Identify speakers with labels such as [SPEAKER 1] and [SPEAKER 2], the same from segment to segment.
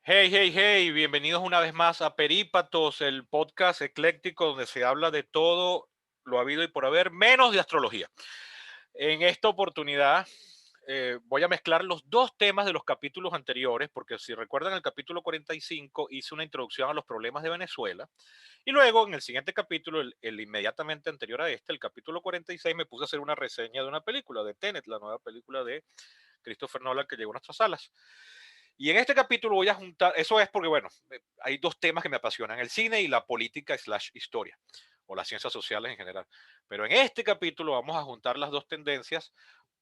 [SPEAKER 1] Hey, hey, hey, bienvenidos una vez más a Perípatos, el podcast ecléctico donde se habla de todo lo habido y por haber, menos de astrología. En esta oportunidad voy a mezclar los dos temas de los capítulos anteriores, porque si recuerdan el capítulo 45 hice una introducción a los problemas de Venezuela, y luego en el siguiente capítulo, el inmediatamente anterior a este, el capítulo 46, me puse a hacer una reseña de una película, de Tenet, la nueva película de Christopher Nolan que llegó a nuestras salas. Y en este capítulo voy a juntar, eso es porque, bueno, hay dos temas que me apasionan, el cine y la política slash historia, o las ciencias sociales en general. Pero en este capítulo vamos a juntar las dos tendencias,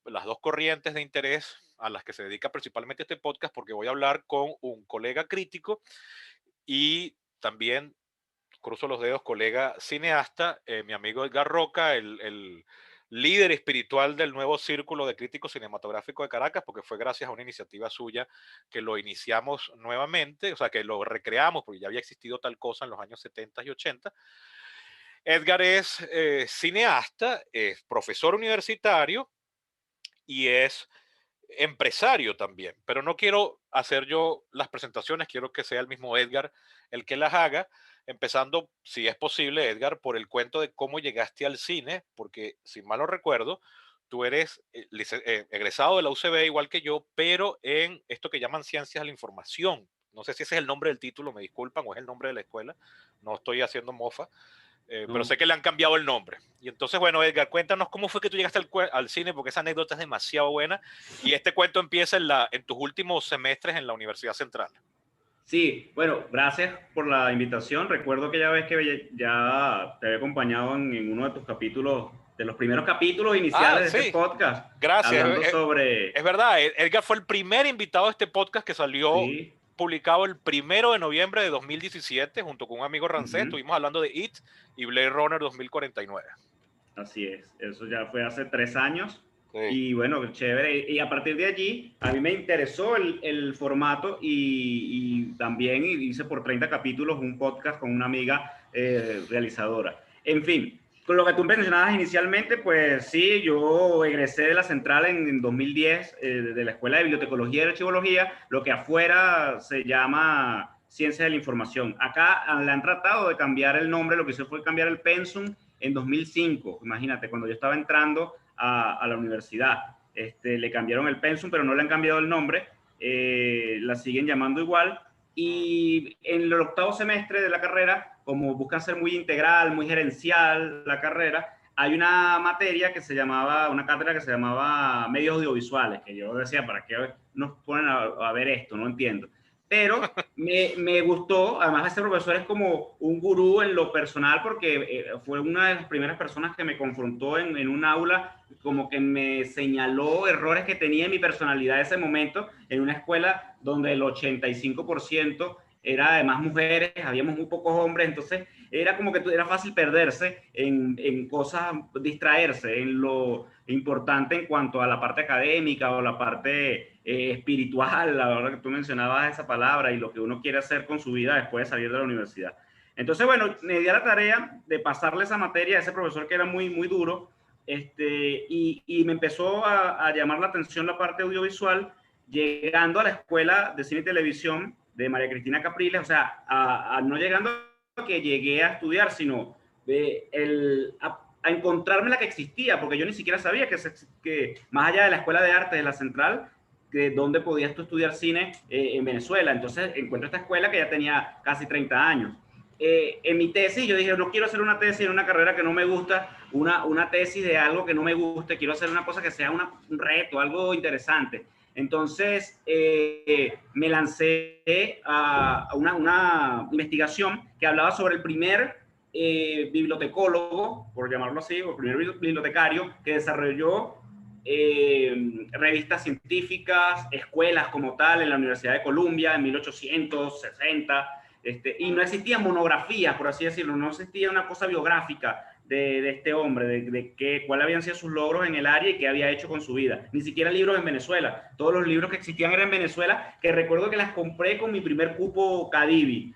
[SPEAKER 1] las dos corrientes de interés a las que se dedica principalmente este podcast, porque voy a hablar con un colega crítico y también, cruzo los dedos, colega cineasta, mi amigo Edgar Roca, el líder espiritual del nuevo Círculo de Críticos Cinematográficos de Caracas, porque fue gracias a una iniciativa suya que lo iniciamos nuevamente, o sea, que lo recreamos, porque ya había existido tal cosa en los años 70 y 80. Edgar es cineasta, es profesor universitario y es empresario también, pero no quiero hacer yo las presentaciones, quiero que sea el mismo Edgar el que las haga, empezando, si es posible, Edgar, por el cuento de cómo llegaste al cine, porque si mal no recuerdo, tú eres egresado de la UCB igual que yo, pero en esto que llaman ciencias de la información. No sé si ese es el nombre del título, me disculpan, o es el nombre de la escuela, no estoy haciendo mofa, pero
[SPEAKER 2] No.
[SPEAKER 1] sé que le han cambiado el nombre. Y entonces, bueno, Edgar, cuéntanos cómo fue que tú llegaste al cine, porque esa anécdota es demasiado buena. Y este cuento empieza en tus últimos semestres en la Universidad Central.
[SPEAKER 2] Sí, bueno, gracias por la invitación. Recuerdo aquella vez que ya te había acompañado en uno de tus capítulos, de los primeros capítulos
[SPEAKER 1] Ah,
[SPEAKER 2] iniciales de este
[SPEAKER 1] sí,
[SPEAKER 2] podcast,
[SPEAKER 1] gracias.
[SPEAKER 2] hablando
[SPEAKER 1] Es
[SPEAKER 2] sobre,
[SPEAKER 1] verdad, Edgar fue el primer invitado a este podcast que salió
[SPEAKER 2] sí,
[SPEAKER 1] publicado el 1 de noviembre de 2017 junto con un amigo Rancés.
[SPEAKER 2] ujú,
[SPEAKER 1] Estuvimos hablando de It y Blade Runner 2049.
[SPEAKER 2] así es. Eso ya fue hace 3 años.
[SPEAKER 1] Sí.
[SPEAKER 2] Y bueno, chévere. Y a partir de allí, a mí me interesó el formato y también hice por 30 capítulos un podcast con una amiga realizadora. En fin, con lo que tú mencionabas inicialmente, pues sí, yo egresé de la central en 2010 de la Escuela de Bibliotecología y Archivología, lo que afuera se llama Ciencia de la Información. Acá le han tratado de cambiar el nombre, lo que hizo fue cambiar el pensum en 2005, imagínate, cuando yo estaba entrando a la universidad. Le cambiaron el pensum, pero no le han cambiado el nombre, la siguen llamando igual.
[SPEAKER 1] Mm.
[SPEAKER 2] Y en el octavo semestre de la carrera, como buscan ser muy integral, muy gerencial la carrera, hay una materia que se llamaba, una cátedra que se llamaba medios audiovisuales, que yo decía, ¿para qué nos ponen a ver esto? No entiendo. Pero me gustó, además este profesor es como un gurú en lo personal porque fue una de las primeras personas que me confrontó en un aula, como que me señaló errores que tenía en mi personalidad en ese momento, en una escuela donde el 85% era además mujeres, habíamos muy pocos hombres, entonces era como que era fácil perderse en cosas, distraerse en lo importante en cuanto a la parte académica o la parte espiritual, la verdad que tú mencionabas esa palabra y lo que uno quiere hacer con su vida después de salir de la universidad. Entonces, bueno, me di a la tarea de pasarle esa materia a ese profesor que era muy, muy duro, y me empezó a llamar la atención la parte audiovisual, llegando a la escuela de cine y televisión de María Cristina Capriles, o sea, no llegando a que llegué a estudiar, sino a encontrarme la que existía, porque yo ni siquiera sabía que más allá de la Escuela de Arte de la Central, que donde podías tú estudiar cine en Venezuela. Entonces encuentro esta escuela que ya tenía casi 30 años. En mi tesis yo dije, no quiero hacer una tesis en una carrera que no me gusta, una tesis de algo que no me guste, quiero hacer una cosa que sea un reto, algo interesante. Entonces me lancé a una investigación que hablaba sobre el primer bibliotecólogo, por llamarlo así, o el primer bibliotecario que desarrolló revistas científicas, escuelas como tal en la Universidad de Columbia en 1860, y no existían monografías, por así decirlo, no existía una cosa biográfica de este hombre, cuáles habían sido sus logros en el área y qué había hecho con su vida. Ni siquiera libros en Venezuela. Todos los libros que existían eran en Venezuela, que recuerdo que las compré con mi primer cupo Cadivi.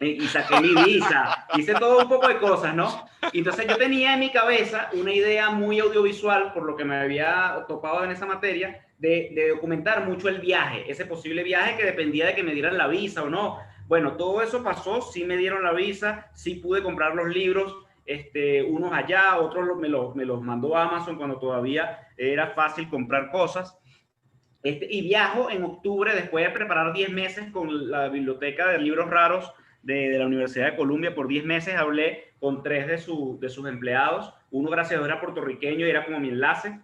[SPEAKER 2] y saqué mi visa, hice todo un poco de cosas, ¿no? Y entonces yo tenía en mi cabeza una idea muy audiovisual, por lo que me había topado en esa materia, de documentar mucho el viaje, ese posible viaje que dependía de que me dieran la visa o no. Bueno, todo eso pasó, sí me dieron la visa, sí pude comprar los libros, unos allá, otros me los mandó Amazon cuando todavía era fácil comprar cosas. Y viajo en octubre después de preparar 10 meses con la biblioteca de libros raros de la Universidad de Columbia. Por 10 meses hablé con 3 de sus empleados. Uno, gracias a Dios, era puertorriqueño y era como mi enlace.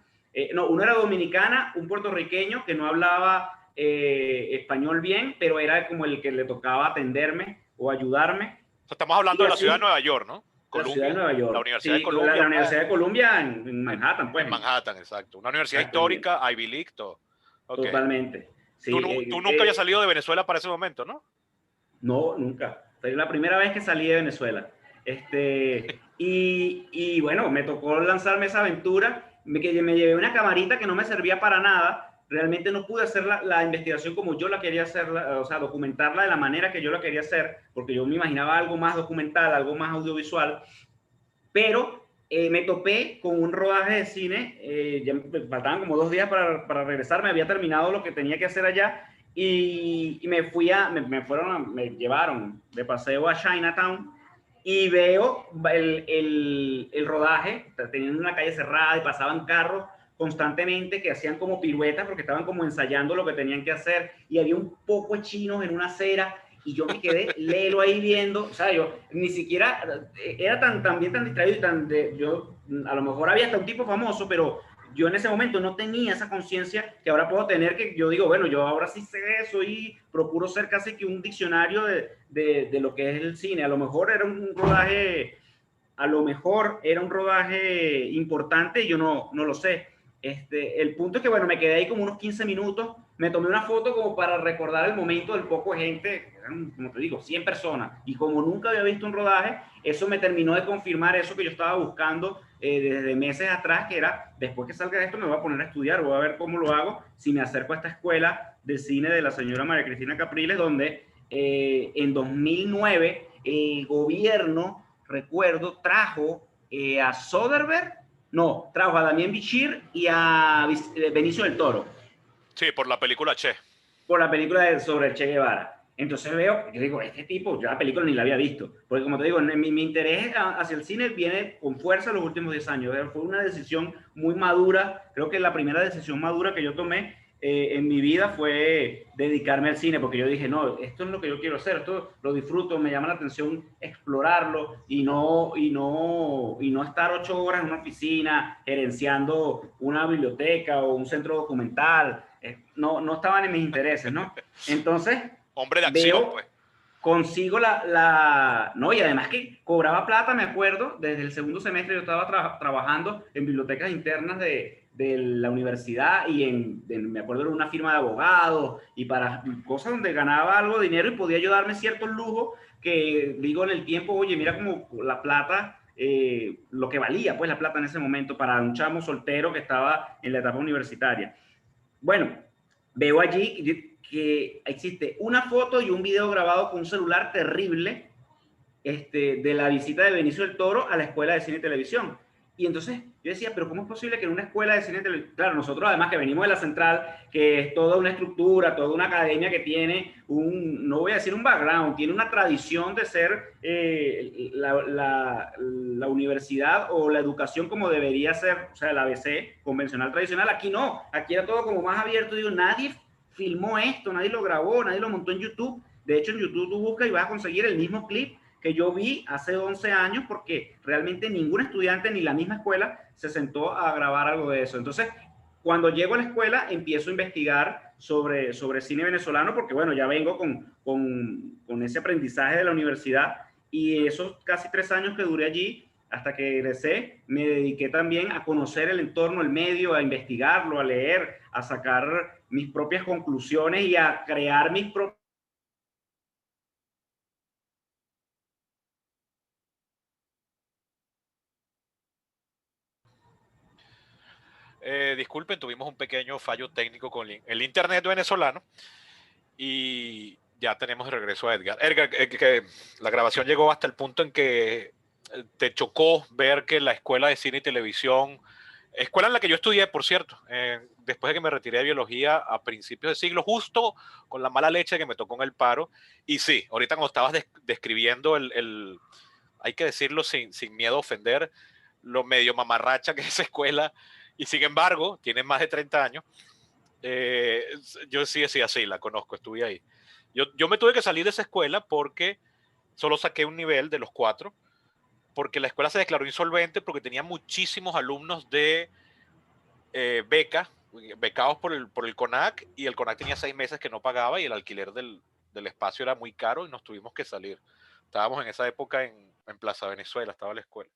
[SPEAKER 2] No, uno era dominicana, un puertorriqueño que no hablaba español bien, pero era como el que le tocaba atenderme o ayudarme.
[SPEAKER 1] O sea, estamos hablando
[SPEAKER 2] Y
[SPEAKER 1] de la
[SPEAKER 2] así,
[SPEAKER 1] ciudad de Nueva York, ¿no?
[SPEAKER 2] la ciudad de
[SPEAKER 1] Columbia,
[SPEAKER 2] Nueva
[SPEAKER 1] la
[SPEAKER 2] York.
[SPEAKER 1] Universidad de
[SPEAKER 2] Sí,
[SPEAKER 1] Columbia,
[SPEAKER 2] la Universidad de Columbia en Manhattan, pues.
[SPEAKER 1] en Manhattan, exacto. Una universidad
[SPEAKER 2] Exacto,
[SPEAKER 1] histórica, Ivy League, todo. Ok.
[SPEAKER 2] totalmente.
[SPEAKER 1] Tú,
[SPEAKER 2] Sí,
[SPEAKER 1] tú nunca habías salido de Venezuela para ese momento, ¿no?
[SPEAKER 2] no, nunca. Fue la primera vez que salí de Venezuela. Y bueno, me tocó lanzarme esa aventura. Que me llevé una camarita que no me servía para nada. Realmente no pude hacer la investigación como yo la quería hacer, o sea, documentarla de la manera que yo la quería hacer, porque yo me imaginaba algo más documental, algo más audiovisual. Pero me topé con un rodaje de cine, ya me faltaban como 2 días para regresar, me había terminado lo que tenía que hacer allá y me fui me llevaron de paseo a Chinatown y veo el rodaje, teniendo una calle cerrada y pasaban carros constantemente que hacían como piruetas porque estaban como ensayando lo que tenían que hacer y había un poco de chinos en una acera y yo me quedé lelo ahí viendo, o sea, yo ni siquiera era también tan distraído y yo a lo mejor había hasta un tipo famoso, pero yo en ese momento no tenía esa conciencia que ahora puedo tener, que yo digo, bueno, yo ahora sí sé eso y procuro ser casi que un diccionario de lo que es el cine. A lo mejor era un rodaje, a lo mejor era un rodaje importante y yo no lo sé. El punto es que, bueno, me quedé ahí como unos 15 minutos, me tomé una foto como para recordar el momento del poco de gente, eran, como te digo, 100 personas, y como nunca había visto un rodaje, eso me terminó de confirmar eso que yo estaba buscando desde meses atrás, que era, después que salga de esto me voy a poner a estudiar, voy a ver cómo lo hago, si me acerco a esta escuela de cine de la señora María Cristina Capriles, donde en 2009 el gobierno, recuerdo, trajo a Soderbergh, no, trajo a Damien Bichir y a Benicio del Toro
[SPEAKER 1] Sí, por la película Che.
[SPEAKER 2] por la película sobre el Che Guevara. Entonces veo, yo digo, este tipo, yo la película ni la había visto. Porque como te digo, mi interés hacia el cine viene con fuerza en los últimos 10 años. Fue una decisión muy madura. Creo que la primera decisión madura que yo tomé en mi vida fue dedicarme al cine, porque yo dije, no, esto es lo que yo quiero hacer, esto lo disfruto, me llama la atención explorarlo y no estar 8 horas en una oficina gerenciando una biblioteca o un centro documental. No estaban en mis intereses, ¿no? Entonces,
[SPEAKER 1] Hombre de acción,
[SPEAKER 2] veo,
[SPEAKER 1] pues.
[SPEAKER 2] consigo no, y además que cobraba plata, me acuerdo, desde el segundo semestre yo estaba trabajando en bibliotecas internas de la universidad y me acuerdo, en una firma de abogados y para cosas donde ganaba algo de dinero y podía yo darme ciertos lujos que digo en el tiempo, oye, mira como la plata, lo que valía pues la plata en ese momento para un chamo soltero que estaba en la etapa universitaria. Bueno, veo allí que existe una foto y un video grabado con un celular terrible de la visita de Benicio del Toro a la Escuela de Cine y Televisión. Y entonces yo decía, pero ¿cómo es posible que en una escuela de cine y televisión, claro, nosotros además que venimos de la central, que es toda una estructura, toda una academia que tiene no voy a decir un background, tiene una tradición de ser la universidad o la educación como debería ser, o sea, el ABC convencional tradicional, aquí no, aquí era todo como más abierto, digo, nadie filmó esto, nadie lo grabó, nadie lo montó en YouTube, de hecho en YouTube tú buscas y vas a conseguir el mismo clip que yo vi hace 11 años porque realmente ningún estudiante ni la misma escuela se sentó a grabar algo de eso. Entonces, cuando llego a la escuela, empiezo a investigar sobre cine venezolano porque, bueno, ya vengo con ese aprendizaje de la universidad y esos casi 3 años que duré allí, hasta que egresé, me dediqué también a conocer el entorno, el medio, a investigarlo, a leer, a sacar mis propias conclusiones y a crear mis propios.
[SPEAKER 1] Disculpen, tuvimos un pequeño fallo técnico con el internet venezolano y Ya tenemos de regreso a Edgar. Edgar, que la grabación llegó hasta el punto en que te chocó ver que la escuela de cine y televisión, escuela en la que yo estudié, por cierto, después de que me retiré de biología a principios de siglo, justo con la mala leche que me tocó en el paro. Y sí, ahorita cuando estabas describiendo hay que decirlo sin miedo a ofender, lo medio mamarracha que es esa escuela, y sin embargo, tiene más de 30 años. Eh, yo sí decía, sí, la conozco, estuve ahí. Yo me tuve que salir de esa escuela porque solo saqué un nivel de los 4, porque la escuela se declaró insolvente porque tenía muchísimos alumnos de becados por el CONAC, y el CONAC tenía 6 meses que no pagaba y el alquiler del espacio era muy caro y nos tuvimos que salir. Estábamos en esa época en Plaza Venezuela, estaba la escuela.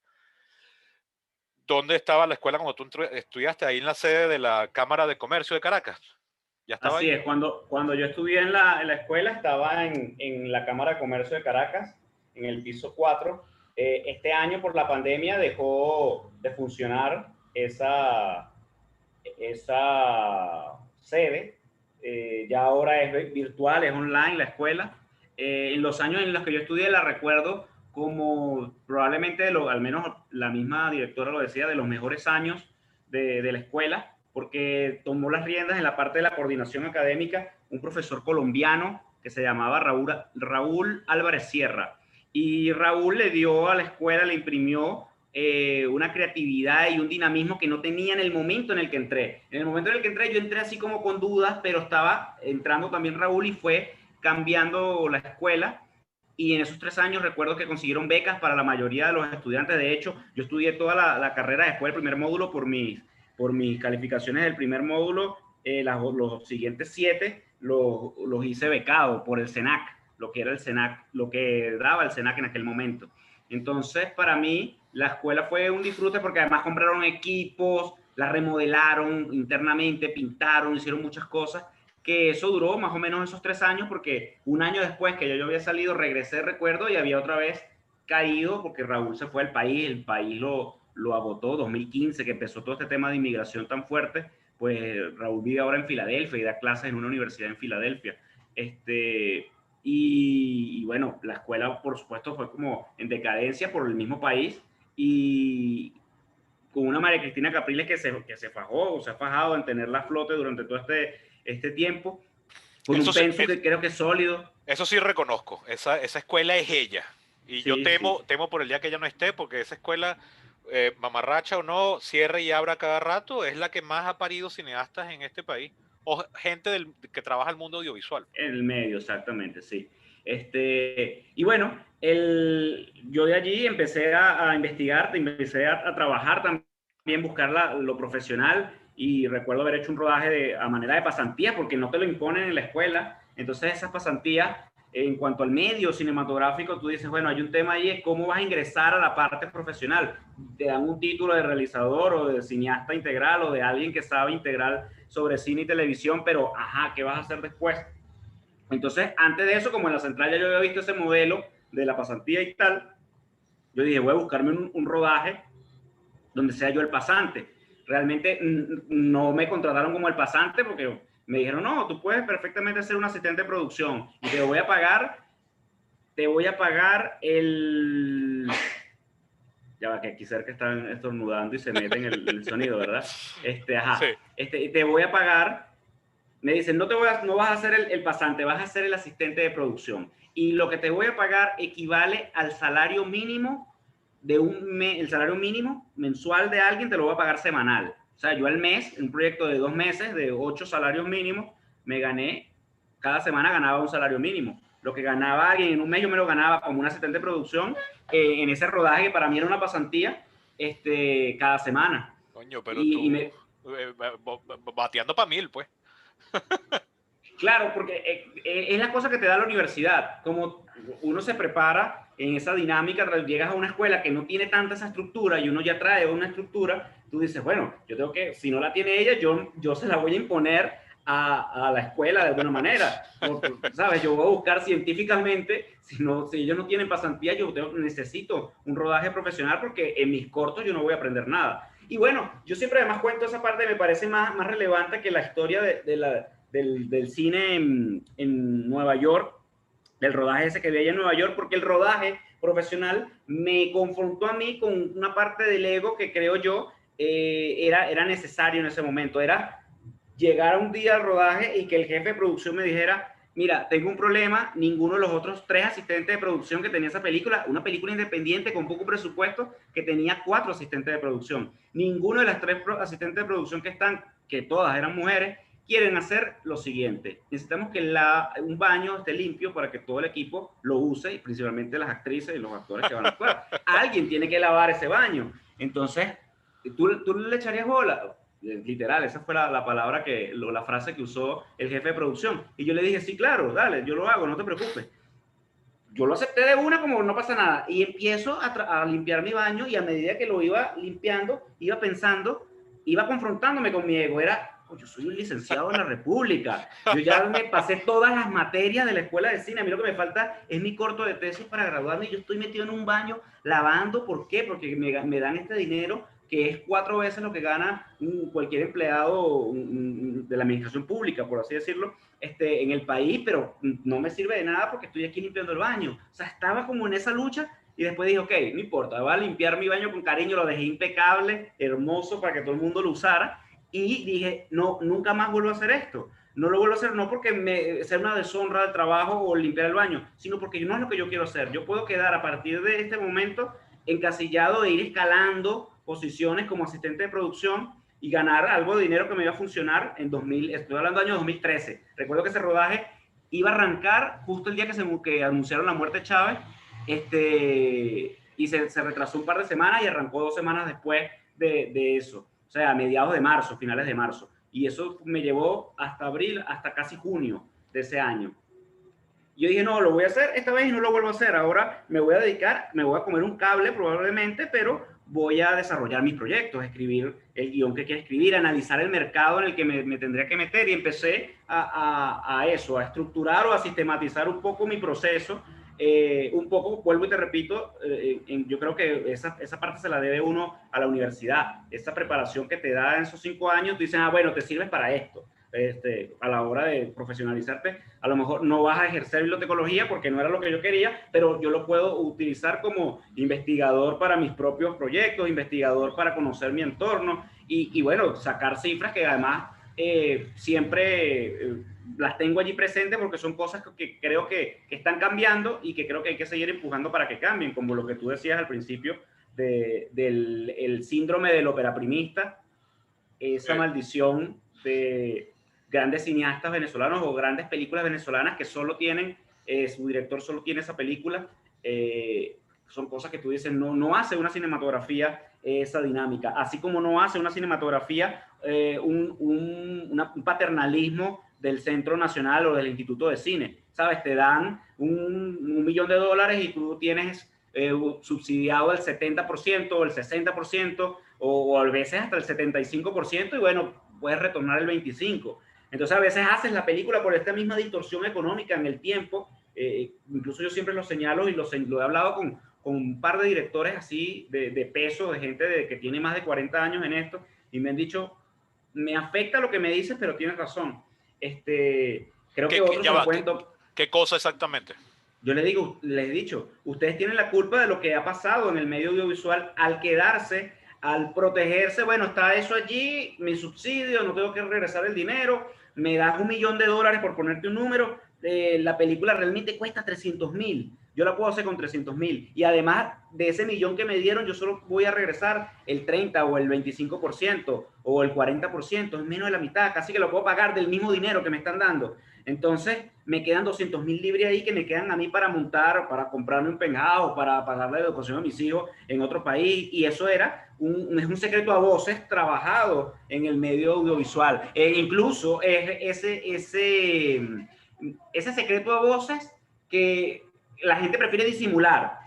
[SPEAKER 1] ¿Dónde estaba la escuela cuando tú estudiaste? Ahí en la sede de la Cámara de Comercio de Caracas. ¿Ya estaba
[SPEAKER 2] Así
[SPEAKER 1] ahí?
[SPEAKER 2] es, cuando yo estudié en la escuela estaba en la Cámara de Comercio de Caracas, en el piso 4. Este año por la pandemia dejó de funcionar esa sede. Ya ahora es virtual, es online la escuela. En los años en los que yo estudié la recuerdo como probablemente, al menos la misma directora lo decía, de los mejores años de la escuela, porque tomó las riendas en la parte de la coordinación académica un profesor colombiano que se llamaba Raúl Álvarez Sierra. Y Raúl le dio a la escuela, le imprimió una creatividad y un dinamismo que no tenía en el momento en el que entré. En el momento en el que entré, yo entré así como con dudas, pero estaba entrando también Raúl y fue cambiando la escuela. Y en esos 3 años recuerdo que consiguieron becas para la mayoría de los estudiantes. De hecho, yo estudié toda la carrera después del primer módulo por mis calificaciones del primer módulo. Los siguientes 7 los hice becado por el SENAC, lo que era el SENAC, lo que daba el SENAC en aquel momento. Entonces, para mí, la escuela fue un disfrute porque además compraron equipos, la remodelaron internamente, pintaron, hicieron muchas cosas, que eso duró más o menos esos 3 años, porque un año después que yo había salido, regresé, recuerdo, y había otra vez caído porque Raúl se fue al país, el país lo agotó, 2015, que empezó todo este tema de inmigración tan fuerte. Pues Raúl vive ahora en Filadelfia y da clases en una universidad en Filadelfia. Y bueno, la escuela, por supuesto, fue como en decadencia por el mismo país, y con una María Cristina Capriles que se fajó o se ha fajado en tenerla a flote durante todo este tiempo, con
[SPEAKER 1] Eso
[SPEAKER 2] un
[SPEAKER 1] sí,
[SPEAKER 2] pensum que creo que es sólido.
[SPEAKER 1] eso sí reconozco. Esa escuela es ella. Y yo
[SPEAKER 2] Sí, sí.
[SPEAKER 1] temo por el día que ella no esté, porque esa escuela, mamarracha o no, cierre y abra cada rato, es la que más ha parido cineastas en este país. O gente que trabaja el mundo audiovisual.
[SPEAKER 2] En el medio, exactamente, sí. Y bueno, yo de allí empecé a investigar, empecé a trabajar también, buscar lo profesional, y recuerdo haber hecho un rodaje a manera de pasantía, porque no te lo imponen en la escuela. Entonces esas pasantías, en cuanto al medio cinematográfico, tú dices, bueno, hay un tema ahí, es cómo vas a ingresar a la parte profesional. Te dan un título de realizador o de cineasta integral o de alguien que sabe integral sobre cine y televisión, pero ajá, ¿qué vas a hacer después? Entonces, antes de eso, como en la central ya yo había visto ese modelo de la pasantía y tal, yo dije, voy a buscarme un rodaje donde sea yo el pasante. Realmente no me contrataron como el pasante porque me dijeron, no, tú puedes perfectamente ser un asistente de producción y te voy a pagar el... Ya va, que aquí cerca están estornudando y se meten el sonido, ¿verdad?
[SPEAKER 1] Sí.
[SPEAKER 2] Te voy a pagar. Me dicen, no vas a ser el pasante, vas a ser el asistente de producción. Y lo que te voy a pagar equivale al salario mínimo el salario mínimo mensual de alguien te lo voy a pagar semanal. O sea, yo al mes, en un proyecto de 2 meses, de 8 salarios mínimos, cada semana ganaba un salario mínimo. Lo que ganaba alguien en un mes, yo me lo ganaba como un asistente de producción en ese rodaje, que para mí era una pasantía, cada semana.
[SPEAKER 1] Coño, pero
[SPEAKER 2] Y
[SPEAKER 1] tú bateando para 1000, pues.
[SPEAKER 2] Claro, porque es la cosa que te da la universidad. Como uno se prepara en esa dinámica, llegas a una escuela que no tiene tanta esa estructura y uno ya trae una estructura, tú dices, bueno, yo tengo que, si no la tiene ella, yo se la voy a imponer a la escuela de alguna manera. ¿Sabes? Yo voy a buscar científicamente, si ellos no tienen pasantía, necesito un rodaje profesional, porque en mis cortos yo no voy a aprender nada. Y bueno, yo siempre además cuento esa parte, me parece más relevante que la historia del cine en Nueva York, del rodaje ese que vi allá en Nueva York, porque el rodaje profesional me confrontó a mí con una parte del ego que creo yo era necesario en ese momento. Era llegar un día al rodaje y que el jefe de producción me dijera, mira, tengo un problema, ninguno de los otros 3 asistentes de producción que tenía esa película, una película independiente con poco presupuesto que tenía 4 asistentes de producción, ninguno de las 3 asistentes de producción que están, que todas eran mujeres, quieren hacer lo siguiente. Necesitamos que un baño esté limpio para que todo el equipo lo use, y principalmente las actrices y los actores que van a actuar. Alguien tiene que lavar ese baño. Entonces, ¿tú le echarías bola? Literal, esa fue la palabra la frase que usó el jefe de producción. Y yo le dije, sí, claro, dale, yo lo hago, no te preocupes. Yo lo acepté de una como no pasa nada. Y empiezo a limpiar mi baño, y a medida que lo iba limpiando, iba pensando, iba confrontándome con mi ego. Era, yo soy un licenciado de la República. Yo ya me pasé todas las materias de la escuela de cine. A mí lo que me falta es mi corto de tesis para graduarme, y yo estoy metido en un baño lavando. ¿Por qué? Porque me dan este dinero que es 4 veces lo que gana cualquier empleado de la administración pública, por así decirlo, en el país, pero no me sirve de nada porque estoy aquí limpiando el baño. O sea, estaba como en esa lucha, y después dije, ok, no importa, voy a limpiar mi baño con cariño, lo dejé impecable, hermoso, para que todo el mundo lo usara, y dije, no, nunca más vuelvo a hacer esto. No lo vuelvo a hacer, no porque sea una deshonra del trabajo o limpiar el baño, sino porque no es lo que yo quiero hacer. Yo puedo quedar a partir de este momento encasillado de ir escalando posiciones como asistente de producción y ganar algo de dinero que me iba a funcionar en 2000, estoy hablando del año 2013. Recuerdo que ese rodaje iba a arrancar justo el día que anunciaron la muerte de Chávez, y se retrasó un par de semanas y arrancó 2 semanas después de eso. O sea, a mediados de marzo, finales de marzo. Y eso me llevó hasta abril, hasta casi junio de ese año. Yo dije, no, lo voy a hacer esta vez y no lo vuelvo a hacer. Ahora me voy a dedicar, me voy a comer un cable probablemente, pero voy a desarrollar mis proyectos, escribir el guión que quiero escribir, analizar el mercado en el que me tendría que meter, y empecé a eso, a estructurar o a sistematizar un poco mi proceso. Un poco, vuelvo y te repito, yo creo que esa parte se la debe uno a la universidad. Esa preparación que te da en esos 5 años, dicen, bueno, te sirves para esto. A la hora de profesionalizarte, a lo mejor no vas a ejercer bibliotecología porque no era lo que yo quería, pero yo lo puedo utilizar como investigador para mis propios proyectos, investigador para conocer mi entorno, y bueno, sacar cifras que además siempre las tengo allí presentes, porque son cosas que creo que están cambiando y que creo que hay que seguir empujando para que cambien, como lo que tú decías al principio del síndrome del operaprimista, esa maldición de grandes cineastas venezolanos o grandes películas venezolanas que solo tienen, su director solo tiene esa película. Son cosas que tú dices, no hace una cinematografía esa dinámica, así como no hace una cinematografía un paternalismo del Centro Nacional o del Instituto de Cine, ¿sabes? Te dan $1 millón y tú tienes subsidiado el 70% o el 60%, o a veces hasta el 75%, y bueno, puedes retornar el 25%. Entonces a veces haces la película por esta misma distorsión económica en el tiempo. Incluso yo siempre lo señalo, y lo he hablado con un par de directores así de peso, de gente que tiene más de 40 años en esto, y me han dicho, me afecta lo que me dices, pero tienes razón. Creo que otros se lo pueden...
[SPEAKER 1] ¿Qué cosa exactamente?
[SPEAKER 2] Yo les he dicho, ustedes tienen la culpa de lo que ha pasado en el medio audiovisual al quedarse, al protegerse. Bueno, está eso allí, mi subsidio, no tengo que regresar el dinero, me das $1 millón por ponerte un número. La película realmente cuesta 300,000. Yo la puedo hacer con 300,000. Y además de ese millón que me dieron, yo solo voy a regresar el 30 o el 25% o el 40%, es menos de la mitad, casi que lo puedo pagar del mismo dinero que me están dando. Entonces me quedan 200,000 libras ahí que me quedan a mí para montar, para comprarme un penthouse, para pagarle la educación a mis hijos en otro país. Y eso era es un secreto a voces trabajado en el medio audiovisual. Incluso ese secreto a voces que la gente prefiere disimular.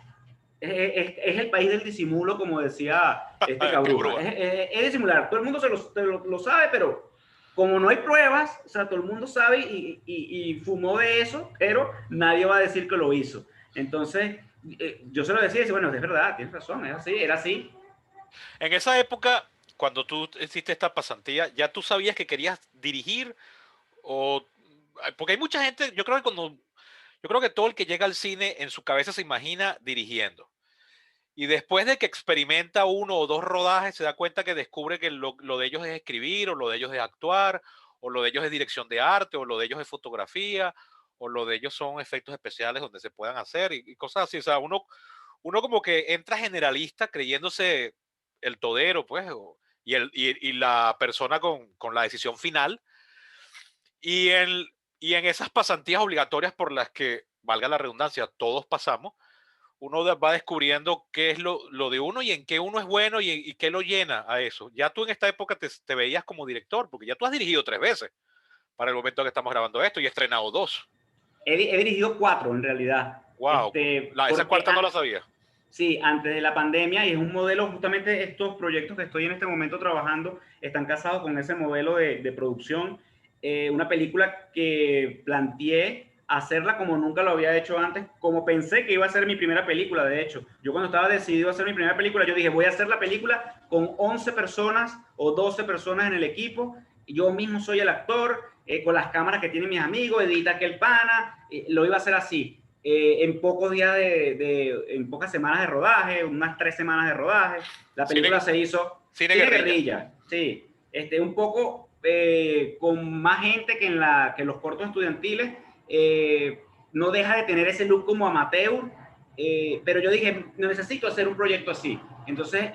[SPEAKER 2] Es el país del disimulo, como decía Cabruja. Es disimular. Todo el mundo lo sabe, pero como no hay pruebas, o sea, todo el mundo sabe y fumó de eso, pero nadie va a decir que lo hizo. Entonces, yo se lo decía, y dice, bueno, es verdad, tienes razón, es así, era así.
[SPEAKER 1] En esa época, cuando tú hiciste esta pasantía, ¿ya tú sabías que querías dirigir? Porque hay mucha gente, yo creo que cuando Yo creo que todo el que llega al cine en su cabeza se imagina dirigiendo. Y después de que experimenta uno o dos rodajes, se da cuenta que descubre que lo de ellos es escribir, o lo de ellos es actuar, o lo de ellos es dirección de arte, o lo de ellos es fotografía, o lo de ellos son efectos especiales donde se puedan hacer y cosas así. O sea, uno como que entra generalista creyéndose el todero, pues, y la persona con la decisión final. Y en esas pasantías obligatorias por las que, valga la redundancia, todos pasamos, uno va descubriendo qué es lo de uno y en qué uno es bueno y qué lo llena a eso. Ya tú en esta época te veías como director, porque ya tú has dirigido 3 veces para el momento que estamos grabando esto y estrenado 2.
[SPEAKER 2] He dirigido 4 en realidad.
[SPEAKER 1] Wow, esa
[SPEAKER 2] Porque
[SPEAKER 1] cuarta no la sabía.
[SPEAKER 2] sí, antes de la pandemia, y es un modelo, justamente estos proyectos que estoy en este momento trabajando están casados con ese modelo de producción. Una película que planteé hacerla como nunca lo había hecho antes, como pensé que iba a ser mi primera película, de hecho. Yo cuando estaba decidido a hacer mi primera película, yo dije, voy a hacer la película con 11 personas o 12 personas en el equipo. Yo mismo soy el actor, con las cámaras que tienen mis amigos, edita aquel pana, lo iba a hacer así. En pocos días en pocas semanas de rodaje, unas 3 semanas de rodaje, la película se hizo
[SPEAKER 1] Cine guerrilla.
[SPEAKER 2] Sí, un poco con más gente que en los cortos estudiantiles, no deja de tener ese look como amateur, pero yo dije, necesito hacer un proyecto así. Entonces,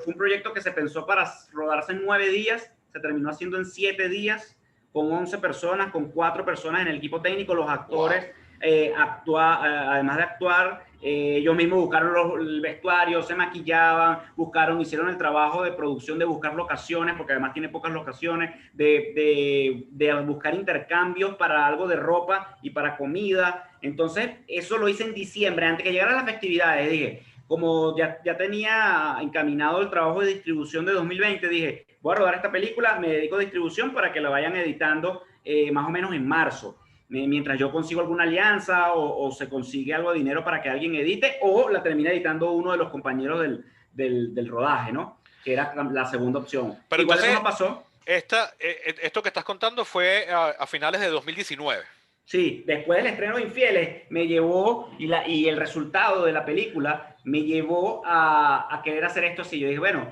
[SPEAKER 2] fue un proyecto que se pensó para rodarse en 9 días, se terminó haciendo en 7 días, con 11 personas, con 4 personas en el equipo técnico, los actores. Wow. Además de actuar, ellos mismos buscaron el vestuario, se maquillaban, hicieron el trabajo de producción de buscar locaciones, porque además tiene pocas locaciones, de buscar intercambios para algo de ropa y para comida. Entonces, eso lo hice en diciembre, antes que llegaran las festividades. Dije, como ya tenía encaminado el trabajo de distribución de 2020, dije, voy a rodar esta película, me dedico a distribución para que la vayan editando más o menos en marzo. Mientras yo consigo alguna alianza o se consigue algo de dinero para que alguien edite, o la termina editando uno de los compañeros del rodaje, ¿no? Que era la segunda opción.
[SPEAKER 1] Pero
[SPEAKER 2] igual
[SPEAKER 1] entonces,
[SPEAKER 2] eso no pasó.
[SPEAKER 1] Esto que estás contando fue a finales de 2019.
[SPEAKER 2] Sí, después del estreno de Infieles me llevó, y el resultado de la película me llevó a querer hacer esto así. Yo dije, bueno,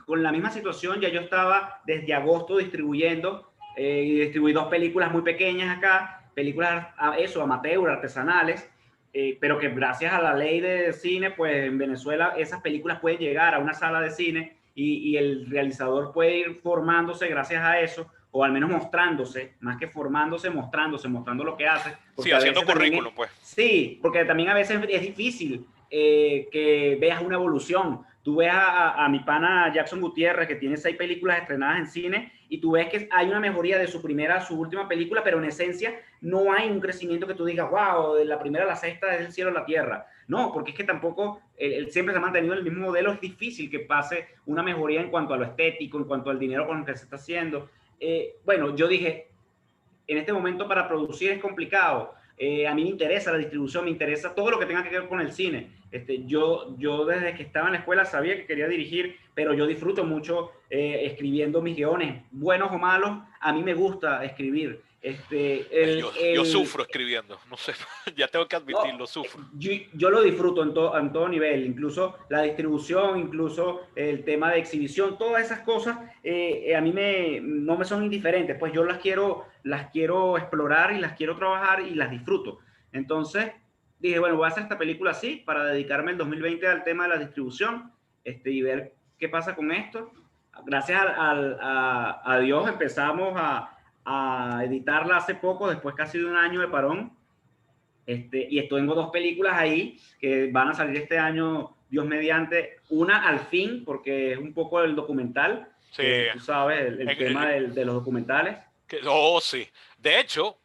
[SPEAKER 2] con la misma situación ya yo estaba desde agosto distribuyendo, y distribuí 2 películas muy pequeñas acá, películas amateur, artesanales, pero que gracias a la ley de cine, pues en Venezuela esas películas pueden llegar a una sala de cine y el realizador puede ir formándose gracias a eso, o al menos mostrándose, más que formándose, mostrando lo que hace.
[SPEAKER 1] Sí, haciendo currículum, pues.
[SPEAKER 2] Sí, porque también a veces es difícil que veas una evolución. Tú ves a mi pana Jackson Gutiérrez, que tiene 6 películas estrenadas en cine, y tú ves que hay una mejoría de su primera a su última película, pero en esencia no hay un crecimiento que tú digas, wow, de la primera a la sexta es el cielo a la tierra. No, porque es que tampoco, él siempre se ha mantenido en el mismo modelo, es difícil que pase una mejoría en cuanto a lo estético, en cuanto al dinero con el que se está haciendo. Bueno, yo dije, en este momento para producir es complicado. A mí me interesa la distribución, me interesa todo lo que tenga que ver con el cine. Yo desde que estaba en la escuela sabía que quería dirigir, pero yo disfruto mucho escribiendo mis guiones, buenos o malos. A mí me gusta escribir.
[SPEAKER 1] Yo sufro escribiendo, no sé, ya tengo que admitirlo,
[SPEAKER 2] no,
[SPEAKER 1] sufro.
[SPEAKER 2] Yo lo disfruto en todo nivel, incluso la distribución, incluso el tema de exhibición, todas esas cosas a mí no me son indiferentes, pues yo las quiero explorar y las quiero trabajar y las disfruto. Entonces dije, bueno, voy a hacer esta película así para dedicarme el 2020 al tema de la distribución, y ver qué pasa con esto. Gracias a Dios empezamos a editarla hace poco, después casi de un año de parón. Y tengo 2 películas ahí que van a salir este año, Dios mediante. Una al fin, porque es un poco el documental,
[SPEAKER 1] Sí.
[SPEAKER 2] tú sabes, el tema de los documentales.
[SPEAKER 1] Sí. De hecho,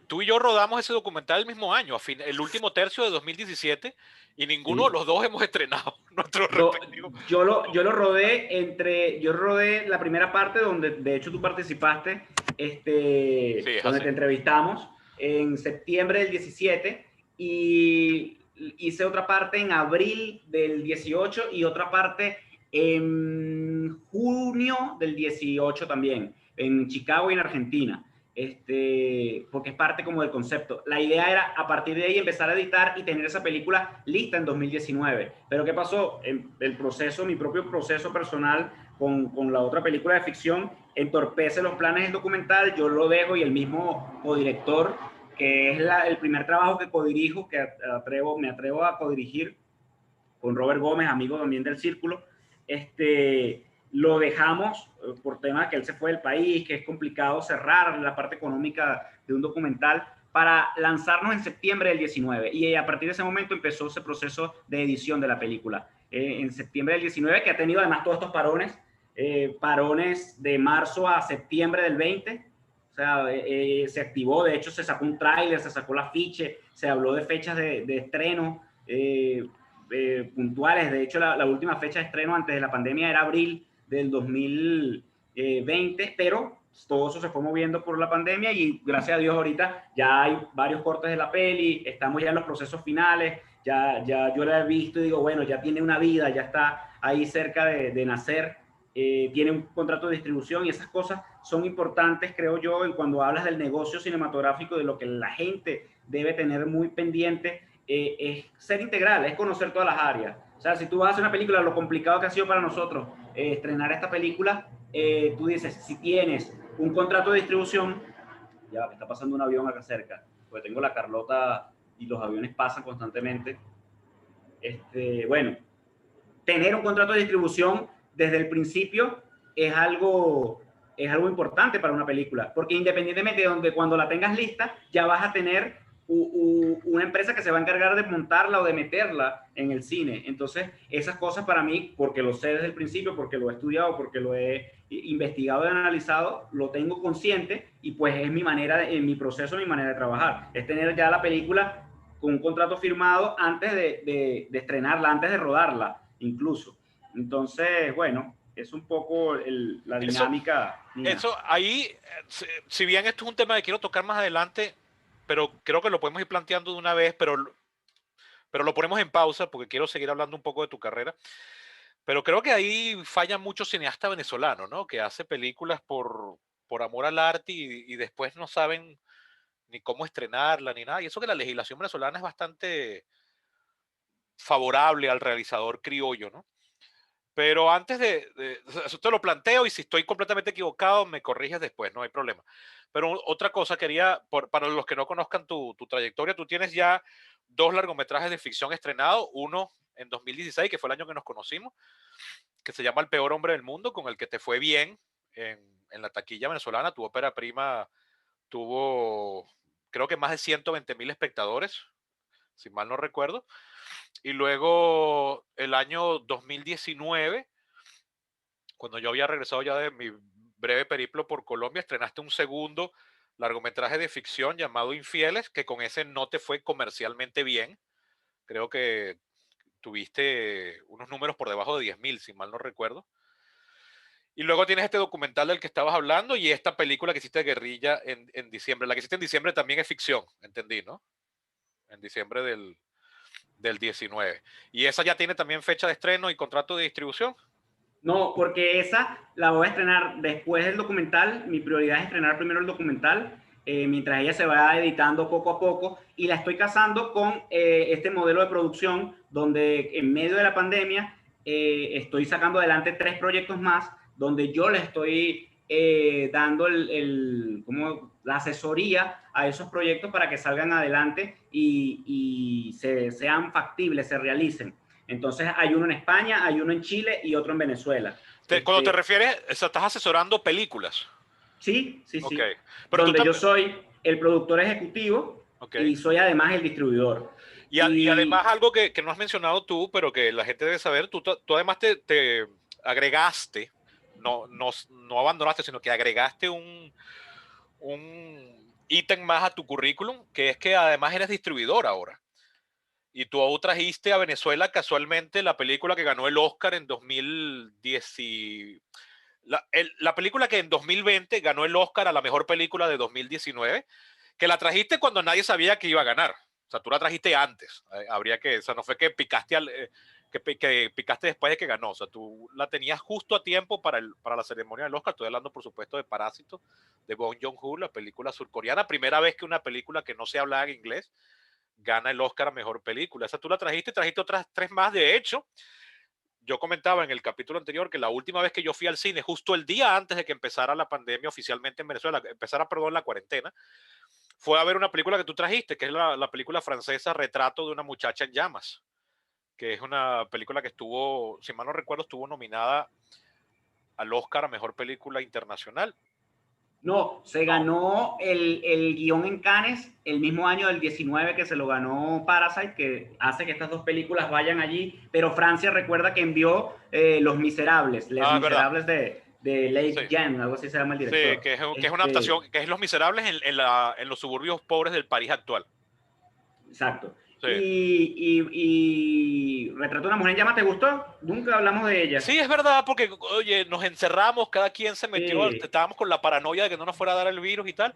[SPEAKER 1] tú y yo rodamos ese documental el mismo año, el último tercio de 2017, y ninguno de los dos hemos estrenado nuestro respectivo.
[SPEAKER 2] Yo lo rodé yo rodé la primera parte donde de hecho tú participaste, donde te entrevistamos en septiembre del 17, y hice otra parte en abril del 18 y otra parte en junio del 18 también, en Chicago y en Argentina. porque es parte como del concepto. La idea era a partir de ahí empezar a editar y tener esa película lista en 2019. Pero ¿qué pasó? El proceso, mi propio proceso personal con la otra película de ficción entorpece los planes del documental, yo lo dejo y el mismo codirector, que es el primer trabajo que codirijo, que me atrevo a codirigir con Robert Gómez, amigo también del Círculo, lo dejamos por tema que él se fue del país, que es complicado cerrar la parte económica de un documental, para lanzarnos en septiembre del 19. Y a partir de ese momento empezó ese proceso de edición de la película. En septiembre del 19, que ha tenido además todos estos parones de marzo a septiembre del 20. O sea, se activó, de hecho se sacó un tráiler, se sacó el afiche, se habló de fechas de estreno puntuales. De hecho, la última fecha de estreno antes de la pandemia era abril del 2020, pero todo eso se fue moviendo por la pandemia y gracias a Dios ahorita ya hay varios cortes de la peli, estamos ya en los procesos finales, ya yo la he visto y digo, bueno, ya tiene una vida, ya está ahí cerca de nacer, tiene un contrato de distribución y esas cosas son importantes, creo yo, cuando hablas del negocio cinematográfico, de lo que la gente debe tener muy pendiente, es ser integral, es conocer todas las áreas. O sea, si tú vas a hacer una película, lo complicado que ha sido para nosotros estrenar esta película, tú dices, si tienes un contrato de distribución, ya está pasando un avión acá cerca, porque tengo la Carlota y los aviones pasan constantemente. Bueno, tener un contrato de distribución desde el principio es algo importante para una película, porque independientemente de cuando la tengas lista, ya vas a tener una empresa que se va a encargar de montarla o de meterla en el cine. Entonces, esas cosas para mí, porque lo sé desde el principio, porque lo he estudiado, porque lo he investigado y analizado, lo tengo consciente y pues es mi manera, en mi proceso, mi manera de trabajar. Es tener ya la película con un contrato firmado antes de estrenarla, antes de rodarla, incluso. Entonces, bueno, es un poco la dinámica mía.
[SPEAKER 1] Eso ahí, si bien esto es un tema que quiero tocar más adelante, pero creo que lo podemos ir planteando de una vez, pero lo ponemos en pausa porque quiero seguir hablando un poco de tu carrera. Pero creo que ahí falla mucho cineasta venezolano, ¿no? Que hace películas por amor al arte y después no saben ni cómo estrenarla ni nada. Y eso que la legislación venezolana es bastante favorable al realizador criollo, ¿no? Pero antes eso te lo planteo y si estoy completamente equivocado me corriges después, no hay problema. Pero otra cosa quería, para los que no conozcan tu trayectoria, tú tienes ya 2 largometrajes de ficción estrenados, uno en 2016, que fue el año que nos conocimos, que se llama El peor hombre del mundo, con el que te fue bien en la taquilla venezolana. Tu ópera prima tuvo, creo que más de 120,000 espectadores, si mal no recuerdo. Y luego el año 2019, cuando yo había regresado ya de mi breve periplo por Colombia, estrenaste un segundo largometraje de ficción llamado Infieles, que con ese no te fue comercialmente bien. Creo que tuviste unos números por debajo de 10,000, si mal no recuerdo. Y luego tienes este documental del que estabas hablando y esta película que hiciste de Guerrilla en diciembre. La que hiciste en diciembre también es ficción, entendí, ¿no? En diciembre del 19. ¿Y esa ya tiene también fecha de estreno y contrato de distribución?
[SPEAKER 2] No, porque esa la voy a estrenar después del documental. Mi prioridad es estrenar primero el documental, mientras ella se va editando poco a poco. Y la estoy casando con este modelo de producción, donde en medio de la pandemia estoy sacando adelante 3 proyectos más, donde yo le estoy dando la asesoría a esos proyectos para que salgan adelante y sean factibles, se realicen. Entonces hay uno en España, hay uno en Chile y otro en Venezuela.
[SPEAKER 1] Cuando te refieres, estás asesorando películas.
[SPEAKER 2] Sí, sí,
[SPEAKER 1] Ok.
[SPEAKER 2] sí.
[SPEAKER 1] Pero tú
[SPEAKER 2] Donde yo soy el productor ejecutivo
[SPEAKER 1] Ok.
[SPEAKER 2] y soy además el distribuidor.
[SPEAKER 1] Y además algo que no has mencionado tú, pero que la gente debe saber, tú además te agregaste, no abandonaste, sino que agregaste un ítem más a tu currículum, que es que además eres distribuidor ahora. Y tú trajiste a Venezuela casualmente la película que ganó el Oscar en 2010. La película que en 2020 ganó el Oscar a la mejor película de 2019, que la trajiste cuando nadie sabía que iba a ganar. O sea, tú la trajiste antes. Habría que, o sea, no fue que picaste que picaste después de que ganó. O sea, tú la tenías justo a tiempo para la ceremonia del Oscar. Estoy hablando, por supuesto, de Parásito, de Bong Joon-ho, la película surcoreana. Primera vez que una película que no se hablaba en inglés gana el Oscar a Mejor Película. Esa tú la trajiste otras 3 más. De hecho, yo comentaba en el capítulo anterior que la última vez que yo fui al cine, justo el día antes de que empezara la pandemia oficialmente en Venezuela, empezara, perdón, la cuarentena, fue a ver una película que tú trajiste, que es la película francesa Retrato de una muchacha en llamas, que es una película que estuvo, si mal no recuerdo, estuvo nominada al Oscar a Mejor Película Internacional.
[SPEAKER 2] No, se ganó el guión en Cannes el mismo año del 19 que se lo ganó Parasite, que hace que estas dos películas vayan allí, pero Francia recuerda que envió Los Miserables, Les Miserables de Leigh
[SPEAKER 1] Sí.
[SPEAKER 2] Jean, algo así se llama el director.
[SPEAKER 1] Sí, que es una adaptación, que es Los Miserables en los suburbios pobres del París actual.
[SPEAKER 2] Exacto.
[SPEAKER 1] Sí.
[SPEAKER 2] Y Retrato de una mujer en llamas, ¿te gustó? Nunca hablamos de ella.
[SPEAKER 1] Sí, es verdad, porque, oye, nos encerramos, cada quien se metió,
[SPEAKER 2] Sí.
[SPEAKER 1] estábamos con la paranoia de que no nos fuera a dar el virus y tal.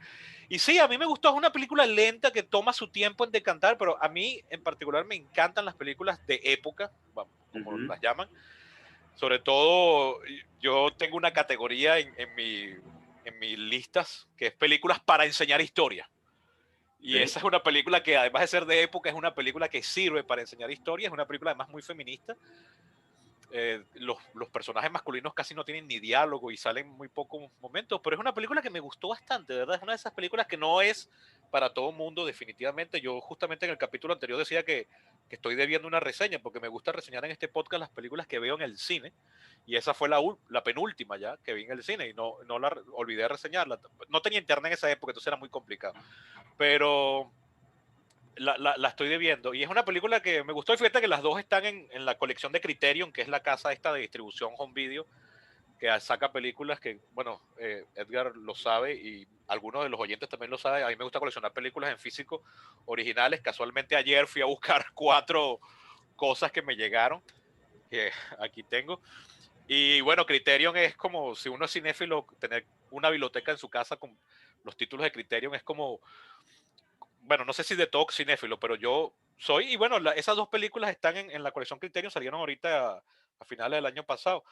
[SPEAKER 1] Y sí, a mí me gustó, es una película lenta que toma su tiempo en decantar, pero a mí en particular me encantan las películas de época, como las llaman. Sobre todo, yo tengo una categoría en mis listas, que es películas para enseñar historia. Y esa es una película que, además de ser de época, es una película que sirve para enseñar historia, es una película además muy feminista. Los personajes masculinos casi no tienen ni diálogo y salen muy pocos momentos, pero es una película que me gustó bastante, de verdad. Es una de esas películas que no es para todo el mundo, definitivamente. Yo justamente en el capítulo anterior decía que estoy debiendo una reseña, porque me gusta reseñar en este podcast las películas que veo en el cine, y esa fue la penúltima ya que vi en el cine, y no la olvidé de reseñarla. No tenía internet en esa época, entonces era muy complicado, pero la estoy debiendo. Y es una película que me gustó. Y fíjate que las dos están en la colección de Criterion, que es la casa esta de distribución home video, que saca películas que, bueno, Edgar lo sabe y algunos de los oyentes también lo saben. A mí me gusta coleccionar películas en físico originales. Casualmente ayer fui a buscar 4 cosas que me llegaron, que aquí tengo. Y bueno, Criterion es como, si uno es cinéfilo, tener una biblioteca en su casa con los títulos de Criterion es como, bueno, no sé si de todo cinéfilo, pero yo soy, y bueno, esas 2 películas están en la colección Criterion, salieron ahorita a finales del año pasado.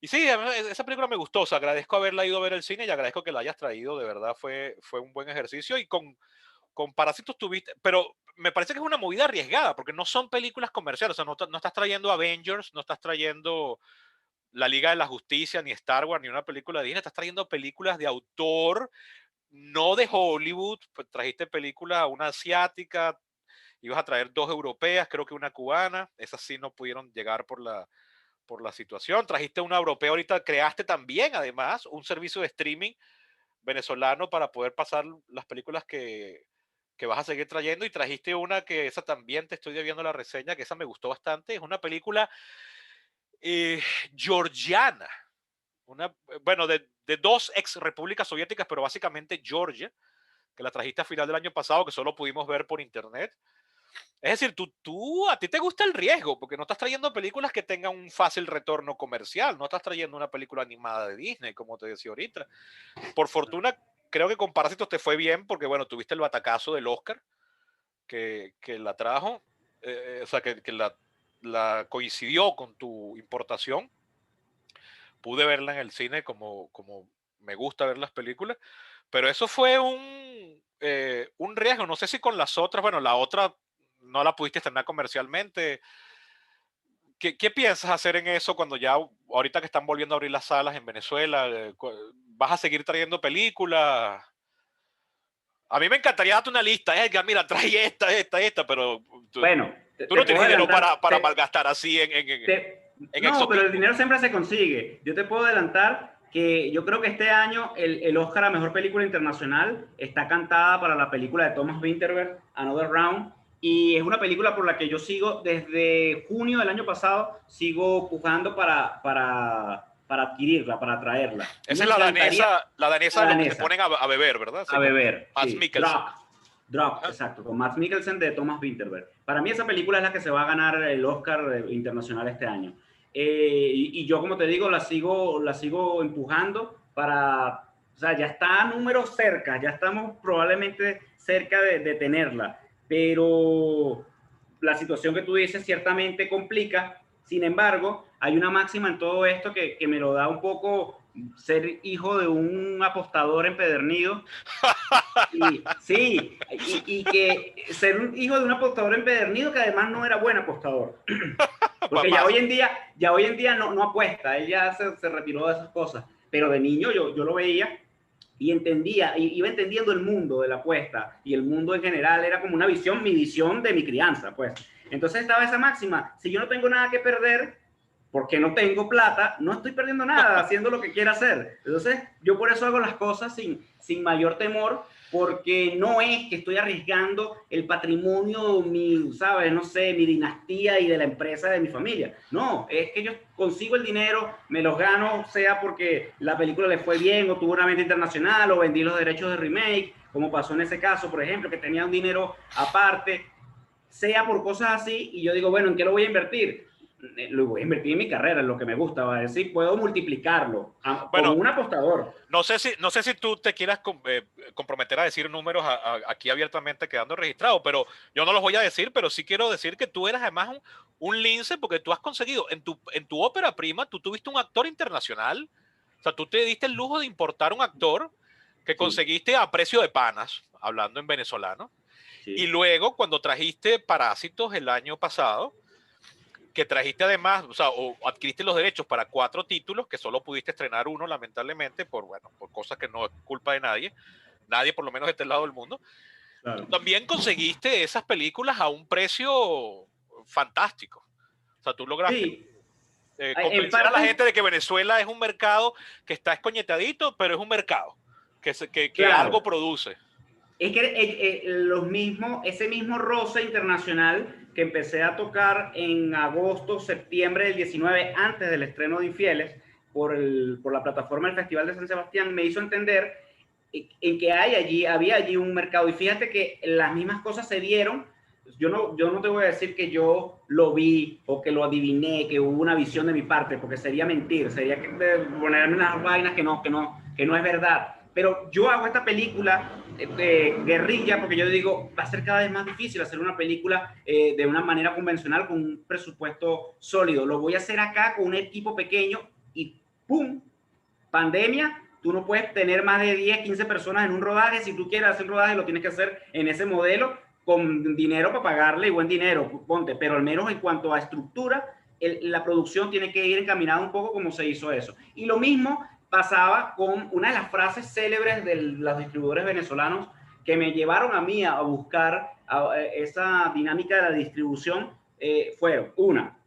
[SPEAKER 1] Y sí, a mí esa película me gustó, o sea, agradezco haberla ido a ver al cine y agradezco que la hayas traído, de verdad fue un buen ejercicio. Y con Parásitos tuviste, pero me parece que es una movida arriesgada, porque no son películas comerciales, o sea, no estás trayendo Avengers, no estás trayendo la Liga de la Justicia, ni Star Wars, ni una película de Disney, estás trayendo películas de autor, no de Hollywood. Pues trajiste película, una asiática, ibas a traer 2 europeas, creo que una cubana, esas sí no pudieron llegar por la situación. Trajiste una europea ahorita, creaste también además un servicio de streaming venezolano para poder pasar las películas que vas a seguir trayendo, y trajiste una que esa también te estoy debiendo la reseña, que esa me gustó bastante. Es una película georgiana, bueno, de 2 ex repúblicas soviéticas, pero básicamente Georgia, que la trajiste a final del año pasado, que solo pudimos ver por internet. Es decir, a ti te gusta el riesgo, porque no estás trayendo películas que tengan un fácil retorno comercial, no estás trayendo una película animada de Disney, como te decía ahorita. Por fortuna, creo que con Parásitos te fue bien, porque bueno, tuviste el batacazo del Oscar, que la trajo, o sea, que la coincidió con tu importación. Pude verla en el cine como me gusta ver las películas, pero eso fue un riesgo. No sé si con las otras, bueno, la otra no la pudiste estrenar comercialmente. ¿Qué piensas hacer en eso cuando ya, ahorita que están volviendo a abrir las salas en Venezuela, vas a seguir trayendo películas? A mí me encantaría darte una lista, Edgar, mira, trae esta, pero
[SPEAKER 2] Bueno,
[SPEAKER 1] tú
[SPEAKER 2] te
[SPEAKER 1] no
[SPEAKER 2] puedo
[SPEAKER 1] tienes dinero
[SPEAKER 2] adelantar.
[SPEAKER 1] para malgastar así en
[SPEAKER 2] No, pero el
[SPEAKER 1] exotismo.
[SPEAKER 2] dinero siempre se consigue. Yo te puedo adelantar que yo creo que este año el Oscar a Mejor Película Internacional está cantada para la película de Thomas Vinterberg, Another Round, y es una película por la que yo sigo desde junio del año pasado, sigo pujando para adquirirla, para traerla.
[SPEAKER 1] Esa
[SPEAKER 2] Me
[SPEAKER 1] es
[SPEAKER 2] encantaría
[SPEAKER 1] la danesa
[SPEAKER 2] la
[SPEAKER 1] de los que te
[SPEAKER 2] danesa,
[SPEAKER 1] ponen a beber, ¿verdad? Sí,
[SPEAKER 2] a
[SPEAKER 1] con
[SPEAKER 2] beber,
[SPEAKER 1] Mads
[SPEAKER 2] sí,
[SPEAKER 1] Mikkelsen.
[SPEAKER 2] Drop,
[SPEAKER 1] Ajá.
[SPEAKER 2] exacto, con Mads Mikkelsen de Thomas Vinterberg. Para mí esa película es la que se va a ganar el Oscar internacional este año. Y yo, como te digo, la sigo empujando para, o sea, ya está a números cerca, ya estamos probablemente cerca de tenerla, pero la situación que tú dices ciertamente complica. Sin embargo, hay una máxima en todo esto que me lo da un poco ser hijo de un apostador empedernido. Y, sí, y que ser un hijo de un apostador empedernido que además no era buen apostador. Porque ya hoy en día no apuesta, él ya se retiró de esas cosas. Pero de niño yo lo veía y entendía, iba entendiendo el mundo de la apuesta y el mundo en general era como una visión, mi visión de mi crianza, pues. Entonces estaba esa máxima, si yo no tengo nada que perder, porque no tengo plata, no estoy perdiendo nada haciendo lo que quiera hacer. Entonces yo por eso hago las cosas sin mayor temor, porque no es que estoy arriesgando el patrimonio, mi, ¿sabes? No sé, mi dinastía y de la empresa de mi familia. No, es que yo consigo el dinero, me los gano, sea porque la película le fue bien o tuvo una venta internacional o vendí los derechos de remake, como pasó en ese caso, por ejemplo, que tenía un dinero aparte, sea por cosas así, y yo digo, bueno, ¿en qué lo voy a invertir? Lo voy a invertir en mi carrera, en lo que me gusta, va a decir, puedo multiplicarlo
[SPEAKER 1] Bueno,
[SPEAKER 2] como un apostador.
[SPEAKER 1] no sé si tú te quieras comprometer a decir números aquí abiertamente quedando registrado, pero yo no los voy a decir, pero sí quiero decir que tú eres además un lince porque tú has conseguido, en tu ópera prima, tú tuviste un actor internacional, o sea, tú te diste el lujo de importar un actor que
[SPEAKER 2] Sí,
[SPEAKER 1] conseguiste a precio de panas, hablando en venezolano, y
[SPEAKER 2] sí.
[SPEAKER 1] luego cuando trajiste Parásitos el año pasado, que trajiste además, o sea, o adquiriste los derechos para 4 títulos, que solo pudiste estrenar uno, lamentablemente, bueno, por cosas que no es culpa de nadie por lo menos de este lado del mundo. Tú
[SPEAKER 2] Claro.
[SPEAKER 1] también conseguiste esas películas a un precio fantástico. O sea, tú lograste
[SPEAKER 2] Sí, en
[SPEAKER 1] convencer a la
[SPEAKER 2] parte,
[SPEAKER 1] gente de que Venezuela es un mercado que está escoñetadito, pero es un mercado que algo
[SPEAKER 2] claro.
[SPEAKER 1] produce.
[SPEAKER 2] Es que ese mismo roce internacional que empecé a tocar en agosto, septiembre del 19, antes del estreno de Infieles, por la plataforma del Festival de San Sebastián, me hizo entender en que había allí un mercado. Y fíjate que las mismas cosas se dieron. Yo no te voy a decir que yo lo vi o que lo adiviné, que hubo una visión de mi parte, porque sería mentir, sería ponerme unas vainas que no es verdad. Pero yo hago esta película guerrilla porque yo digo, va a ser cada vez más difícil hacer una película de una manera convencional con un presupuesto sólido. Lo voy a hacer acá con un equipo pequeño y ¡pum! Pandemia, tú no puedes tener más de 10, 15 personas en un rodaje. Si tú quieres hacer un rodaje, lo tienes que hacer en ese modelo con dinero para pagarle y buen dinero, ponte. Pero al menos en cuanto a estructura, la producción tiene que ir encaminada un poco como se hizo eso. Y lo mismo pasaba con una de las frases célebres de los distribuidores venezolanos que me llevaron a mí a buscar esa dinámica de la distribución. Fueron una,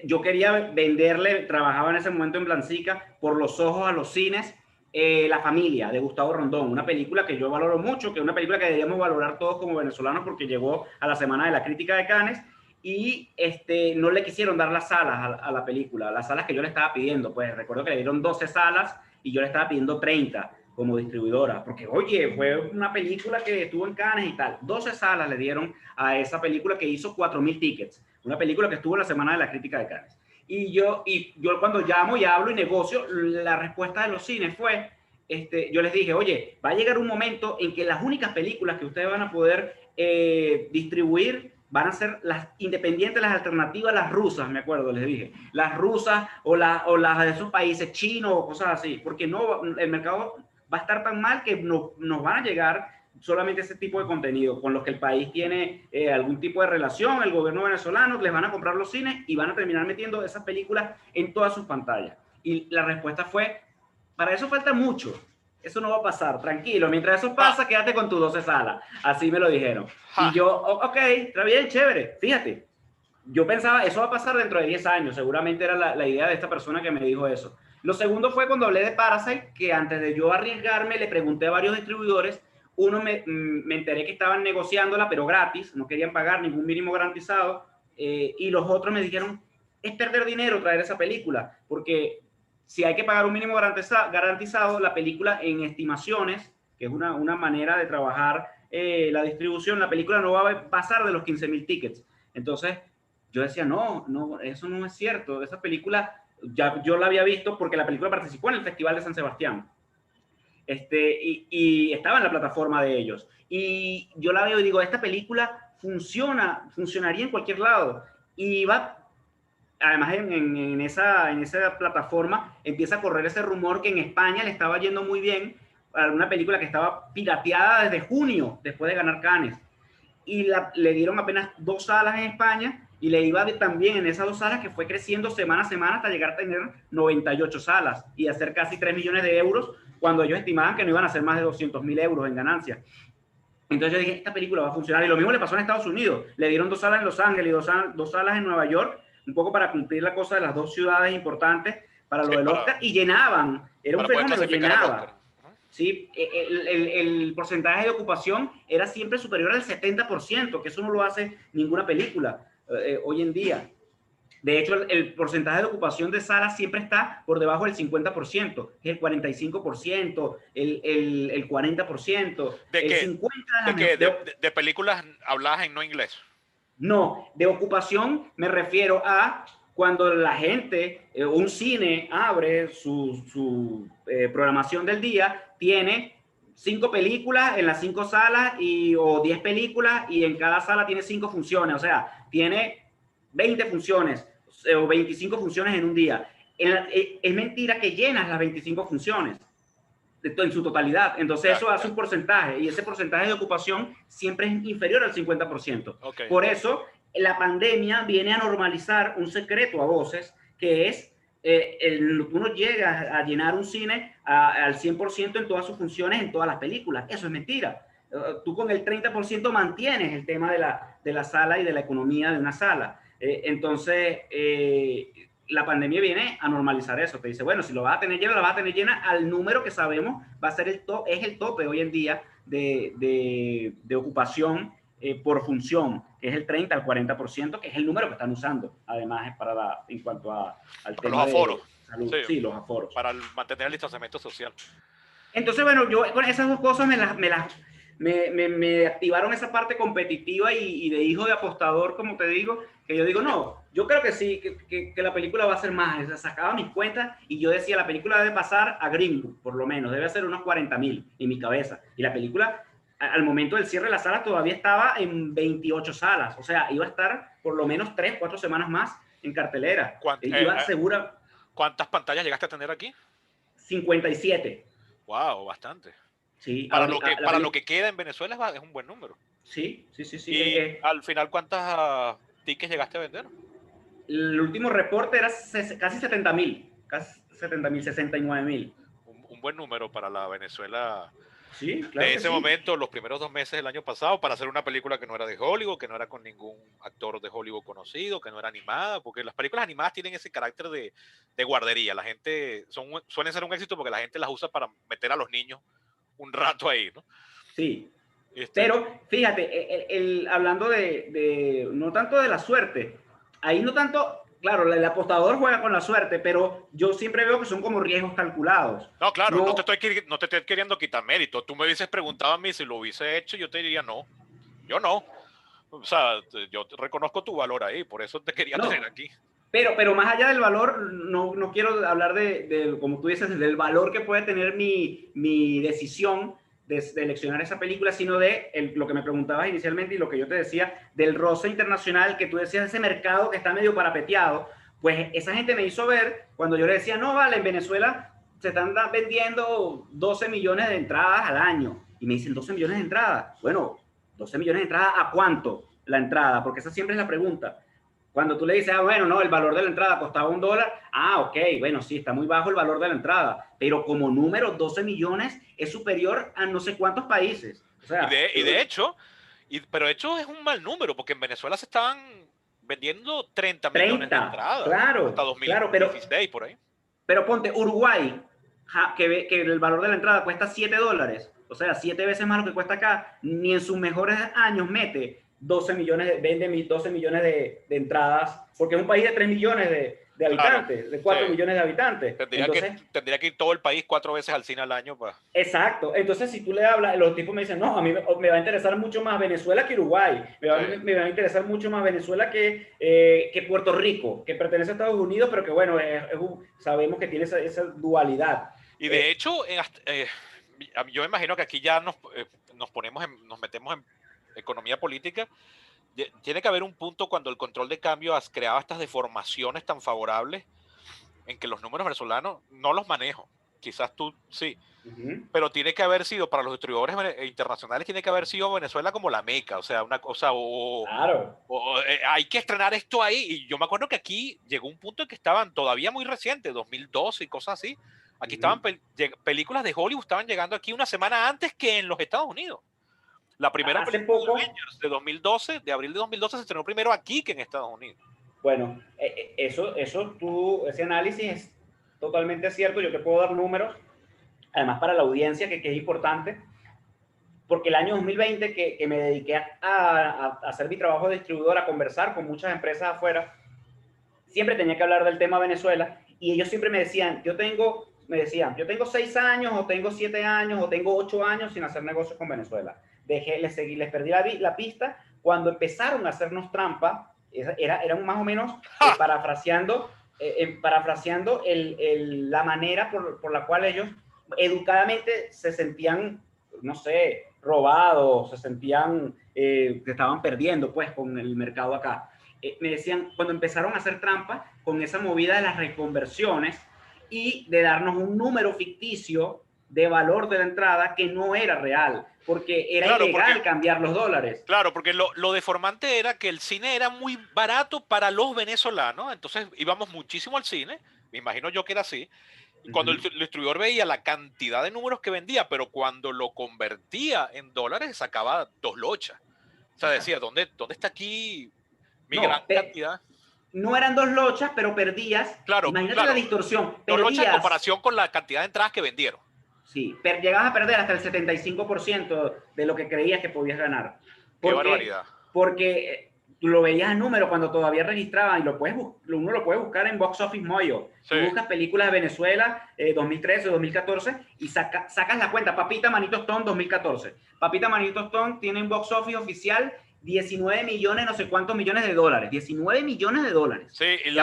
[SPEAKER 2] yo quería venderle, trabajaba en ese momento en Blancica, por los ojos a los cines, La Familia, de Gustavo Rondón, una película que yo valoro mucho, que es una película que deberíamos valorar todos como venezolanos porque llegó a la Semana de la Crítica de Cannes y no le quisieron dar las salas a la película, las salas que yo le estaba pidiendo, pues recuerdo que le dieron 12 salas y yo le estaba pidiendo 30 como distribuidora, porque oye, fue una película que estuvo en Cannes y tal, 12 salas le dieron a esa película que hizo 4.000 tickets, una película que estuvo en la Semana de la Crítica de Cannes. Y yo cuando llamo y hablo y negocio, la respuesta de los cines fue, yo les dije, oye, va a llegar un momento en que las únicas películas que ustedes van a poder distribuir van a ser las independientes, las alternativas, las rusas, me acuerdo, les dije, las rusas o las de esos países chinos o cosas así, porque no, el mercado va a estar tan mal que nos van a llegar solamente ese tipo de contenido con los que el país tiene algún tipo de relación, el gobierno venezolano les van a comprar los cines y van a terminar metiendo esas películas en todas sus pantallas. Y la respuesta fue, para eso falta mucho, eso no va a pasar, tranquilo, mientras eso
[SPEAKER 1] Ah,
[SPEAKER 2] pasa, quédate con tus 12 salas, así me lo dijeron. Y
[SPEAKER 1] ja.
[SPEAKER 2] yo, ok, está bien, chévere, fíjate, yo pensaba, eso va a pasar dentro de 10 años, seguramente era la idea de esta persona que me dijo eso. Lo segundo fue cuando hablé de Parasite, que antes de yo arriesgarme le pregunté a varios distribuidores, uno me enteré que estaban negociándola, pero gratis, no querían pagar ningún mínimo garantizado, y los otros me dijeron, es perder dinero traer esa película, porque si hay que pagar un mínimo garantizado, la película en estimaciones, que es una manera de trabajar la distribución, la película no va a pasar de los 15.000 tickets. Entonces, yo decía, no, eso no es cierto. Esa película, ya yo la había visto porque la película participó en el Festival de San Sebastián. Y estaba en la plataforma de ellos. Y yo la veo y digo, esta película funcionaría en cualquier lado. Y va, además en esa plataforma empieza a correr ese rumor que en España le estaba yendo muy bien a una película que estaba pirateada desde junio, después de ganar Cannes. Y le dieron apenas 2 salas en España y le iba también en esas 2 salas, que fue creciendo semana a semana hasta llegar a tener 98 salas y hacer casi 3 millones de euros, cuando ellos estimaban que no iban a hacer más de 200.000 euros en ganancias. Entonces yo dije, esta película va a funcionar. Y lo mismo le pasó en Estados Unidos. Le dieron 2 salas en Los Ángeles y 2 salas en Nueva York, un poco para cumplir la cosa de las 2 ciudades importantes para lo del Oscar, y llenaban. Era un fenómeno, llenaba. Sí, el porcentaje de ocupación era siempre superior al 70%, que eso no lo hace ninguna película hoy en día. De hecho, el porcentaje de ocupación de salas siempre está por debajo del 50%, que es el 45%, el 40%.
[SPEAKER 1] ¿De
[SPEAKER 2] el
[SPEAKER 1] qué?
[SPEAKER 2] 50%.
[SPEAKER 1] ¿De películas habladas en no inglés?
[SPEAKER 2] No, de ocupación me refiero a cuando la gente, un cine abre su programación del día, tiene 5 películas en las 5 salas o 10 películas, y en cada sala tiene 5 funciones, o sea, tiene 20 funciones o 25 funciones en un día. Es mentira que llenas las 25 funciones en su totalidad. Entonces eso hace un porcentaje, y ese porcentaje de ocupación siempre es inferior al 50%.
[SPEAKER 1] Okay.
[SPEAKER 2] Por eso la pandemia viene a normalizar un secreto a voces, que es tú no llegas a llenar un cine al 100% en todas sus funciones, en todas las películas. Eso es mentira. Tú con el 30% mantienes el tema de la sala y de la economía de una sala. Entonces, la pandemia viene a normalizar eso. Te dice, bueno, si lo vas a tener llena, la vas a tener llena al número que sabemos va a ser es el tope hoy en día de ocupación por función, que es el 30 al 40%, que es el número que están usando, además, en cuanto al tema
[SPEAKER 1] los aforos.
[SPEAKER 2] De salud. Sí, los aforos.
[SPEAKER 1] Para mantener el distanciamiento social.
[SPEAKER 2] Entonces, bueno, yo con esas 2 cosas me activaron esa parte competitiva y de hijo de apostador, como te digo, que yo digo, no, yo creo que sí, que la película va a ser más. O sea, sacaba mis cuentas y yo decía, la película debe pasar a Green Book, por lo menos, debe hacer unos 40.000 en mi cabeza. Y la película, al momento del cierre de las salas, todavía estaba en 28 salas. O sea, iba a estar por lo menos 3, 4 semanas más en cartelera. Iba segura.
[SPEAKER 1] ¿Cuántas pantallas llegaste a tener aquí?
[SPEAKER 2] 57.
[SPEAKER 1] Wow, bastante.
[SPEAKER 2] Sí,
[SPEAKER 1] para lo que queda en Venezuela es un buen número.
[SPEAKER 2] Sí.
[SPEAKER 1] ¿Y al final cuántas tickets llegaste a vender?
[SPEAKER 2] El último reporte era casi 70.000, casi 70.000, 69.000.
[SPEAKER 1] Un buen número para la Venezuela.
[SPEAKER 2] Sí, claro.
[SPEAKER 1] De ese momento, los primeros 2 meses del año pasado, para hacer una película que no era de Hollywood, que no era con ningún actor de Hollywood conocido, que no era animada, porque las películas animadas tienen ese carácter de guardería. La gente suelen ser un éxito porque la gente las usa para meter a los niños un rato ahí, ¿no?
[SPEAKER 2] Sí. Pero fíjate, hablando no tanto de la suerte, ahí no tanto. Claro, el apostador juega con la suerte, pero yo siempre veo que son como riesgos calculados.
[SPEAKER 1] No, claro, no te estoy queriendo quitar mérito. Tú me hubieses preguntado a mí si lo hubiese hecho, yo te diría no. Yo no. O sea, yo reconozco tu valor ahí, por eso te quería tener aquí.
[SPEAKER 2] Pero más allá del valor, no quiero hablar como tú dices, del valor que puede tener mi decisión de seleccionar esa película, sino lo que me preguntabas inicialmente y lo que yo te decía, del roce internacional, que tú decías, ese mercado que está medio parapeteado. Pues esa gente me hizo ver, cuando yo le decía, no, vale, en Venezuela se están vendiendo 12 millones de entradas al año. Y me dicen, 12 millones de entradas. Bueno, 12 millones de entradas, ¿a cuánto la entrada? Porque esa siempre es la pregunta. Cuando tú le dices, bueno, no, el valor de la entrada costaba $1, ok, bueno, sí, está muy bajo el valor de la entrada, pero como número, 12 millones es superior a no sé cuántos países. O sea,
[SPEAKER 1] pero de hecho es un mal número, porque en Venezuela se estaban vendiendo 30 millones de entradas.
[SPEAKER 2] Claro,
[SPEAKER 1] hasta 2016, por ahí.
[SPEAKER 2] Pero ponte, Uruguay, que el valor de la entrada cuesta $7, o sea, 7 veces más lo que cuesta acá, ni en sus mejores años vende 12 millones de entradas, porque es un país de 3 millones de habitantes, claro, de 4 millones de habitantes.
[SPEAKER 1] Tendría que ir todo el país 4 veces al cine al año.
[SPEAKER 2] Exacto. Entonces, si tú le hablas, los tipos me dicen, no, a mí me va a interesar mucho más Venezuela que Uruguay. Me va a interesar mucho más Venezuela que Puerto Rico, que pertenece a Estados Unidos, pero que bueno, sabemos que tiene esa dualidad.
[SPEAKER 1] Y de hecho, yo me imagino que aquí ya nos metemos en economía política. tiene que haber un punto cuando el control de cambio creaba estas deformaciones tan favorables en que los números venezolanos no los manejo. Quizás tú sí, pero tiene que haber sido para los distribuidores internacionales, tiene que haber sido Venezuela como la meca, o sea, una cosa,
[SPEAKER 2] Claro.
[SPEAKER 1] hay que estrenar esto ahí. Y yo me acuerdo que aquí llegó un punto en que estaban todavía muy recientes, 2012 y cosas así. Aquí estaban películas de Hollywood, estaban llegando aquí una semana antes que en los Estados Unidos. La primera
[SPEAKER 2] Hace
[SPEAKER 1] película de
[SPEAKER 2] poco,
[SPEAKER 1] Avengers de 2012, de abril de 2012, se estrenó primero aquí que en Estados Unidos.
[SPEAKER 2] bueno, ese análisis es totalmente cierto. Yo te puedo dar números, además para la audiencia, que es importante, porque el año 2020 que me dediqué a hacer mi trabajo de distribuidor, a conversar con muchas empresas afuera, siempre tenía que hablar del tema Venezuela, y ellos siempre me decían, yo tengo 6 años, o tengo 7 años, o tengo 8 años sin hacer negocios con Venezuela. Les perdí la pista cuando empezaron a hacernos trampa. Eran más o menos parafraseando la manera por la cual ellos educadamente se sentían, no sé, robados, se sentían que estaban perdiendo pues con el mercado acá. Me decían, cuando empezaron a hacer trampa con esa movida de las reconversiones y de darnos un número ficticio de valor de la entrada que no era real, porque era ilegal cambiar los dólares.
[SPEAKER 1] Claro, porque lo deformante era que el cine era muy barato para los venezolanos, entonces íbamos muchísimo al cine, me imagino yo que era así, y cuando el distribuidor veía la cantidad de números que vendía, pero cuando lo convertía en dólares sacaba 2 lochas. O sea, decía, ¿dónde está aquí mi gran cantidad?
[SPEAKER 2] No eran 2 lochas, pero perdías.
[SPEAKER 1] Claro,
[SPEAKER 2] imagínate la distorsión.
[SPEAKER 1] 2 lochas en comparación con la cantidad de entradas que vendieron.
[SPEAKER 2] Sí, llegabas a perder hasta el 75% de lo que creías que podías ganar.
[SPEAKER 1] Qué barbaridad.
[SPEAKER 2] Porque tú lo veías en número cuando todavía registraban, y uno lo puede buscar en Box Office Mojo. Sí. Tú buscas películas de Venezuela 2013 o 2014 y sacas la cuenta. Papita Manito Stone 2014. Papita Manito Stone tiene en Box Office oficial 19 millones, no sé cuántos millones de dólares. 19 millones de dólares.
[SPEAKER 1] Sí, y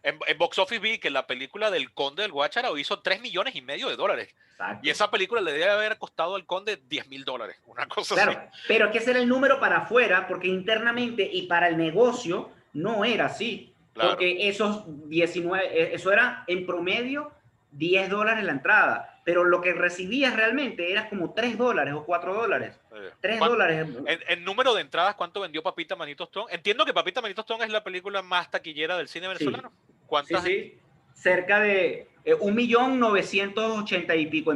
[SPEAKER 1] en Box Office vi que la película del Conde del Guáchara hizo 3 millones y medio de dólares. Exacto. Y esa película le debe haber costado al Conde 10.000 dólares. Una cosa así.
[SPEAKER 2] Pero es que ese era el número para afuera, porque internamente y para el negocio no era así. Claro. Porque esos 19, eso era en promedio 10 dólares la entrada. Pero lo que recibías realmente era como 3 dólares o 4 dólares. 3 dólares.
[SPEAKER 1] En número de entradas, ¿cuánto vendió Papita Manito Stone? Entiendo que Papita Manito Stone es la película más taquillera del cine venezolano.
[SPEAKER 2] Sí.
[SPEAKER 1] ¿Cuántas?
[SPEAKER 2] Sí. Cerca de 1.980.000 y pico.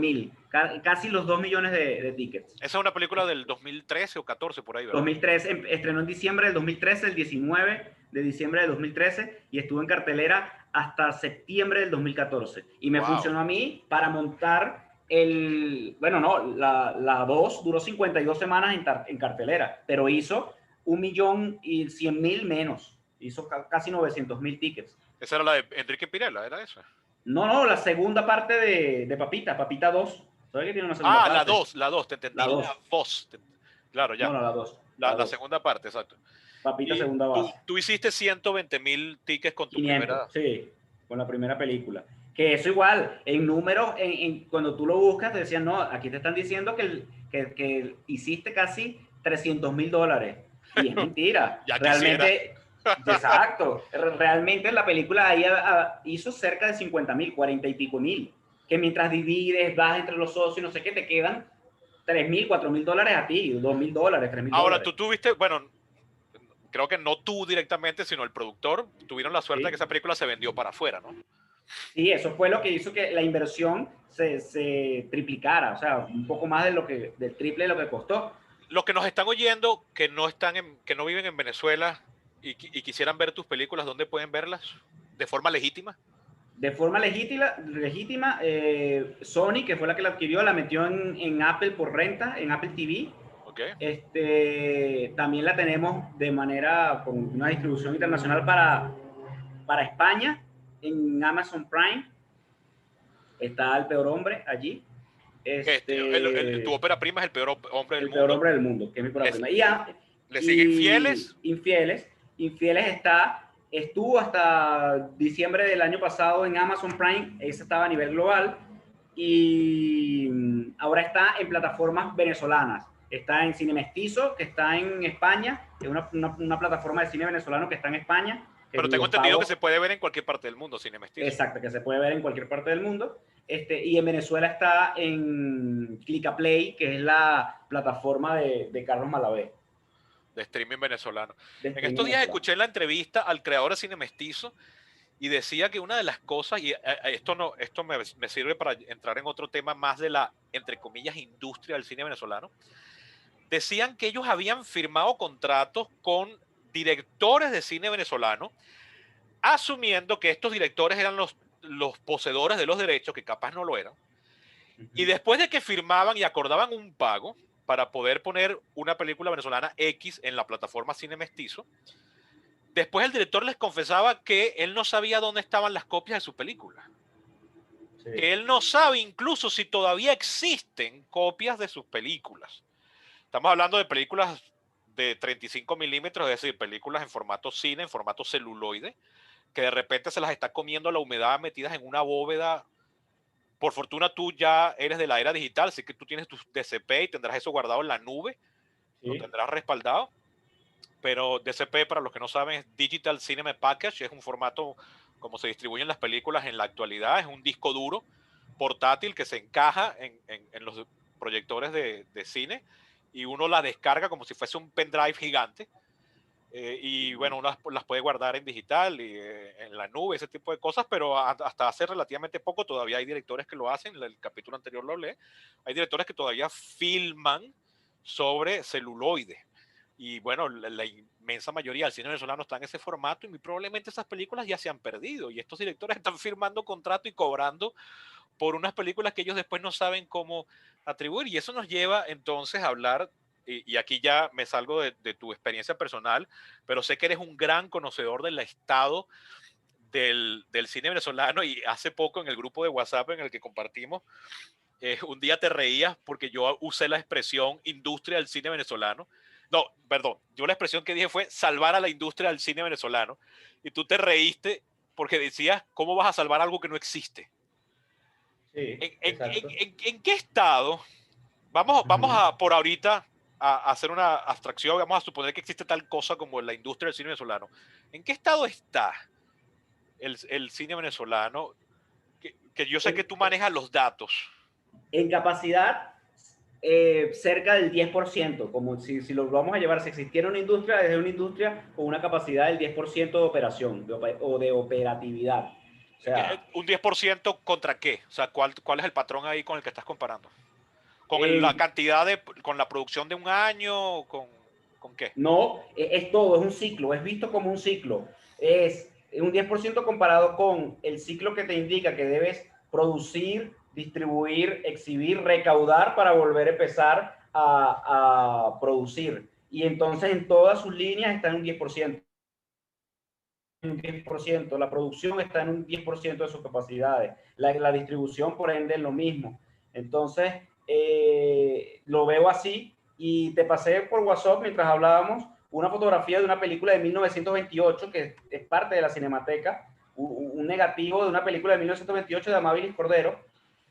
[SPEAKER 2] Casi los 2 millones de tickets.
[SPEAKER 1] Esa es una película del 2013 o 14 por ahí, ¿verdad?
[SPEAKER 2] 2013, estrenó en diciembre del 2013, el 19 de diciembre del 2013, y estuvo en cartelera hasta septiembre del 2014. Y me funcionó a mí para montar la 2 duró 52 semanas en cartelera, pero hizo 1.100.000 menos. Hizo casi 900.000 tickets.
[SPEAKER 1] ¿Esa era la de Enrique Pirela? ¿Era esa?
[SPEAKER 2] No, la segunda parte de Papita 2. ¿Sabes que tiene una segunda parte?
[SPEAKER 1] La 2, te entendí. La 2. Claro, ya.
[SPEAKER 2] No, la 2.
[SPEAKER 1] La segunda parte, exacto.
[SPEAKER 2] Papita, segunda base.
[SPEAKER 1] Tú hiciste 120.000 tickets con tu 500, primera.
[SPEAKER 2] Sí, con la primera película. Que eso igual, en números, cuando tú lo buscas, te decían, no, aquí te están diciendo que hiciste casi 300.000 dólares. Y es mentira.
[SPEAKER 1] Ya
[SPEAKER 2] realmente, exacto. Realmente la película ahí hizo cerca de 50.000, 40 y pico mil. Que mientras divides, vas entre los socios, no sé qué, te quedan 3.000, 4.000 dólares a ti, 2.000 dólares, 3.000 dólares.
[SPEAKER 1] Ahora, tú tuviste, bueno, creo que no tú directamente, sino el productor, tuvieron la suerte de que esa película se vendió para afuera, ¿no?
[SPEAKER 2] Sí, eso fue lo que hizo que la inversión se triplicara, o sea, un poco más del triple de lo que costó.
[SPEAKER 1] Los que nos están oyendo, que no viven en Venezuela y quisieran ver tus películas, ¿dónde pueden verlas? ¿De forma legítima?
[SPEAKER 2] De forma legítima, Sony, que fue la que la adquirió, la metió en Apple por renta, en Apple TV.
[SPEAKER 1] Okay.
[SPEAKER 2] También la tenemos de manera con una distribución internacional para España, en Amazon Prime. Está El Peor Hombre allí.
[SPEAKER 1] Tu ópera prima es El Peor Hombre del Mundo.
[SPEAKER 2] El Peor Hombre del Mundo, que es mi ópera prima.
[SPEAKER 1] ¿Le sigue Infieles?
[SPEAKER 2] Infieles estuvo hasta diciembre del año pasado en Amazon Prime. Esa estaba a nivel global. Y ahora está en plataformas venezolanas. está en Cine Mestizo, que está en España, que es una plataforma de cine venezolano que está en España.
[SPEAKER 1] Pero tengo entendido que se puede ver en cualquier parte del mundo, Cine Mestizo.
[SPEAKER 2] Exacto, que se puede ver en cualquier parte del mundo. Y en Venezuela está en Clicaplay, que es la plataforma de Carlos Malavé.
[SPEAKER 1] De streaming venezolano.
[SPEAKER 2] De
[SPEAKER 1] En
[SPEAKER 2] streaming
[SPEAKER 1] estos días
[SPEAKER 2] venezolano.
[SPEAKER 1] escuché la entrevista al creador de Cine Mestizo y decía que una de las cosas, y esto me sirve para entrar en otro tema más de la, entre comillas, industria del cine venezolano, decían que ellos habían firmado contratos con directores de cine venezolano, asumiendo que estos directores eran los poseedores de los derechos, que capaz no lo eran, y después de que firmaban y acordaban un pago para poder poner una película venezolana X en la plataforma Cine Mestizo, después el director les confesaba que él no sabía dónde estaban las copias de su película. Sí. Que él no sabe incluso si todavía existen copias de sus películas. Estamos hablando de películas de 35 milímetros, es decir, películas en formato cine, en formato celuloide, que de repente se las está comiendo la humedad metidas en una bóveda. Por fortuna tú ya eres de la era digital, así que tú tienes tu DCP y tendrás eso guardado en la nube, sí. Lo tendrás respaldado. Pero DCP, para los que no saben, es Digital Cinema Package, es un formato como se distribuyen las películas en la actualidad, es un disco duro portátil que se encaja en los proyectores de cine y uno la descarga como si fuese un pendrive gigante. Y bueno, uno las puede guardar en digital y en la nube, ese tipo de cosas, pero hasta hace relativamente poco todavía hay directores que lo hacen, el capítulo anterior lo hablé, hay directores que todavía filman sobre celuloide. Y bueno, la inmensa mayoría del cine venezolano está en ese formato y muy probablemente esas películas ya se han perdido y estos directores están firmando contrato y cobrando por unas películas que ellos después no saben cómo atribuir. Y eso nos lleva entonces a hablar, y aquí ya me salgo de tu experiencia personal, pero sé que eres un gran conocedor del estado del cine venezolano y hace poco en el grupo de WhatsApp en el que compartimos, un día te reías porque yo usé la expresión industria del cine venezolano. No, perdón, yo la expresión que dije fue salvar a la industria del cine venezolano y tú te reíste porque decías, ¿cómo vas a salvar algo que no existe?
[SPEAKER 2] Sí,
[SPEAKER 1] ¿En qué estado? Vamos a, por ahorita, a hacer una abstracción, vamos a suponer que existe tal cosa como la industria del cine venezolano. ¿En qué estado está el cine venezolano? Que yo sé que tú manejas los datos.
[SPEAKER 2] En capacidad, cerca del 10%, como si lo vamos a llevar, si existiera una industria, es una industria con una capacidad del 10% de operación o de operatividad.
[SPEAKER 1] O sea, ¿un 10% contra qué? O sea, ¿cuál es el patrón ahí con el que estás comparando? ¿Con la cantidad con la producción de un año? ¿Con qué?
[SPEAKER 2] No, es todo, es un ciclo, es visto como un ciclo. Es un 10% comparado con el ciclo que te indica que debes producir, distribuir, exhibir, recaudar para volver a empezar a producir. Y entonces en todas sus líneas está en un 10%. Un 10%, la producción está en un 10% de sus capacidades, la distribución por ende es lo mismo. Entonces, lo veo así y te pasé por WhatsApp mientras hablábamos una fotografía de una película de 1928 que es parte de la Cinemateca, un negativo de una película de 1928 de Amabilis Cordero,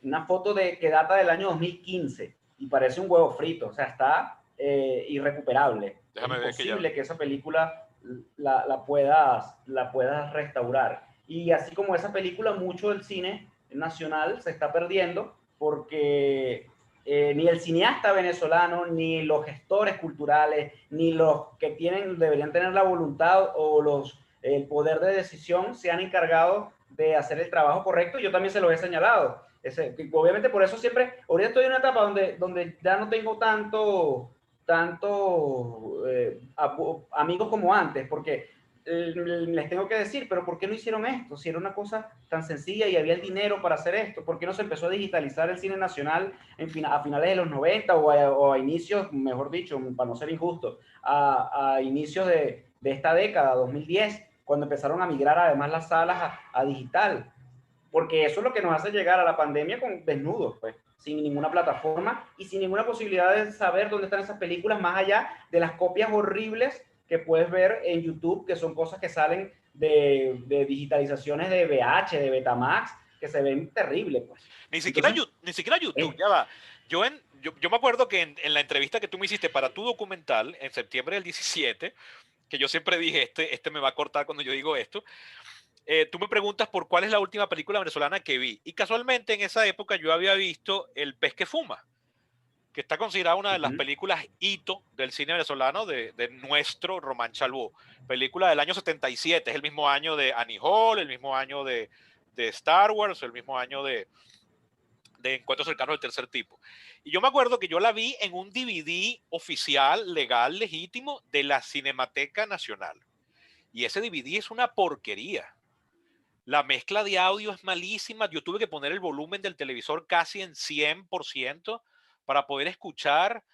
[SPEAKER 2] una foto que data del año 2015 y parece un huevo frito, o sea, está irrecuperable.
[SPEAKER 1] Déjame
[SPEAKER 2] es imposible
[SPEAKER 1] ver
[SPEAKER 2] que esa película la puedas restaurar. Y así como esa película, mucho del cine nacional se está perdiendo porque ni el cineasta venezolano, ni los gestores culturales, ni los que deberían tener la voluntad o el poder de decisión se han encargado de hacer el trabajo correcto. Yo también se lo he señalado. Obviamente por eso siempre, ahorita estoy en una etapa donde ya no tengo tanto amigos como antes, porque les tengo que decir, pero ¿por qué no hicieron esto? Si era una cosa tan sencilla y había el dinero para hacer esto, ¿por qué no se empezó a digitalizar el cine nacional a finales de los 90 o a inicios, mejor dicho, para no ser injusto, a inicios de esta década, 2010, cuando empezaron a migrar además las salas a digital? Porque eso es lo que nos hace llegar a la pandemia con desnudos, pues, sin ninguna plataforma y sin ninguna posibilidad de saber dónde están esas películas, más allá de las copias horribles que puedes ver en YouTube, que son cosas que salen de digitalizaciones de VH, de Betamax, que se ven terribles, pues.
[SPEAKER 1] Ni siquiera YouTube, yo me acuerdo que en la entrevista que tú me hiciste para tu documental en septiembre del 17, que yo siempre dije, este me va a cortar cuando yo digo esto, tú me preguntas por cuál es la última película venezolana que vi. Y casualmente en esa época yo había visto El pez que fuma, que está considerada una de las
[SPEAKER 2] Ujú.
[SPEAKER 1] películas hito del cine venezolano de nuestro Román Chalbaud. Película del año 77, es el mismo año de Annie Hall, el mismo año de Star Wars, el mismo año de Encuentros cercanos del tercer tipo. Y yo me acuerdo que yo la vi en un DVD oficial, legal, legítimo, de la Cinemateca Nacional. Y ese DVD es una porquería. La mezcla de audio es malísima. Yo tuve que poner el volumen del televisor casi en 100% para poder escuchar.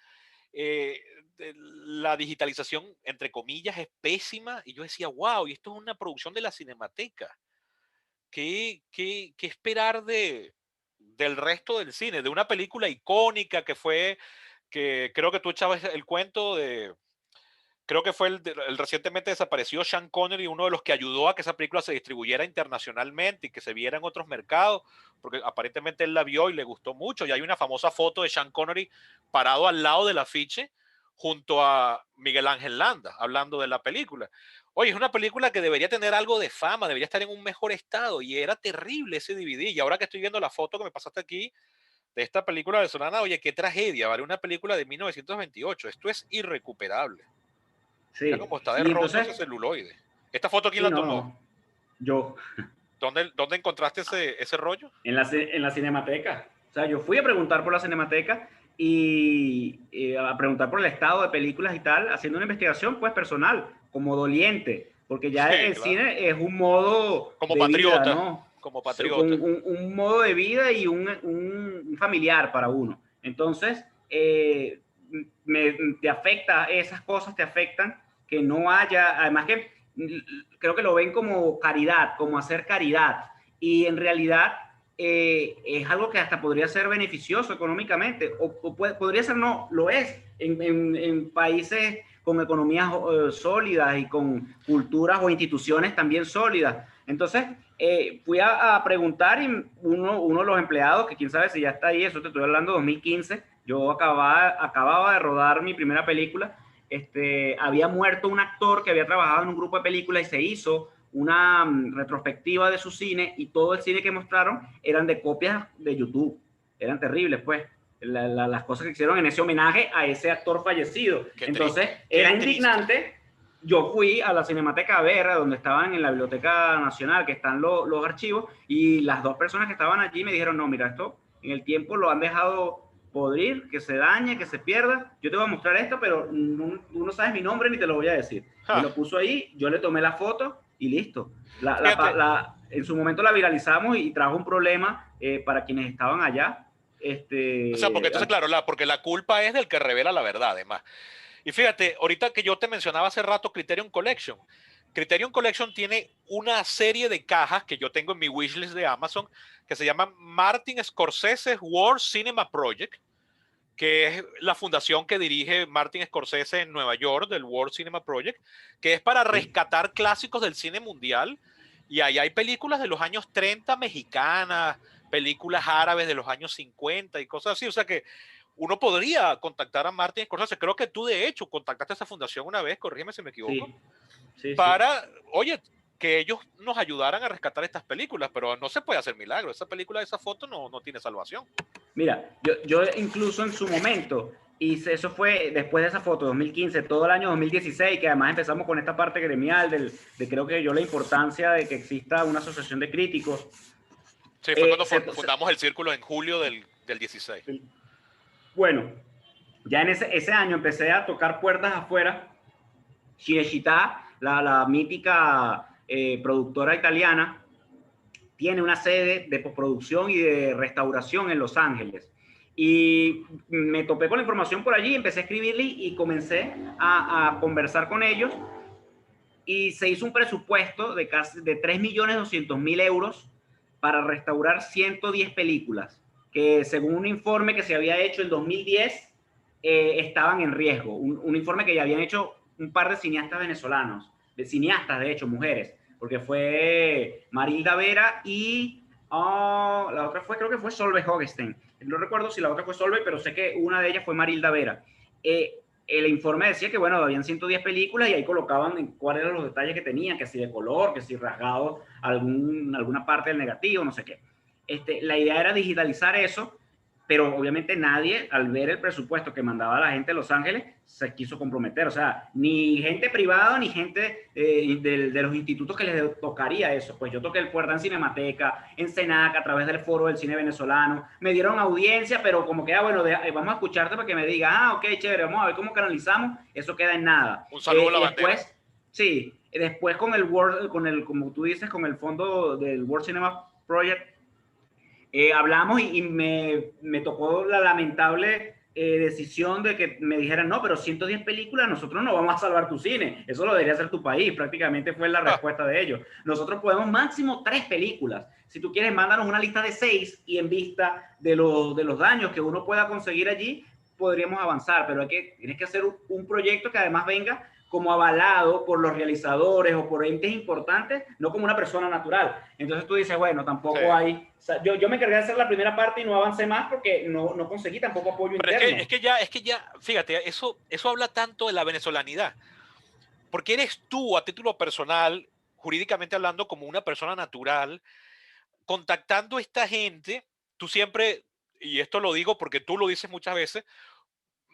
[SPEAKER 1] Eh, la digitalización, entre comillas, es pésima. Y yo decía, wow, y esto es una producción de la Cinemateca. ¿Qué esperar del resto del cine? De una película icónica que fue, que creo que tú echabas el cuento de, creo que fue el recientemente desaparecido Sean Connery, uno de los que ayudó a que esa película se distribuyera internacionalmente y que se viera en otros mercados, porque aparentemente él la vio y le gustó mucho. Y hay una famosa foto de Sean Connery parado al lado del afiche junto a Miguel Ángel Landa, hablando de la película. Oye, es una película que debería tener algo de fama, debería estar en un mejor estado, y era terrible ese DVD. Y ahora que estoy viendo la foto que me pasaste aquí de esta película venezolana, oye, qué tragedia, ¿vale? Una película de 1928, esto es irrecuperable. Mira
[SPEAKER 2] Sí,
[SPEAKER 1] cómo está de
[SPEAKER 2] y
[SPEAKER 1] roto
[SPEAKER 2] entonces,
[SPEAKER 1] ese celuloide. ¿Esta foto quién
[SPEAKER 2] sí,
[SPEAKER 1] la
[SPEAKER 2] no,
[SPEAKER 1] tomó?
[SPEAKER 2] no, yo,
[SPEAKER 1] ¿Dónde encontraste ese rollo?
[SPEAKER 2] en la Cinemateca. O sea, yo fui a preguntar por la Cinemateca y a preguntar por el estado de películas y tal, haciendo una investigación pues personal, como doliente, porque ya
[SPEAKER 1] Sí,
[SPEAKER 2] el
[SPEAKER 1] claro.
[SPEAKER 2] cine es un modo
[SPEAKER 1] Como
[SPEAKER 2] de vida,
[SPEAKER 1] patriota,
[SPEAKER 2] ¿no?
[SPEAKER 1] como
[SPEAKER 2] Un,
[SPEAKER 1] patriota.
[SPEAKER 2] un modo de vida y un familiar para uno. Entonces, te afecta, esas cosas te afectan, que no haya, además que creo que lo ven como caridad, como hacer caridad, y en realidad es algo que hasta podría ser beneficioso económicamente, o podría ser, no, lo es, en países con economías sólidas y con culturas o instituciones también sólidas. Entonces, fui a preguntar y uno de los empleados, que quién sabe si ya está ahí, eso te estoy hablando de 2015, yo acababa de rodar mi primera película, había muerto un actor que había trabajado en un grupo de películas y se hizo una retrospectiva de su cine, y todo el cine que mostraron eran de copias de YouTube, eran terribles pues. Las cosas que hicieron en ese homenaje a ese actor fallecido.
[SPEAKER 1] Qué
[SPEAKER 2] Entonces,
[SPEAKER 1] triste,
[SPEAKER 2] era
[SPEAKER 1] qué triste.
[SPEAKER 2] indignante. Yo fui a la Cinemateca Vera, donde estaban en la Biblioteca Nacional, que están los archivos, y las dos personas que estaban allí me dijeron, no, mira, esto en el tiempo lo han dejado podrir, que se dañe, que se pierda. Yo te voy a mostrar esto, pero tú no sabes mi nombre ni te lo voy a decir. Me
[SPEAKER 1] Ja,
[SPEAKER 2] lo puso ahí, yo le tomé la foto y listo.
[SPEAKER 1] fíjate,
[SPEAKER 2] En su momento la viralizamos y trajo un problema para quienes estaban allá.
[SPEAKER 1] o sea, porque entonces, claro, porque la culpa es del que revela la verdad, además. Y fíjate, ahorita que yo te mencionaba hace rato Criterion Collection. Criterion Collection tiene una serie de cajas que yo tengo en mi wishlist de Amazon que se llama Martin Scorsese World Cinema Project, que es la fundación que dirige Martin Scorsese en Nueva York, del World Cinema Project, que es para
[SPEAKER 2] Sí,
[SPEAKER 1] rescatar clásicos del cine mundial. Y ahí hay películas de los años 30 mexicanas, películas árabes de los años 50 y cosas así. O sea que uno podría contactar a Martin Scorsese. Creo que tú, de hecho, contactaste a esa fundación una vez, corrígeme si me equivoco,
[SPEAKER 2] sí, sí, sí.
[SPEAKER 1] para, oye, que ellos nos ayudaran a rescatar estas películas, pero no se puede hacer milagro. Esa película, esa foto no tiene salvación.
[SPEAKER 2] Mira, yo incluso en su momento hice, eso fue después de esa foto, 2015, todo el año 2016, que además empezamos con esta parte gremial de creo que yo la importancia de que exista una asociación de críticos.
[SPEAKER 1] Sí, fue cuando
[SPEAKER 2] Se, se,
[SPEAKER 1] fundamos el círculo en julio del 16.
[SPEAKER 2] bueno, ya en ese año empecé a tocar puertas afuera. Cinecittà, la mítica productora italiana, tiene una sede de postproducción y de restauración en Los Ángeles. Y me topé con la información por allí, empecé a escribirle y comencé a conversar con ellos. Y se hizo un presupuesto de casi de 3.200.000 euros para restaurar 110 películas, que según un informe que se había hecho en 2010, estaban en riesgo. Un informe que ya habían hecho un par de cineastas venezolanos, de cineastas, de hecho, mujeres, porque fue Marilda Vera y la otra fue, creo que fue Solveig Hogestein. no recuerdo si la otra fue Solveig, pero sé que una de ellas fue Marilda Vera. El informe decía que, bueno, habían 110 películas y ahí colocaban en cuáles eran los detalles que tenían, que si de color, que si rasgado alguna parte del negativo, no sé qué. La idea era digitalizar eso, pero obviamente nadie, al ver el presupuesto que mandaba la gente de Los Ángeles, se quiso comprometer. O sea, ni gente privada, ni gente de los institutos que les tocaría eso. Pues yo toqué el puerta en Cinemateca, en Senac, a través del foro del cine venezolano. Me dieron audiencia, pero como que, bueno, vamos a escucharte para que me diga, ok, chévere, vamos a ver cómo canalizamos. Eso queda en nada.
[SPEAKER 1] Un saludo a la
[SPEAKER 2] Y
[SPEAKER 1] bandera.
[SPEAKER 2] después, sí, después con el World, como tú dices, con el fondo del World Cinema Project, hablamos y me tocó la lamentable decisión de que me dijeran, no, pero 110 películas, nosotros no vamos a salvar tu cine, eso lo debería hacer tu país, prácticamente fue la respuesta de ellos. Nosotros podemos máximo 3 películas, si tú quieres, mándanos una lista de 6 y en vista de los daños que uno pueda conseguir allí, podríamos avanzar, pero tienes que hacer un proyecto que además venga como avalado por los realizadores o por entes importantes, no como una persona natural. Entonces tú dices, bueno, tampoco
[SPEAKER 1] Sí.
[SPEAKER 2] hay... O sea, yo me encargué de hacer la primera parte y no avancé más porque no conseguí tampoco apoyo
[SPEAKER 1] Pero
[SPEAKER 2] interno.
[SPEAKER 1] es que ya, fíjate, eso habla tanto de la venezolanidad, porque eres tú a título personal, jurídicamente hablando, como una persona natural, contactando a esta gente, tú siempre, y esto lo digo porque tú lo dices muchas veces,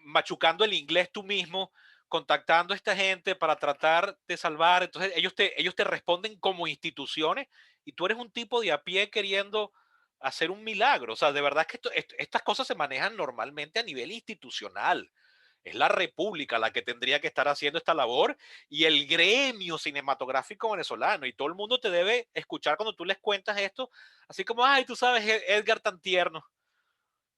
[SPEAKER 1] machucando el inglés tú mismo, contactando a esta gente para tratar de salvar. Entonces ellos te responden como instituciones y tú eres un tipo de a pie queriendo hacer un milagro. O sea, de verdad que estas cosas se manejan normalmente a nivel institucional. Es la República la que tendría que estar haciendo esta labor y el gremio cinematográfico venezolano. Y todo el mundo te debe escuchar cuando tú les cuentas esto, así como, ay, tú sabes, Edgar tan tierno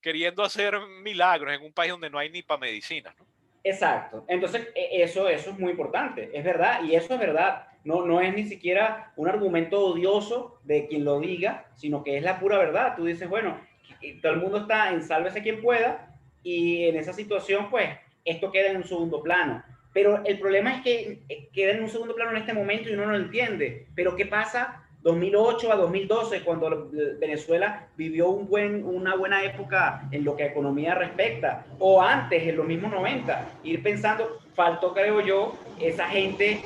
[SPEAKER 1] queriendo hacer milagros en un país donde no hay ni para medicina, ¿no?
[SPEAKER 2] Exacto. Entonces, eso es muy importante, es verdad, y eso es verdad. No es ni siquiera un argumento odioso de quien lo diga, sino que es la pura verdad. Tú dices, bueno, todo el mundo está en sálvese quien pueda, y en esa situación, pues, esto queda en un segundo plano. Pero el problema es que queda en un segundo plano en este momento y uno no lo entiende. Pero ¿qué pasa 2008 a 2012, cuando Venezuela vivió una buena época en lo que a economía respecta, o antes, en los mismos 90, ir pensando, faltó, creo yo, esa gente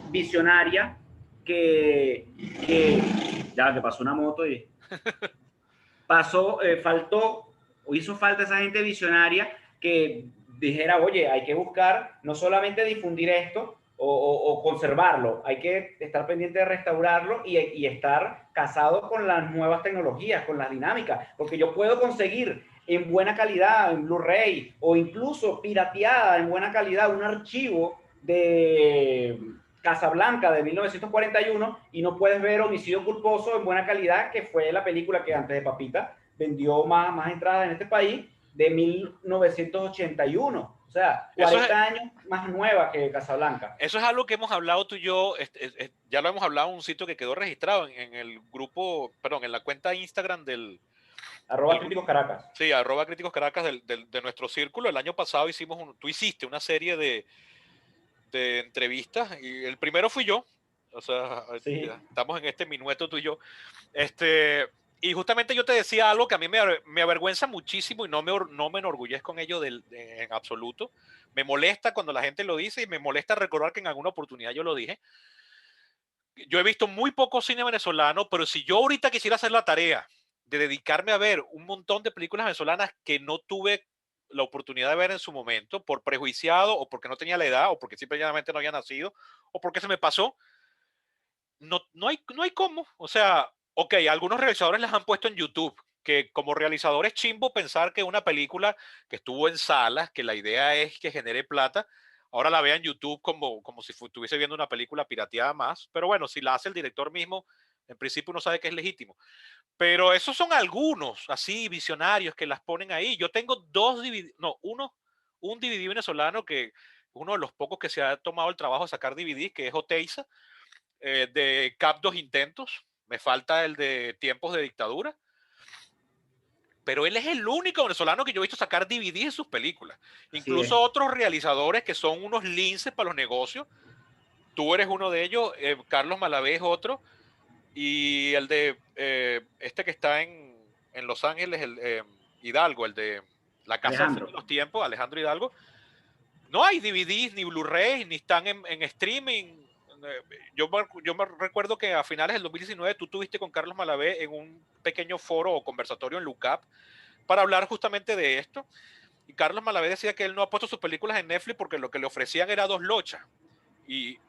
[SPEAKER 2] visionaria que ya, que pasó una moto y faltó, o hizo falta esa gente visionaria que dijera, oye, hay que buscar no solamente difundir esto o conservarlo, hay que estar pendiente de restaurarlo y estar casado con las nuevas tecnologías, con las dinámicas, porque yo puedo conseguir en buena calidad, en Blu-ray, o incluso pirateada en buena calidad, un archivo de Casablanca de 1941 y no puedes ver Homicidio Culposo en buena calidad, que fue la película que antes de Papita vendió más entradas en este país, de 1981. O sea,
[SPEAKER 1] Eso es,
[SPEAKER 2] 40 años más nueva que Casablanca.
[SPEAKER 1] eso es algo que hemos hablado tú y yo, ya lo hemos hablado en un sitio que quedó registrado en el grupo, perdón, en la cuenta Instagram
[SPEAKER 2] Arroba
[SPEAKER 1] del
[SPEAKER 2] Críticos Caracas.
[SPEAKER 1] sí, arroba Críticos Caracas de nuestro círculo. El año pasado tú hiciste una serie de entrevistas y el primero fui yo, o sea,
[SPEAKER 2] Sí.
[SPEAKER 1] ya estamos en este minueto tú y yo. Este, y justamente yo te decía algo que a mí me avergüenza muchísimo y no me enorgullezco con ello en absoluto. Me molesta cuando la gente lo dice y me molesta recordar que en alguna oportunidad yo lo dije. Yo he visto muy poco cine venezolano, pero si yo ahorita quisiera hacer la tarea de dedicarme a ver un montón de películas venezolanas que no tuve la oportunidad de ver en su momento, por prejuiciado o porque no tenía la edad o porque simplemente no había nacido o porque se me pasó, no hay cómo. O sea, ok, algunos realizadores las han puesto en YouTube, que como realizador es chimbo pensar que una película que estuvo en salas, que la idea es que genere plata, ahora la vea en YouTube como si estuviese viendo una película pirateada más. Pero bueno, si la hace el director mismo, en principio uno sabe que es legítimo. Pero esos son algunos, así, visionarios que las ponen ahí. Yo tengo un DVD venezolano que uno de los pocos que se ha tomado el trabajo de sacar DVD, que es Oteiza, de Cap Dos Intentos. Me falta el de Tiempos de Dictadura. Pero él es el único venezolano que yo he visto sacar DVD de sus películas.
[SPEAKER 2] Así es.
[SPEAKER 1] Incluso otros realizadores que son unos linces para los negocios. Tú eres uno de ellos, Carlos Malavé es otro. Y el de este que está en Los Ángeles, Hidalgo, el de La Casa de los Tiempos, Alejandro Hidalgo. No hay DVDs ni Blu-ray, ni están en streaming. Yo me recuerdo que a finales del 2019 tú tuviste con Carlos Malavé en un pequeño foro o conversatorio en LUCAP para hablar justamente de esto. Y Carlos Malavé decía que él no ha puesto sus películas en Netflix porque lo que le ofrecían era 2 lochas. Y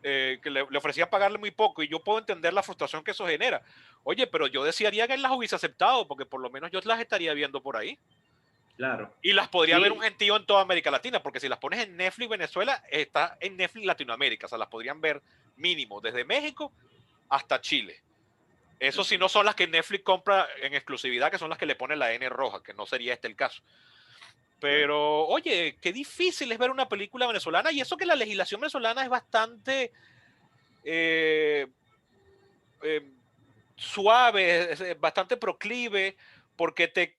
[SPEAKER 1] que le ofrecían pagarle muy poco. Y yo puedo entender la frustración que eso genera. Oye, pero yo desearía que él las hubiese aceptado porque por lo menos yo las estaría viendo por ahí.
[SPEAKER 2] Claro.
[SPEAKER 1] Y las podría ver un gentío en toda América Latina, porque si las pones en Netflix Venezuela, está en Netflix Latinoamérica, o sea, las podrían ver mínimo desde México hasta Chile. Eso sí no son las que Netflix compra en exclusividad, que son las que le pone la N roja, que no sería este el caso. Pero, oye, qué difícil es ver una película venezolana, y eso que la legislación venezolana es bastante suave, es bastante proclive, porque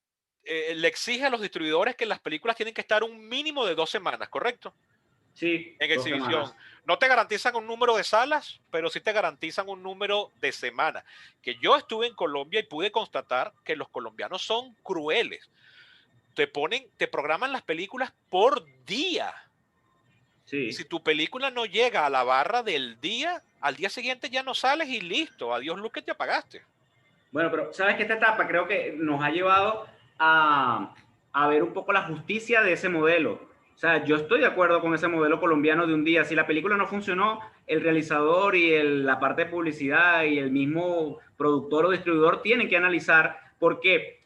[SPEAKER 1] le exige a los distribuidores que las películas tienen que estar un mínimo de 2 semanas, ¿correcto?
[SPEAKER 2] Sí,
[SPEAKER 1] en exhibición. No te garantizan un número de salas, pero sí te garantizan un número de semanas. Que yo estuve en Colombia y pude constatar que los colombianos son crueles. Te programan las películas por día. Sí. Y si tu película no llega a la barra del día, al día siguiente ya no sales y listo. Adiós, luz, que te apagaste.
[SPEAKER 2] Bueno, pero sabes que esta etapa creo que nos ha llevado a ver un poco la justicia de ese modelo. O sea, yo estoy de acuerdo con ese modelo colombiano de un día. Si la película no funcionó, el realizador y la parte de publicidad y el mismo productor o distribuidor tienen que analizar por qué.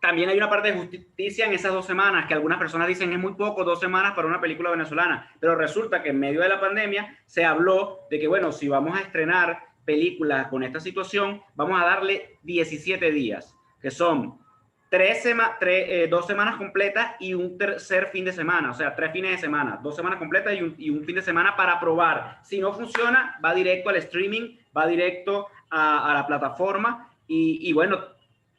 [SPEAKER 2] También hay una parte de justicia en esas 2 semanas, que algunas personas dicen es muy poco, 2 semanas para una película venezolana, pero resulta que en medio de la pandemia se habló de que, bueno, si vamos a estrenar películas con esta situación, vamos a darle 17 días, que son 2 semanas completas y un tercer fin de semana, o sea, 3 fines de semana, 2 semanas completas y un fin de semana para probar. Si no funciona, va directo al streaming, va directo a la plataforma y bueno,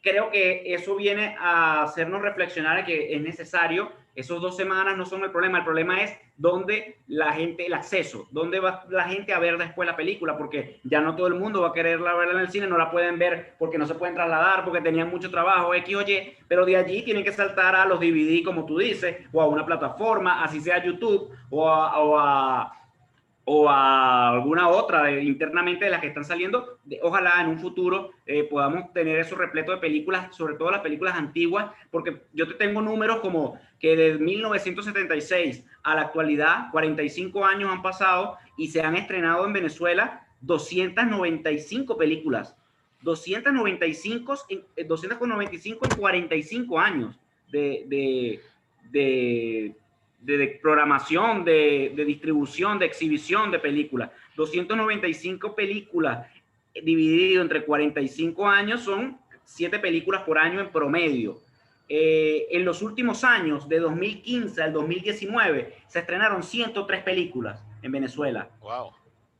[SPEAKER 2] creo que eso viene a hacernos reflexionar de que es necesario. Esos 2 semanas no son el problema es dónde la gente, el acceso, dónde va la gente a ver después la película, porque ya no todo el mundo va a quererla verla en el cine, no la pueden ver porque no se pueden trasladar, porque tenían mucho trabajo, X o Y, pero de allí tienen que saltar a los DVD, como tú dices, o a una plataforma, así sea YouTube, o a alguna otra internamente de las que están saliendo. Ojalá en un futuro podamos tener eso repleto de películas, sobre todo las películas antiguas, porque yo te tengo números como que desde 1976 a la actualidad, 45 años han pasado y se han estrenado en Venezuela 295 películas. 295 en 45 años de programación, de distribución, de exhibición de películas. 295 películas dividido entre 45 años son 7 películas por año en promedio. En los últimos años, de 2015 al 2019, se estrenaron 103 películas en Venezuela.
[SPEAKER 1] Wow.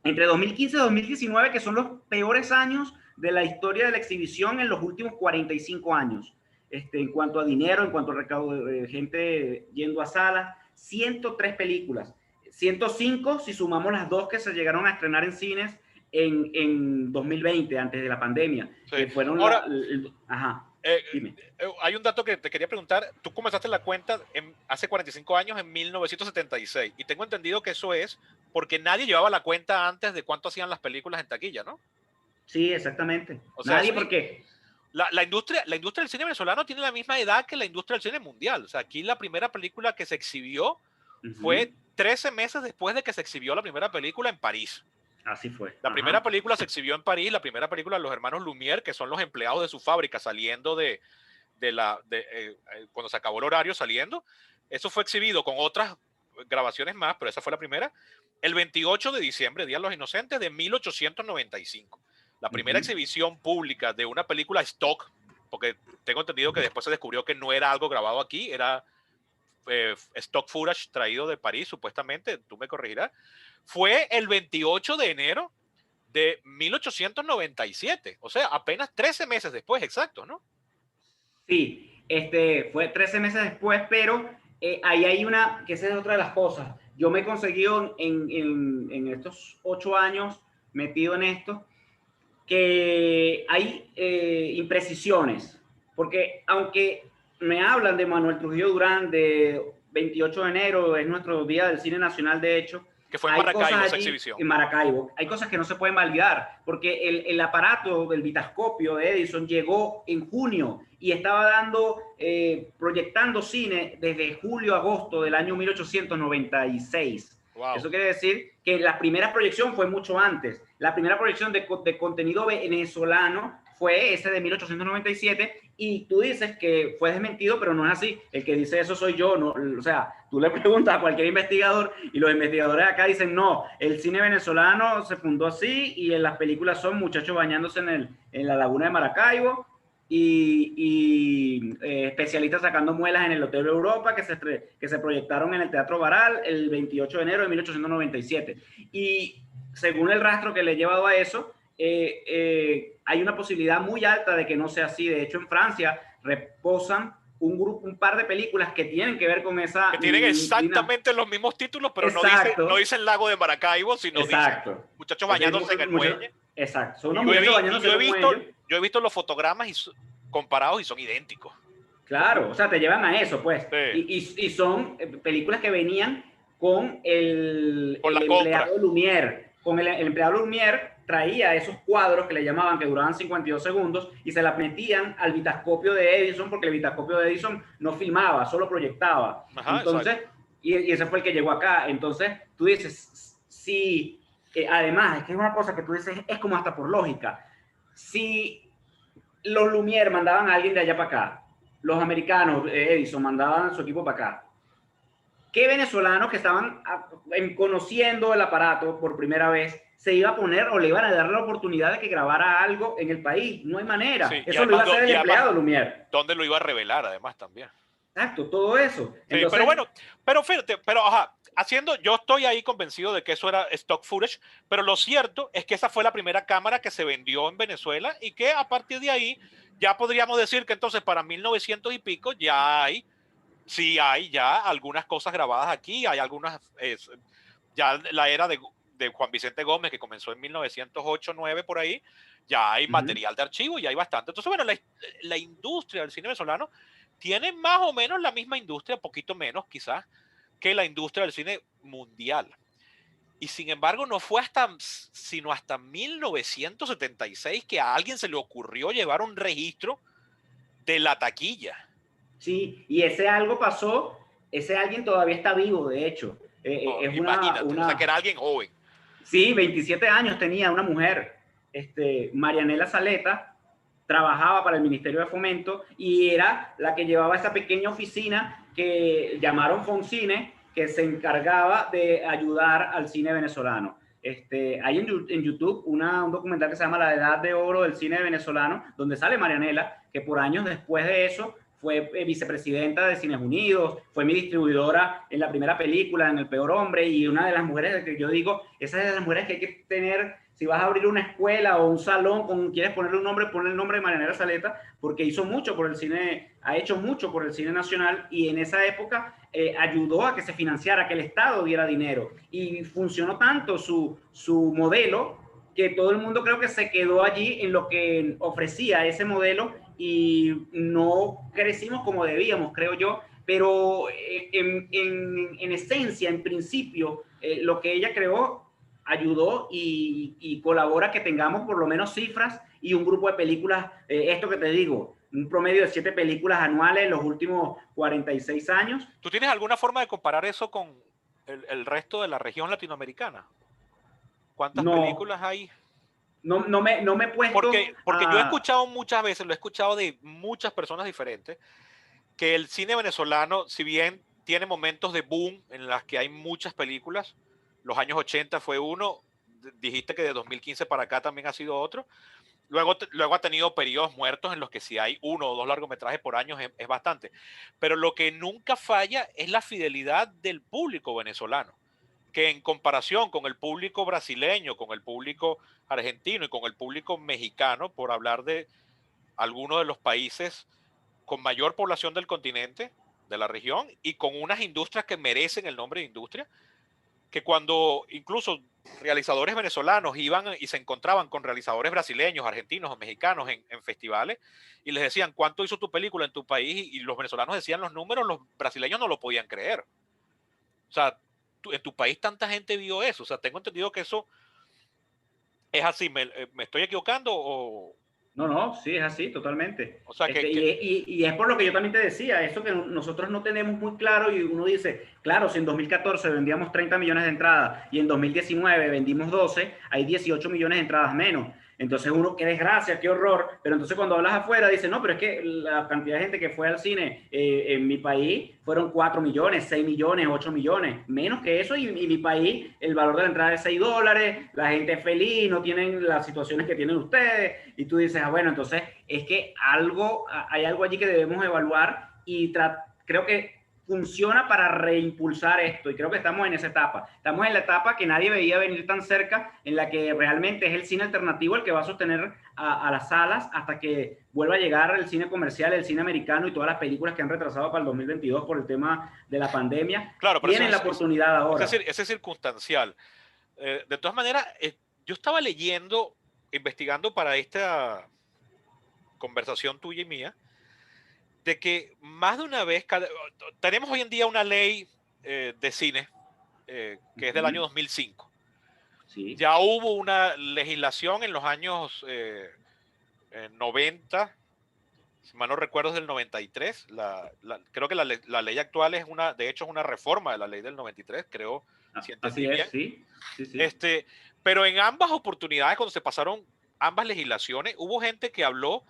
[SPEAKER 2] Entre 2015 y 2019, que son los peores años de la historia de la exhibición en los últimos 45 años. En cuanto a dinero, en cuanto a recaudo de gente yendo a salas, 103 películas, 105 si sumamos las 2 que se llegaron a estrenar en cines en 2020, antes de la pandemia.
[SPEAKER 1] Sí.
[SPEAKER 2] Que fueron
[SPEAKER 1] ahora,
[SPEAKER 2] ajá, dime.
[SPEAKER 1] Hay un dato que te quería preguntar. Tú comenzaste la cuenta hace 45 años, en 1976, y tengo entendido que eso es porque nadie llevaba la cuenta antes de cuánto hacían las películas en taquilla, ¿no?
[SPEAKER 2] Sí, exactamente.
[SPEAKER 1] O sea,
[SPEAKER 2] nadie,
[SPEAKER 1] sí,
[SPEAKER 2] porque
[SPEAKER 1] la industria del cine venezolano tiene la misma edad que la industria del cine mundial. O sea, aquí la primera película que se exhibió fue 13 meses después de que se exhibió la primera película en París.
[SPEAKER 2] Así fue.
[SPEAKER 1] La primera película se exhibió en París, la primera película de los hermanos Lumière, que son los empleados de su fábrica saliendo cuando se acabó el horario saliendo. Eso fue exhibido con otras grabaciones más, pero esa fue la primera, el 28 de diciembre, Día de los Inocentes de 1895. La primera exhibición pública de una película stock, porque tengo entendido que después se descubrió que no era algo grabado aquí, era stock footage traído de París, supuestamente, tú me corregirás, fue el 28 de enero de 1897, o sea, apenas 13 meses después, exacto, ¿no?
[SPEAKER 2] Sí, fue 13 meses después, pero ahí hay que esa es otra de las cosas. Yo me he conseguido en estos 8 años metido en esto, que hay imprecisiones. porque aunque me hablan de Manuel Trujillo Durán, de 28 de enero, es nuestro Día del Cine Nacional, de hecho,
[SPEAKER 1] Que fue en
[SPEAKER 2] hay
[SPEAKER 1] Maracaibo
[SPEAKER 2] cosas
[SPEAKER 1] esa
[SPEAKER 2] allí
[SPEAKER 1] exhibición.
[SPEAKER 2] en Maracaibo, hay cosas que no se pueden validar, porque el aparato del Vitascopio de Edison llegó en junio y estaba proyectando cine desde julio a agosto del año 1896.
[SPEAKER 1] Wow.
[SPEAKER 2] Eso quiere decir que la primera proyección fue mucho antes. La primera proyección de contenido venezolano fue ese de 1897 y tú dices que fue desmentido, pero no es así. El que dice eso soy yo. No, o sea, tú le preguntas a cualquier investigador y los investigadores acá dicen no, el cine venezolano se fundó así y en las películas son muchachos bañándose en la laguna de Maracaibo y especialistas sacando muelas en el Hotel Europa que se proyectaron en el Teatro Baral el 28 de enero de 1897. Y según el rastro que le he llevado a eso, hay una posibilidad muy alta de que no sea así. De hecho, en Francia reposan un par de películas que tienen que ver con esa...
[SPEAKER 1] Que tienen exactamente los mismos títulos, pero no dicen Lago de Maracaibo, sino dicen muchachos bañándose en el muelle.
[SPEAKER 2] Exacto, son unos muchachos bañándose en el muelle.
[SPEAKER 1] Yo he visto los fotogramas comparados y son idénticos.
[SPEAKER 2] Claro, o sea, te llevan a eso, pues.
[SPEAKER 1] Sí.
[SPEAKER 2] Y son películas que venían con el
[SPEAKER 1] empleado
[SPEAKER 2] Lumière. Con el empleado Lumière traía esos cuadros que le llamaban, que duraban 52 segundos, y se las metían al Vitascopio de Edison, porque el Vitascopio de Edison no filmaba, solo proyectaba. Ajá, entonces, y ese fue el que llegó acá. Entonces, tú dices, si, además, es que es una cosa que tú dices, es como hasta por lógica. Si los Lumière mandaban a alguien de allá para acá, los americanos, Edison, mandaban a su equipo para acá, ¿qué venezolanos que estaban conociendo el aparato por primera vez se iba a poner o le iban a dar la oportunidad de que grabara algo en el país? No hay manera. Sí, eso lo iba a hacer el empleado Lumière.
[SPEAKER 1] ¿Dónde lo iba a revelar además también?
[SPEAKER 2] Exacto, todo eso.
[SPEAKER 1] Sí, entonces, pero bueno, pero fíjate, yo estoy ahí convencido de que eso era stock footage, pero lo cierto es que esa fue la primera cámara que se vendió en Venezuela y que a partir de ahí ya podríamos decir que entonces para 1900 y pico ya hay ya algunas cosas grabadas aquí, hay algunas, ya la era de Juan Vicente Gómez, que comenzó en 1908-9 por ahí, ya hay material de archivo y hay bastante. Entonces, bueno, la industria del cine venezolano tiene más o menos la misma industria, poquito menos quizás, que la industria del cine mundial. Y sin embargo, no fue sino hasta 1976 que a alguien se le ocurrió llevar un registro de la taquilla.
[SPEAKER 2] Sí, y ese algo pasó, ese alguien todavía está vivo, de hecho.
[SPEAKER 1] Imagínate, o sea, que era alguien joven.
[SPEAKER 2] Sí, 27 años tenía una mujer, Marianela Saleta, trabajaba para el Ministerio de Fomento y era la que llevaba esa pequeña oficina que llamaron Foncine, que se encargaba de ayudar al cine venezolano. Hay en YouTube un documental que se llama La Edad de Oro del cine venezolano, donde sale Marianela, que por años después de eso fue vicepresidenta de Cines Unidos, fue mi distribuidora en la primera película, en El Peor Hombre, y una de las mujeres que yo digo, esa es de las mujeres que hay que tener, si vas a abrir una escuela o un salón, quieres ponerle un nombre, ponle el nombre de Marianela Saleta, porque hizo mucho por el cine, ha hecho mucho por el cine nacional, y en esa época ayudó a que se financiara, que el Estado diera dinero, y funcionó tanto su modelo, que todo el mundo creo que se quedó allí en lo que ofrecía ese modelo, y no crecimos como debíamos, creo yo, pero en esencia, en principio, lo que ella creó ayudó y colabora que tengamos por lo menos cifras y un grupo de películas, esto que te digo, un promedio de 7 películas anuales en los últimos 46 años.
[SPEAKER 1] ¿Tú tienes alguna forma de comparar eso con el resto de la región latinoamericana? ¿Cuántas películas hay?
[SPEAKER 2] No me he puesto...
[SPEAKER 1] Porque yo he escuchado muchas veces, lo he escuchado de muchas personas diferentes, que el cine venezolano, si bien tiene momentos de boom en las que hay muchas películas, los años 80 fue uno, dijiste que de 2015 para acá también ha sido otro, luego ha tenido periodos muertos en los que si hay 1 o 2 largometrajes por año es bastante, pero lo que nunca falla es la fidelidad del público venezolano, que en comparación con el público brasileño, con el público argentino y con el público mexicano, por hablar de algunos de los países con mayor población del continente, de la región, y con unas industrias que merecen el nombre de industria, que cuando incluso realizadores venezolanos iban y se encontraban con realizadores brasileños, argentinos o mexicanos en festivales y les decían, ¿cuánto hizo tu película en tu país? Y los venezolanos decían los números, los brasileños no lo podían creer. O sea, en tu país tanta gente vio eso. O sea, tengo entendido que eso es así. ¿Me estoy equivocando o...?
[SPEAKER 2] No, no, sí, es así, totalmente.
[SPEAKER 1] O sea,
[SPEAKER 2] Y es por lo que yo también te decía, eso que nosotros no tenemos muy claro y uno dice, claro, si en 2014 vendíamos 30 millones de entradas y en 2019 vendimos 12, hay 18 millones de entradas menos. Entonces uno, qué desgracia, qué horror, pero entonces cuando hablas afuera dice, no, pero es que la cantidad de gente que fue al cine en mi país fueron 4 millones, 6 millones, 8 millones, menos que eso y mi país el valor de la entrada es $6, la gente es feliz, no tienen las situaciones que tienen ustedes y tú dices, ah, bueno, entonces es que hay algo allí que debemos evaluar y creo que funciona para reimpulsar esto y creo que estamos en esa etapa. Estamos en la etapa que nadie veía venir tan cerca, en la que realmente es el cine alternativo el que va a sostener a las salas hasta que vuelva a llegar el cine comercial, el cine americano y todas las películas que han retrasado para el 2022 por el tema de la pandemia.
[SPEAKER 1] claro, pero
[SPEAKER 2] Tienen la oportunidad ahora.
[SPEAKER 1] Ese es circunstancial. De todas maneras, yo estaba leyendo, investigando para esta conversación tuya y mía, de que más de una vez, tenemos hoy en día una ley de cine que es del año 2005.
[SPEAKER 2] Sí.
[SPEAKER 1] Ya hubo una legislación en los años 90, si mal no recuerdo es del 93. Creo que la ley actual es de hecho es una reforma de la ley del 93, creo, si entendí bien.
[SPEAKER 2] Sí, sí, sí.
[SPEAKER 1] Pero en ambas oportunidades, cuando se pasaron ambas legislaciones, hubo gente que habló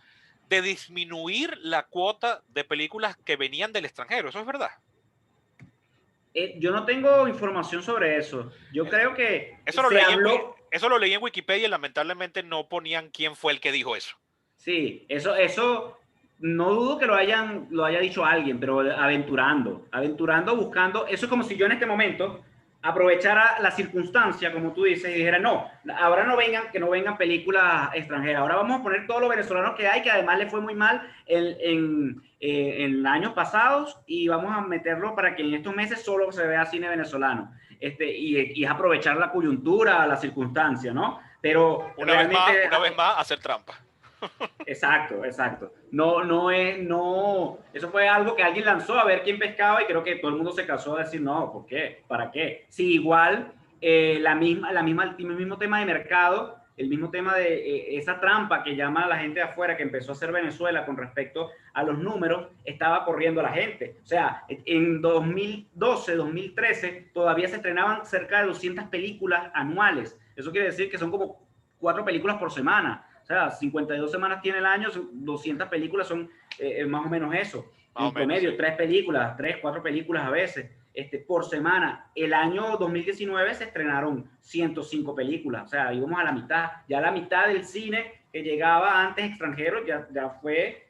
[SPEAKER 1] de disminuir la cuota de películas que venían del extranjero. ¿Eso es verdad?
[SPEAKER 2] Yo no tengo información sobre eso. Yo creo que
[SPEAKER 1] eso lo leí en Wikipedia y lamentablemente no ponían quién fue el que dijo eso.
[SPEAKER 2] Sí, eso no dudo que lo haya dicho alguien, pero aventurando, buscando. Eso es como si yo en este momento aprovechara la circunstancia, como tú dices, y dijera, no, ahora que no vengan películas extranjeras. Ahora vamos a poner todos los venezolanos que hay, que además le fue muy mal en años pasados, y vamos a meterlo para que en estos meses solo se vea cine venezolano. Y es aprovechar la coyuntura, la circunstancia, ¿no? Pero
[SPEAKER 1] una vez más, hacer trampa.
[SPEAKER 2] Exacto. No, eso fue algo que alguien lanzó a ver quién pescaba y creo que todo el mundo se casó a decir, no, ¿por qué? ¿Para qué? Sí, igual el mismo tema de mercado, el mismo tema de esa trampa que llama a la gente de afuera que empezó a hacer Venezuela con respecto a los números, estaba corriendo la gente. O sea, en 2012, 2013, todavía se estrenaban cerca de 200 películas anuales. Eso quiere decir que son como 4 películas por semana. O sea, 52 semanas tiene el año, 200 películas son más o menos eso. En promedio, sí. 3, 4 películas a veces por semana. El año 2019 se estrenaron 105 películas. O sea, íbamos a la mitad. Ya la mitad del cine que llegaba antes extranjero ya fue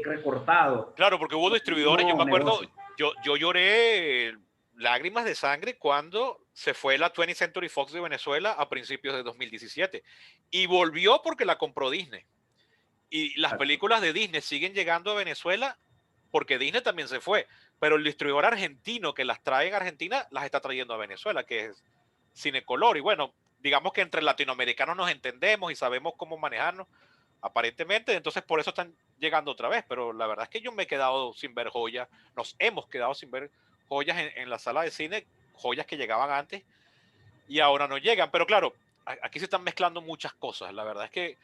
[SPEAKER 2] recortado.
[SPEAKER 1] Claro, porque hubo distribuidores. Yo me acuerdo, yo lloré lágrimas de sangre cuando se fue la 20th Century Fox de Venezuela a principios de 2017 y volvió porque la compró Disney. Y las películas de Disney siguen llegando a Venezuela porque Disney también se fue, pero el distribuidor argentino que las trae en Argentina las está trayendo a Venezuela, que es Cinecolor. Y bueno, digamos que entre latinoamericanos nos entendemos y sabemos cómo manejarnos, aparentemente, entonces por eso están llegando otra vez, pero la verdad es que yo me he quedado sin ver joyas, nos hemos quedado sin ver joyas en la sala de cine, joyas que llegaban antes y ahora no llegan. Pero claro, aquí se están mezclando muchas cosas. La verdad es que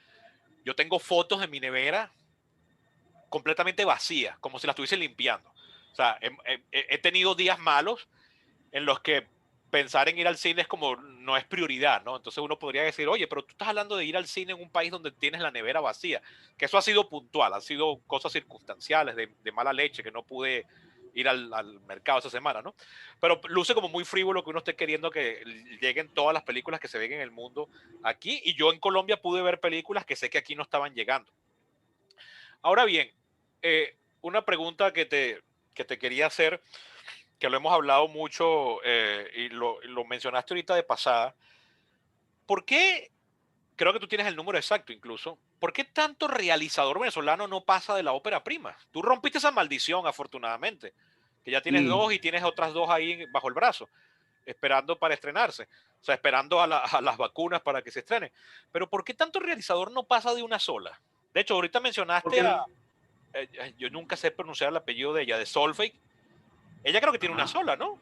[SPEAKER 1] yo tengo fotos en mi nevera completamente vacías, como si las estuviese limpiando. O sea, he tenido días malos en los que pensar en ir al cine es como no es prioridad, ¿no? Entonces uno podría decir, oye, pero tú estás hablando de ir al cine en un país donde tienes la nevera vacía, que eso ha sido puntual, han sido cosas circunstanciales de mala leche, que no pude ir al mercado esa semana, ¿no? Pero luce como muy frívolo que uno esté queriendo que lleguen todas las películas que se ven en el mundo aquí, y yo en Colombia pude ver películas que sé que aquí no estaban llegando. Ahora bien, una pregunta que te quería hacer, que lo hemos hablado mucho y lo mencionaste ahorita de pasada. ¿Por qué, creo que tú tienes el número exacto incluso, por qué tanto realizador venezolano no pasa de la ópera prima? Tú rompiste esa maldición, afortunadamente, que ya tienes 2 y tienes otras 2 ahí bajo el brazo. esperando para estrenarse, o sea, esperando a las vacunas para que se estrene. Pero ¿por qué tanto realizador no pasa de una sola? De hecho, ahorita mencionaste
[SPEAKER 2] Porque,
[SPEAKER 1] yo nunca sé pronunciar el apellido de ella, de Solveig. Ella creo que tiene una
[SPEAKER 2] ajá.
[SPEAKER 1] sola, ¿no?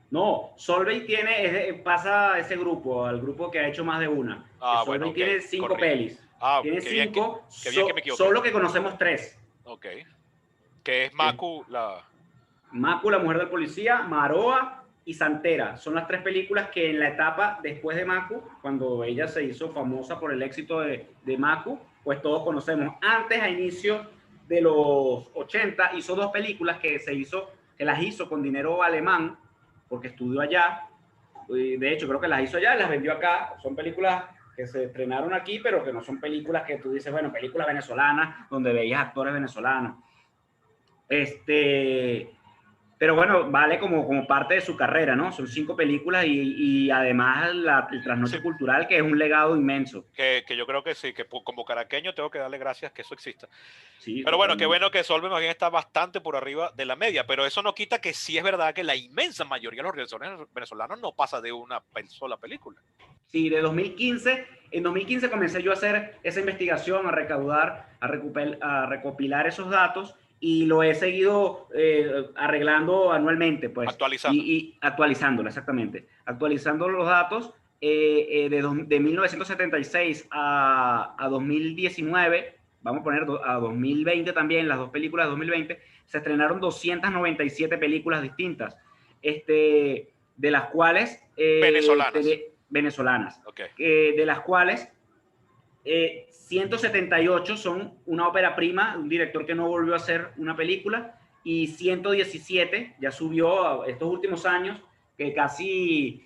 [SPEAKER 2] No, Solveig pasa ese grupo, al grupo que ha hecho más de una. Que
[SPEAKER 1] Ah, bueno,
[SPEAKER 2] Solveig
[SPEAKER 1] ok,
[SPEAKER 2] tiene 5
[SPEAKER 1] corrijo.
[SPEAKER 2] pelis.
[SPEAKER 1] Ah,
[SPEAKER 2] Tiene cinco,
[SPEAKER 1] qué bien que me equivoqué.
[SPEAKER 2] solo que conocemos 3.
[SPEAKER 1] Ok, que es Maku, la...
[SPEAKER 2] Macu, la mujer del policía, Maroa y Santera. Son las 3 películas que en la etapa después de Macu, cuando ella se hizo famosa por el éxito de Macu, pues todos conocemos. Antes, a inicio de los 80, hizo 2 películas que las hizo con dinero alemán, porque estudió allá. De hecho, creo que las hizo allá y las vendió acá. Son películas que se estrenaron aquí, pero que no son películas que tú dices, bueno, películas venezolanas, donde veías actores venezolanos. Pero bueno, vale como parte de su carrera, ¿no? Son 5 películas y además el
[SPEAKER 1] Sí,
[SPEAKER 2] trasnoche cultural, que es un legado inmenso.
[SPEAKER 1] que yo creo que sí, que como caraqueño tengo que darle gracias que eso exista.
[SPEAKER 2] Sí,
[SPEAKER 1] Pero bueno, qué
[SPEAKER 2] totalmente.
[SPEAKER 1] bueno que Solve más bien está bastante por arriba de la media, pero eso no quita que sí es verdad que la inmensa mayoría de los realizadores venezolanos no pasa de una sola película.
[SPEAKER 2] Sí, de 2015, en 2015 comencé yo a hacer esa investigación, a recaudar, a recopilar esos datos y lo he seguido arreglando anualmente, pues,
[SPEAKER 1] Actualizando.
[SPEAKER 2] y actualizándolo, exactamente. Actualizando los datos de 1976 a 2019, vamos a poner a 2020 también, las 2 películas de 2020, se estrenaron 297 películas distintas, de las cuales
[SPEAKER 1] Venezolanas.
[SPEAKER 2] venezolanas,
[SPEAKER 1] Ok.
[SPEAKER 2] de las cuales 178 son una ópera prima, un director que no volvió a hacer una película, y 117 ya subió a estos últimos años, que casi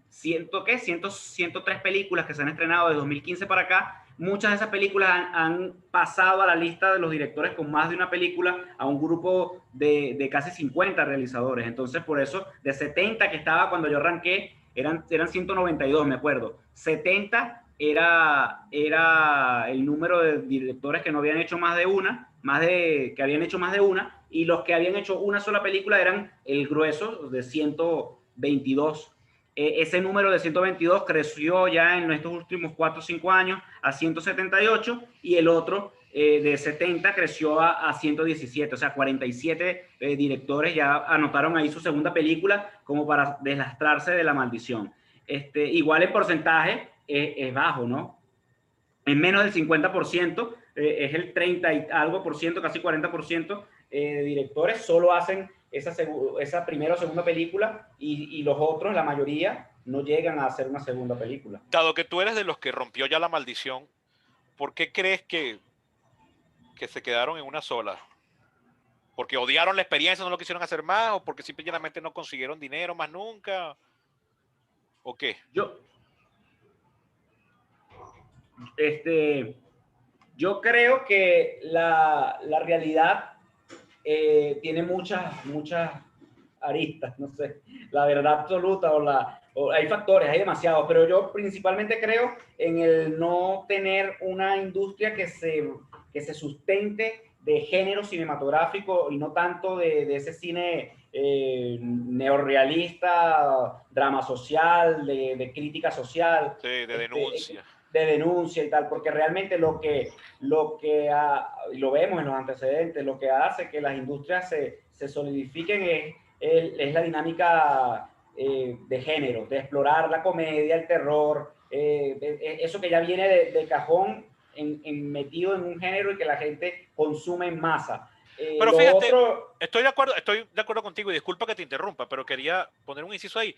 [SPEAKER 2] 103 películas que se han estrenado de 2015 para acá. Muchas de esas películas han pasado a la lista de los directores con más de una película a un grupo de casi 50 realizadores. Entonces, por eso, de 70 que estaba cuando yo arranqué, eran 192, me acuerdo. 70 era el número de directores que no habían hecho más de una, que habían hecho más de una, y los que habían hecho una sola película eran el grueso de 122. Ese número de 122 creció ya en estos últimos 4 o 5 años a 178 y el otro de 70 creció a 117, o sea, 47 directores ya anotaron ahí su segunda película como para deslastrarse de la maldición. Igual el porcentaje es bajo, ¿no? Es menos del 50%, es el 30 y algo por ciento, casi 40% de directores solo hacen esa primera o segunda película y los otros, la mayoría, no llegan a hacer una segunda película.
[SPEAKER 1] Dado que tú eres de los que rompió ya la maldición, ¿por qué crees que se quedaron en una sola? ¿Porque odiaron la experiencia, no lo quisieron hacer más? ¿O porque simplemente no consiguieron dinero más nunca? ¿O qué?
[SPEAKER 2] Yo, yo creo que la realidad tiene muchas aristas, no sé, la verdad absoluta o hay factores, hay demasiados, pero yo principalmente creo en el no tener una industria que se sustente de género cinematográfico y no tanto de ese cine neorrealista, drama social, de crítica social,
[SPEAKER 1] Sí, de denuncia.
[SPEAKER 2] de denuncia y tal, porque realmente lo vemos en los antecedentes, lo que hace que las industrias se solidifiquen es la dinámica de género, de explorar la comedia, el terror, eso que ya viene de cajón metido en un género y que la gente consume en masa.
[SPEAKER 1] Pero
[SPEAKER 2] Lo
[SPEAKER 1] fíjate,
[SPEAKER 2] otro,
[SPEAKER 1] estoy de acuerdo contigo y disculpa que te interrumpa, pero quería poner un inciso ahí.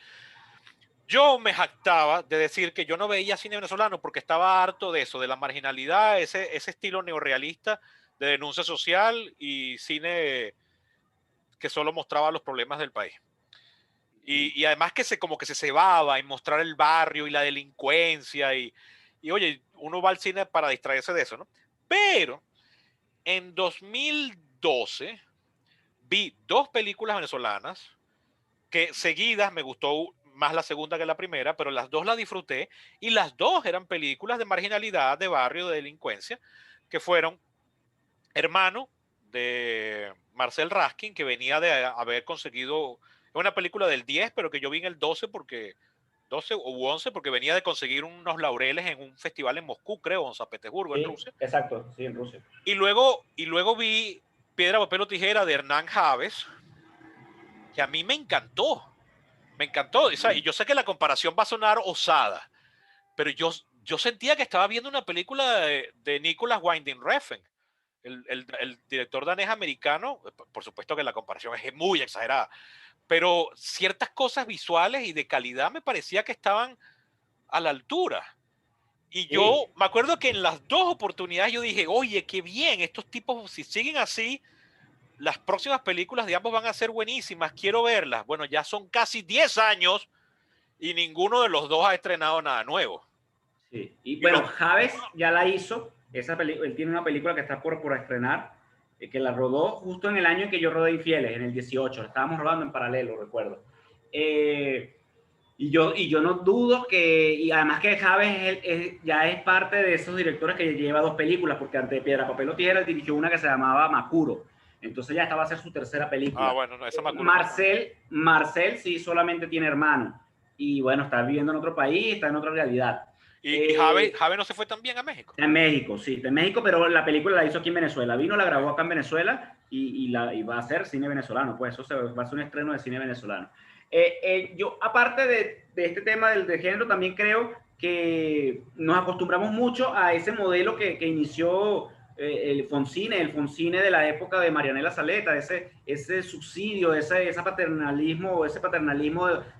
[SPEAKER 1] Yo me jactaba de decir que yo no veía cine venezolano porque estaba harto de eso, de la marginalidad, ese estilo neorrealista de denuncia social y cine que solo mostraba los problemas del país. Y además que como que se cebaba en mostrar el barrio y la delincuencia y oye, uno va al cine para distraerse de eso, ¿no? Pero en 2012 vi 2 películas venezolanas que seguidas me gustó más la segunda que la primera, pero las 2 las disfruté y las 2 eran películas de marginalidad, de barrio, de delincuencia, que fueron Hermano de Marcel Raskin, que venía de haber conseguido Es una película del 10, pero que yo vi en el 12 u 11, porque venía de conseguir unos laureles en un festival en Moscú, creo, o en San Petersburgo, en
[SPEAKER 2] Sí,
[SPEAKER 1] Rusia.
[SPEAKER 2] exacto, sí, en Rusia.
[SPEAKER 1] Y luego vi Piedra, Papel o Tijera de Hernán Javes, que a mí me encantó. Me encantó. O sea, y yo sé que la comparación va a sonar osada, pero yo sentía que estaba viendo una película de Nicolas Winding Refn, el director danés americano. Por supuesto que la comparación es muy exagerada, pero ciertas cosas visuales y de calidad me parecía que estaban a la altura. Y
[SPEAKER 2] Sí,
[SPEAKER 1] yo me acuerdo que en las dos oportunidades yo dije, oye, qué bien, estos tipos, si siguen así, las próximas películas de ambos van a ser buenísimas, quiero verlas. Bueno, ya son casi 10 años y ninguno de los dos ha estrenado nada nuevo.
[SPEAKER 2] sí. Y
[SPEAKER 1] Y
[SPEAKER 2] bueno,
[SPEAKER 1] los,
[SPEAKER 2] Javes ya la hizo. Él tiene una película que está por estrenar, que la rodó justo en el año en que yo rodé Infieles, en el 18. La estábamos rodando en paralelo, recuerdo. Y yo no dudo que, y además que Javes ya es parte de esos directores que lleva dos películas, porque antes de Piedra, Papel o Tijera dirigió una que se llamaba Makuro. Entonces ya esta va a ser su tercera película.
[SPEAKER 1] bueno, no, esa Macuro no.
[SPEAKER 2] Marcel sí solamente tiene hermano. Y bueno, está viviendo en otro país, está en otra realidad.
[SPEAKER 1] Y Jave no se fue también a México.
[SPEAKER 2] Está en México, sí, está en México, pero la película la hizo aquí en Venezuela. Vino, la grabó acá en Venezuela y va a ser cine venezolano, pues eso va a ser un estreno de cine venezolano. Yo, aparte de este tema del género, también creo que nos acostumbramos mucho a ese modelo que inició el Foncine de la época de Marianela Saleta, ese subsidio, ese paternalismo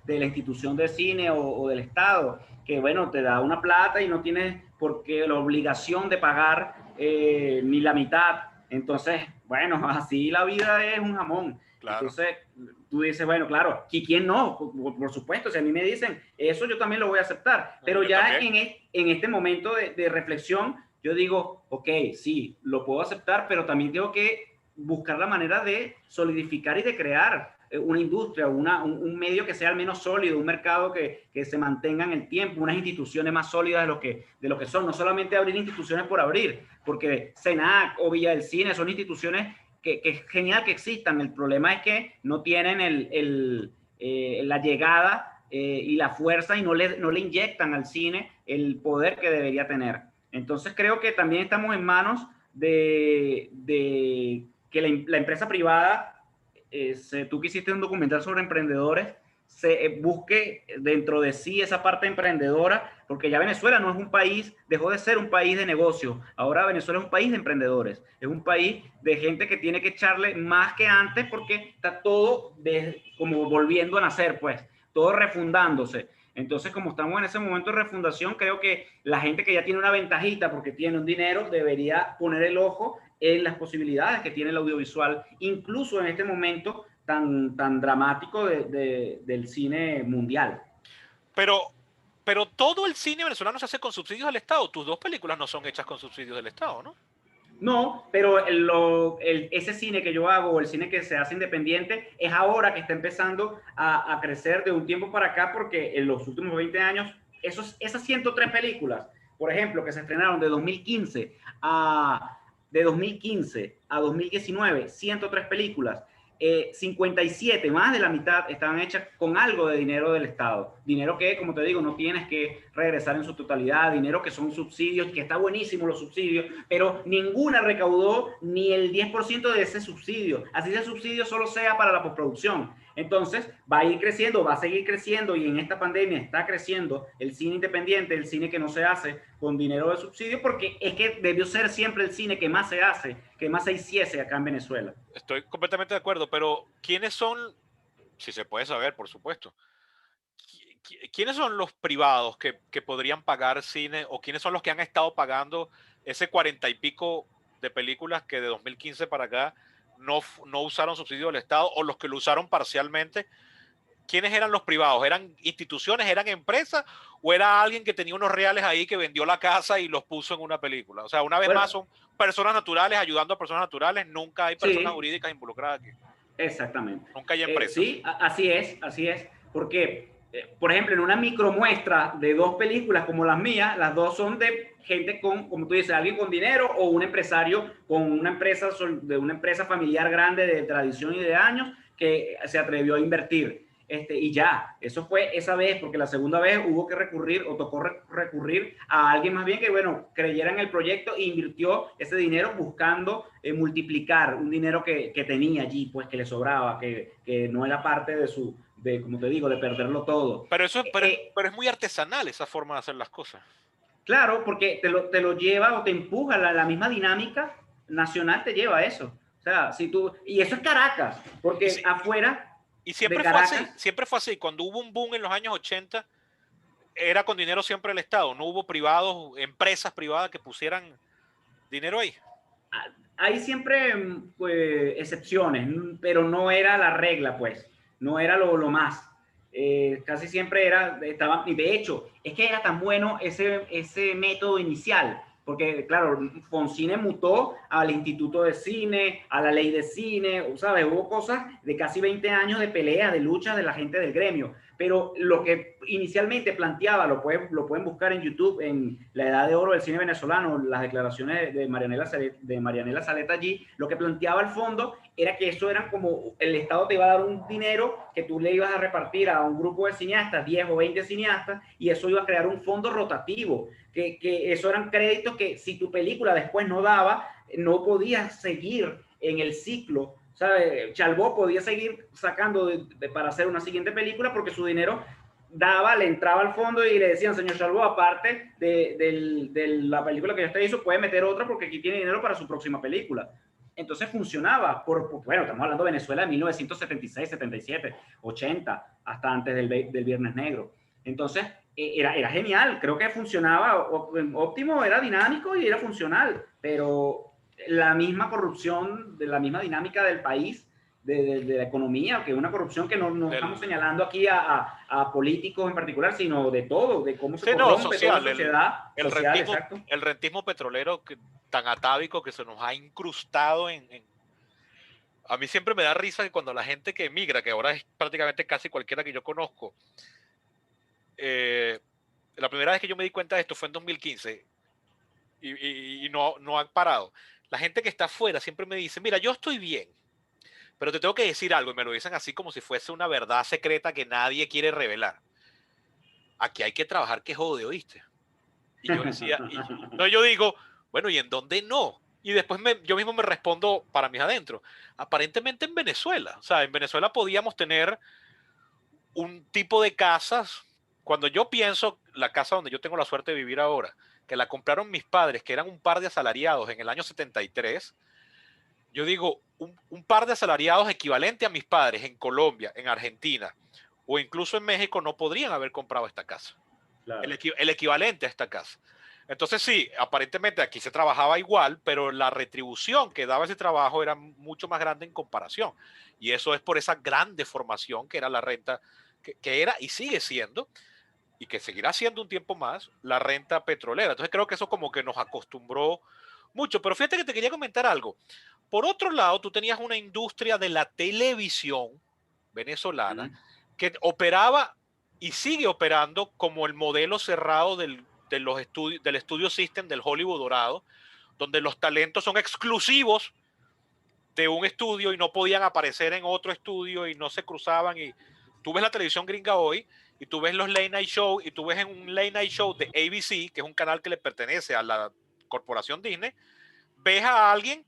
[SPEAKER 2] de la institución de cine o del Estado, que bueno, te da una plata y no tienes por qué la obligación de pagar ni la mitad. Entonces, bueno, así la vida es un jamón.
[SPEAKER 1] Claro.
[SPEAKER 2] Entonces, tú dices, bueno, claro, ¿y quién no? Por supuesto, si a mí me dicen eso, yo también lo voy a aceptar. Pero
[SPEAKER 1] Yo
[SPEAKER 2] ya
[SPEAKER 1] también.
[SPEAKER 2] en este momento de reflexión, yo digo, ok, sí, lo puedo aceptar, pero también tengo que buscar la manera de solidificar y de crear una industria, un medio que sea al menos sólido, un mercado que se mantenga en el tiempo, unas instituciones más sólidas de lo que son, no solamente abrir instituciones por abrir, porque CENAC o Villa del Cine son instituciones que es genial que existan, el problema es que no tienen la llegada y la fuerza y no le inyectan al cine el poder que debería tener. Entonces creo que también estamos en manos de que la empresa privada, tú que hiciste un documental sobre emprendedores, se busque dentro de sí esa parte emprendedora, porque ya Venezuela no es un país, dejó de ser un país de negocios, ahora Venezuela es un país de emprendedores, es un país de gente que tiene que echarle más que antes porque está todo como volviendo a nacer, pues, todo refundándose. Entonces, como estamos en ese momento de refundación, creo que la gente que ya tiene una ventajita porque tiene un dinero debería poner el ojo en las posibilidades que tiene el audiovisual, incluso en este momento tan dramático del cine mundial.
[SPEAKER 1] Pero, pero todo el cine venezolano se hace con subsidios del Estado. Tus dos películas no son hechas con subsidios del Estado, ¿no?
[SPEAKER 2] No, pero ese cine que yo hago, el cine que se hace independiente, es ahora que está empezando a crecer de un tiempo para acá, porque en los últimos 20 años, esas 103 películas, por ejemplo, que se estrenaron de 2015 a 2019, 103 películas, 57, más de la mitad, estaban hechas con algo de dinero del Estado. Dinero que, como te digo, no tienes que regresar en su totalidad, dinero que son subsidios, que está buenísimo los subsidios, pero ninguna recaudó ni el 10% de ese subsidio. Así ese subsidio solo sea para la postproducción. Entonces, va a ir creciendo, va a seguir creciendo y en esta pandemia está creciendo el cine independiente, el cine que no se hace con dinero de subsidio, porque es que debió ser siempre el cine que más se hace, que más se hiciese acá en Venezuela.
[SPEAKER 1] Estoy completamente de acuerdo, pero ¿quiénes son, si se puede saber, por supuesto, quiénes son los privados que podrían pagar cine o quiénes son los que han estado pagando ese 40 y pico de películas que de 2015 para acá no usaron subsidio del Estado o los que lo usaron parcialmente? ¿Quiénes eran los privados? ¿Eran instituciones, eran empresas o era alguien que tenía unos reales ahí que vendió la casa y los puso en una película? O sea, una vez
[SPEAKER 2] Bueno,
[SPEAKER 1] más son personas naturales ayudando a personas naturales, nunca hay personas
[SPEAKER 2] sí,
[SPEAKER 1] jurídicas involucradas aquí,
[SPEAKER 2] exactamente.
[SPEAKER 1] nunca hay empresas.
[SPEAKER 2] Sí, así es, porque, por ejemplo, en una micromuestra de dos películas como las mías, las dos son de gente como tú dices, alguien con dinero o un empresario con una empresa familiar grande de tradición y de años que se atrevió a invertir. Y ya, eso fue esa vez, porque la segunda vez hubo que recurrir o tocó recurrir a alguien más bien que, bueno, creyera en el proyecto e invirtió ese dinero buscando multiplicar un dinero que tenía allí, pues que le sobraba, que no era parte como te digo, de perderlo todo.
[SPEAKER 1] Pero pero es muy artesanal esa forma de hacer las cosas.
[SPEAKER 2] Claro, porque te lo lleva o te empuja, la misma dinámica nacional te lleva a eso. O sea, y eso es Caracas, porque afuera
[SPEAKER 1] Y
[SPEAKER 2] de Caracas,
[SPEAKER 1] siempre fue así. Cuando hubo un boom en los años 80, era con dinero siempre del Estado. No hubo privados, empresas privadas que pusieran dinero ahí.
[SPEAKER 2] hay siempre pues, excepciones, pero no era la regla, pues. No era lo más. Casi siempre y de hecho, es que era tan bueno ese método inicial, porque claro, Foncine mutó al Instituto de Cine, a la Ley de Cine, ¿sabes? Hubo cosas de casi 20 años de pelea, de lucha de la gente del gremio, pero lo que inicialmente planteaba, lo pueden buscar en YouTube, en La Edad de Oro del Cine Venezolano, las declaraciones de Marianela Saleta allí, lo que planteaba al fondo era que eso era como el Estado te iba a dar un dinero que tú le ibas a repartir a un grupo de cineastas, 10 o 20 cineastas, y eso iba a crear un fondo rotativo, que eso eran créditos que si tu película después no daba, no podías seguir en el ciclo. ¿Sabes? Chalbó podía seguir sacando para hacer una siguiente película porque su dinero le entraba al fondo y le decían, señor Chalbó, aparte de la película que ya usted hizo, puede meter otra porque aquí tiene dinero para su próxima película. Entonces funcionaba, bueno, estamos hablando de Venezuela de 1976, 77, 80, hasta antes del Viernes Negro. Entonces, era genial, creo que funcionaba óptimo, era dinámico y era funcional, pero la misma corrupción, de la misma dinámica del país, de la economía, que es una corrupción que no estamos señalando aquí a políticos en particular, sino de todo, de cómo se corrompe
[SPEAKER 1] social,
[SPEAKER 2] toda la sociedad.
[SPEAKER 1] El rentismo petrolero tan atávico que se nos ha incrustado A mí siempre me da risa que cuando la gente que emigra, que ahora es prácticamente casi cualquiera que yo conozco, la primera vez que yo me di cuenta de esto fue en 2015 y no han parado. La gente que está afuera siempre me dice, mira, yo estoy bien, pero te tengo que decir algo, y me lo dicen así como si fuese una verdad secreta que nadie quiere revelar. Aquí hay que trabajar que jode, ¿oíste? Y yo decía, no, yo digo, bueno, ¿y en dónde no? Y después yo mismo me respondo para mis adentro. Aparentemente en Venezuela. O sea, en Venezuela podíamos tener un tipo de casas. Cuando yo pienso la casa donde yo tengo la suerte de vivir ahora, que la compraron mis padres, que eran un par de asalariados en el año 73, yo digo, un par de asalariados equivalente a mis padres en Colombia, en Argentina o incluso en México no podrían haber comprado esta casa. Claro. El equivalente a esta casa. Entonces sí, aparentemente aquí se trabajaba igual, pero la retribución que daba ese trabajo era mucho más grande en comparación. Y eso es por esa gran deformación que era la renta, que era y sigue siendo, y que seguirá siendo un tiempo más, la renta petrolera. Entonces creo que eso como que nos acostumbró mucho. Pero fíjate que te quería comentar algo. Por otro lado, tú tenías una industria de la televisión venezolana que operaba y sigue operando como el modelo cerrado del estudio system del Hollywood dorado, donde los talentos son exclusivos de un estudio y no podían aparecer en otro estudio y no se cruzaban. Y tú ves la televisión gringa hoy y tú ves los late night show y tú ves en un late night show de ABC, que es un canal que le pertenece a la corporación Disney, ves a alguien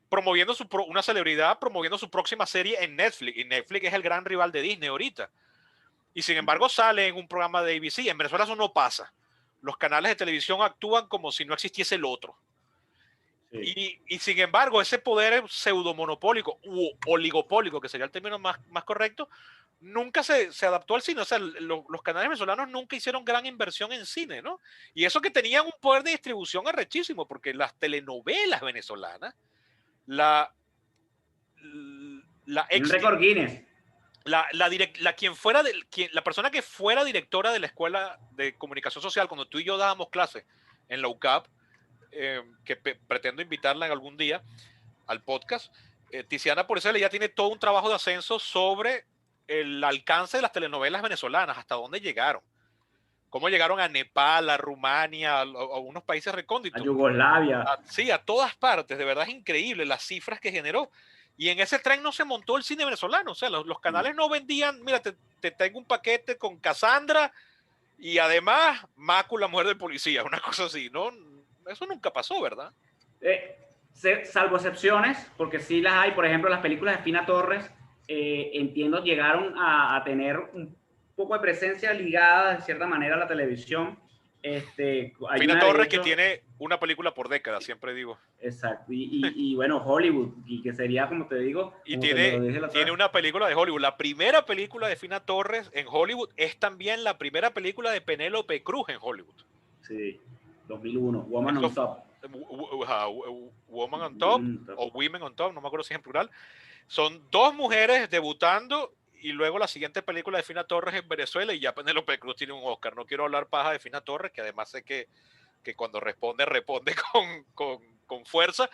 [SPEAKER 1] promoviendo una celebridad promoviendo su próxima serie en Netflix, y Netflix es el gran rival de Disney ahorita. Y sin embargo sale en un programa de ABC. En Venezuela eso no pasa. Los canales de televisión actúan como si no existiese el otro. Sí. Y sin embargo, ese poder pseudomonopólico u oligopólico, que sería el término más correcto, nunca se adaptó al cine. O sea, los canales venezolanos nunca hicieron gran inversión en cine, ¿no? Y eso que tenían un poder de distribución arrechísimo, porque las telenovelas venezolanas, la
[SPEAKER 2] récord Guinness.
[SPEAKER 1] La persona que fuera directora de la Escuela de Comunicación Social, cuando tú y yo dábamos clases en la UCAP, que pretendo invitarla en algún día al podcast, Tiziana Porcel ya tiene todo un trabajo de ascenso sobre el alcance de las telenovelas venezolanas, hasta dónde llegaron, cómo llegaron a Nepal, a Rumania, a unos países recónditos.
[SPEAKER 2] A Yugoslavia.
[SPEAKER 1] Sí, a todas partes, de verdad es increíble las cifras que generó. Y en ese tren no se montó el cine venezolano. O sea, los canales no vendían, mira, te tengo un paquete con Cassandra y además Macu, la mujer del policía, una cosa así, ¿no? Eso nunca pasó, ¿verdad?
[SPEAKER 2] Salvo excepciones, porque sí las hay. Por ejemplo, las películas de Fina Torres, entiendo, llegaron a tener un poco de presencia ligada de cierta manera a la televisión. Hay
[SPEAKER 1] Fina
[SPEAKER 2] una, de
[SPEAKER 1] Torres que
[SPEAKER 2] hecho,
[SPEAKER 1] tiene una película por década, siempre digo.
[SPEAKER 2] exacto, y bueno, Hollywood, y que sería, como te digo,
[SPEAKER 1] Y
[SPEAKER 2] como te lo dije la otra
[SPEAKER 1] tiene
[SPEAKER 2] vez.
[SPEAKER 1] una película de Hollywood. La primera película de Fina Torres en Hollywood es también la primera película de Penélope Cruz en Hollywood.
[SPEAKER 2] Sí, 2001, Woman
[SPEAKER 1] Eso
[SPEAKER 2] on Top.
[SPEAKER 1] Woman on Top
[SPEAKER 2] Woman on Top.
[SPEAKER 1] o Women on Top, no me acuerdo si es en plural. Son dos mujeres debutando y luego la siguiente película de Fina Torres en Venezuela y ya Penélope Cruz tiene un Oscar. No quiero hablar paja de Fina Torres, que además sé que cuando responde con fuerza,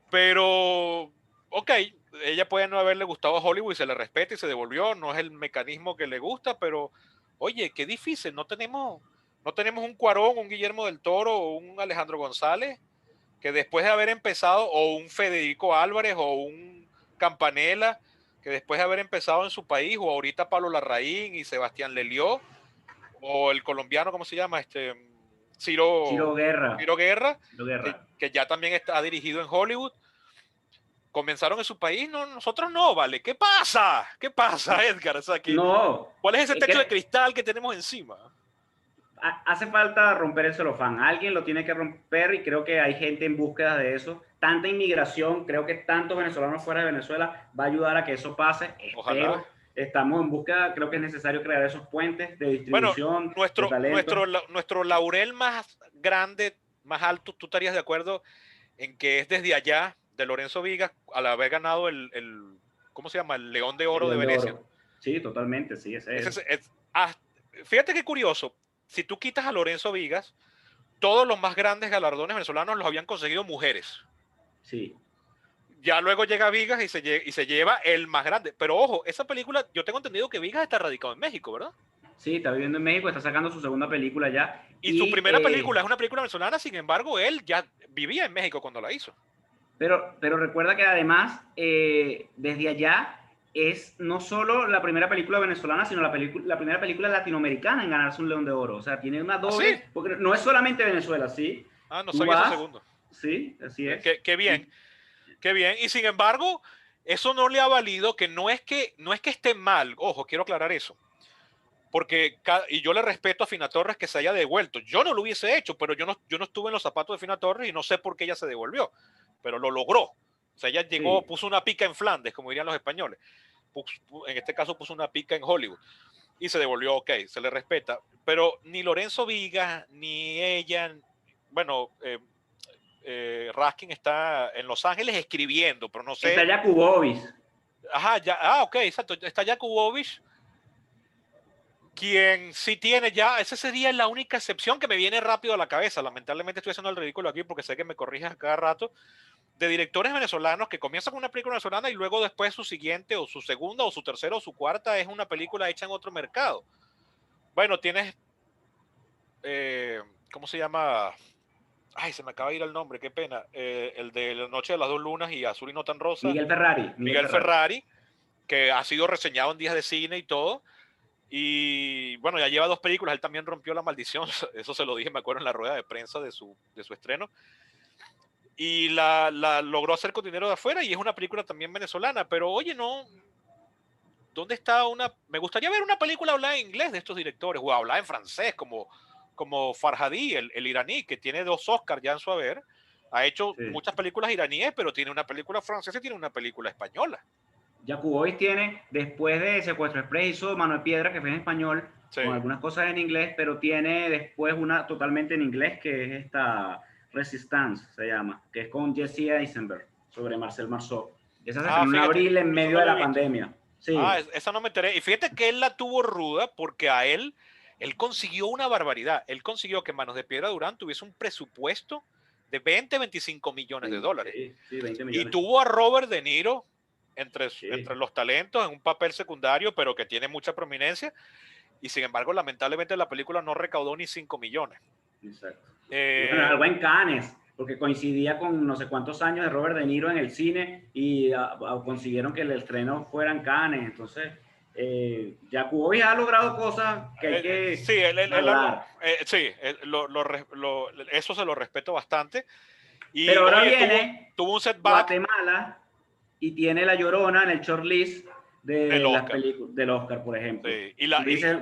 [SPEAKER 1] pero ok, ella puede no haberle gustado a Hollywood y se le respeta y se devolvió, no es el mecanismo que le gusta, pero oye, qué difícil, no tenemos un Cuarón, un Guillermo del Toro o un Alejandro González que después de haber empezado, o un Federico Álvarez o un Campanella, que después de haber empezado en su país, o ahorita Pablo Larraín y Sebastián Lelió, o el colombiano, ¿cómo se llama?
[SPEAKER 2] Ciro Guerra.
[SPEAKER 1] Ciro Guerra,
[SPEAKER 2] Ciro Guerra.
[SPEAKER 1] que ya también está dirigido en Hollywood. Comenzaron en su país, no, nosotros no, ¿vale? ¿Qué pasa? ¿Qué pasa, Edgar? O sea,
[SPEAKER 2] No,
[SPEAKER 1] ¿cuál es ese techo de
[SPEAKER 2] que
[SPEAKER 1] cristal que tenemos encima?
[SPEAKER 2] hace falta romper el celofán. Alguien lo tiene que romper y creo que hay gente en búsqueda de eso. Tanta inmigración, creo que tantos venezolanos fuera de Venezuela va a ayudar a que eso pase.
[SPEAKER 1] Ojalá.
[SPEAKER 2] Espero. Estamos en búsqueda, creo que es necesario crear esos puentes de
[SPEAKER 1] Bueno,
[SPEAKER 2] distribución, de talento.
[SPEAKER 1] nuestro laurel más grande, más alto, ¿tú estarías de acuerdo en que es desde allá, de Lorenzo Vigas, al haber ganado ¿cómo se llama? El León de
[SPEAKER 2] El
[SPEAKER 1] Oro de
[SPEAKER 2] León de
[SPEAKER 1] Venecia?
[SPEAKER 2] Oro. Sí, totalmente, sí, ese es.
[SPEAKER 1] Fíjate qué curioso, si tú quitas a Lorenzo Vigas, todos los más grandes galardones venezolanos los habían conseguido mujeres.
[SPEAKER 2] Sí.
[SPEAKER 1] Ya luego llega Vigas y se lleva el más grande. Pero ojo, esa película, yo tengo entendido que Vigas está radicado en México, ¿verdad?
[SPEAKER 2] Sí, está viviendo en México, está sacando su segunda película ya.
[SPEAKER 1] Y su primera película es una película venezolana, sin embargo, él ya vivía en México cuando la hizo.
[SPEAKER 2] Pero recuerda que además, desde allá, es no solo la primera película venezolana, sino la primera película latinoamericana en ganarse un León de Oro. O sea, tiene una
[SPEAKER 1] ¿Ah,
[SPEAKER 2] doble,
[SPEAKER 1] sí?
[SPEAKER 2] porque no es solamente Venezuela, ¿sí?
[SPEAKER 1] Ah, no
[SPEAKER 2] Tú
[SPEAKER 1] sabía eso
[SPEAKER 2] vas,
[SPEAKER 1] segundo.
[SPEAKER 2] sí, así es.
[SPEAKER 1] Qué bien, qué bien. Y sin embargo, eso no le ha valido, que no es que esté mal, ojo, quiero aclarar eso. Porque, y yo le respeto a Fina Torres que se haya devuelto. Yo no lo hubiese hecho, pero yo no estuve en los zapatos de Fina Torres y no sé por qué ella se devolvió, pero lo logró. O sea, ella llegó,
[SPEAKER 2] Sí.
[SPEAKER 1] puso una pica en Flandes, como dirían los españoles. En este caso puso una pica en Hollywood y se devolvió, ok, se le respeta. Pero ni Lorenzo Vigas, ni ella, bueno, Raskin está en Los Ángeles escribiendo, pero no
[SPEAKER 2] Está
[SPEAKER 1] sé.
[SPEAKER 2] Jakubowicz.
[SPEAKER 1] Ajá, ok, exacto. Está Jakubowicz, quien sí tiene ya, esa sería la única excepción que me viene rápido a la cabeza. Lamentablemente estoy haciendo el ridículo aquí porque sé que me corriges a cada rato, de directores venezolanos que comienzan con una película venezolana y luego después su siguiente o su segunda o su tercera o su cuarta es una película hecha en otro mercado. Bueno, tienes, ¿cómo se llama? Ay, se me acaba de ir el nombre, qué pena. El de La Noche de las Dos Lunas y Azul y no tan rosa.
[SPEAKER 2] Miguel Ferrari.
[SPEAKER 1] Miguel Ferrari, que ha sido reseñado en días de cine y todo. Y bueno, ya lleva dos películas, él también rompió la maldición, eso se lo dije, me acuerdo, en la rueda de prensa de su estreno. Y la logró hacer con dinero de afuera y es una película también venezolana, pero oye, no, ¿dónde está una? Me gustaría ver una película hablada en inglés de estos directores, o hablada en francés, como Farhadi, el iraní, que tiene 2 Oscars ya en su haber. Ha hecho
[SPEAKER 2] Sí.
[SPEAKER 1] muchas películas iraníes, pero tiene una película francesa y tiene una película española.
[SPEAKER 2] Jakubowicz tiene, después de Secuestro Express, hizo Manuel Piedra, que fue en español,
[SPEAKER 1] Sí.
[SPEAKER 2] con algunas cosas en inglés, pero tiene después una totalmente en inglés, que es esta Resistance, se llama, que es con Jesse Eisenberg, sobre Marcel Marceau. Esa se estrenó en
[SPEAKER 1] Fíjate,
[SPEAKER 2] abril en
[SPEAKER 1] eso
[SPEAKER 2] medio
[SPEAKER 1] no
[SPEAKER 2] de
[SPEAKER 1] lo he
[SPEAKER 2] la
[SPEAKER 1] visto.
[SPEAKER 2] pandemia. Sí.
[SPEAKER 1] Esa no me enteré. Y fíjate que él la tuvo ruda porque a él consiguió una barbaridad. Él consiguió que Manos de Piedra Durán tuviese un presupuesto de 25 millones de
[SPEAKER 2] 20,
[SPEAKER 1] dólares.
[SPEAKER 2] sí, 20
[SPEAKER 1] Y
[SPEAKER 2] millones.
[SPEAKER 1] tuvo a Robert De Niro
[SPEAKER 2] Sí.
[SPEAKER 1] entre los talentos en un papel secundario, pero que tiene mucha prominencia. Y sin embargo, lamentablemente la película no recaudó ni 5 millones.
[SPEAKER 2] Exacto. Bueno, algo en Cannes. porque coincidía con no sé cuántos años de Robert De Niro en el cine y consiguieron que el estreno fuera en Cannes. Entonces, Jacobi ha logrado cosas que hay
[SPEAKER 1] Sí,
[SPEAKER 2] que valorar.
[SPEAKER 1] sí, eso se lo respeto bastante. Y
[SPEAKER 2] Pero ahora
[SPEAKER 1] oye,
[SPEAKER 2] viene
[SPEAKER 1] tuvo un setback
[SPEAKER 2] Guatemala y tiene La Llorona en el shortlist
[SPEAKER 1] del
[SPEAKER 2] de las
[SPEAKER 1] Oscar.
[SPEAKER 2] películas del Oscar, por ejemplo.
[SPEAKER 1] Sí.
[SPEAKER 2] Y dice,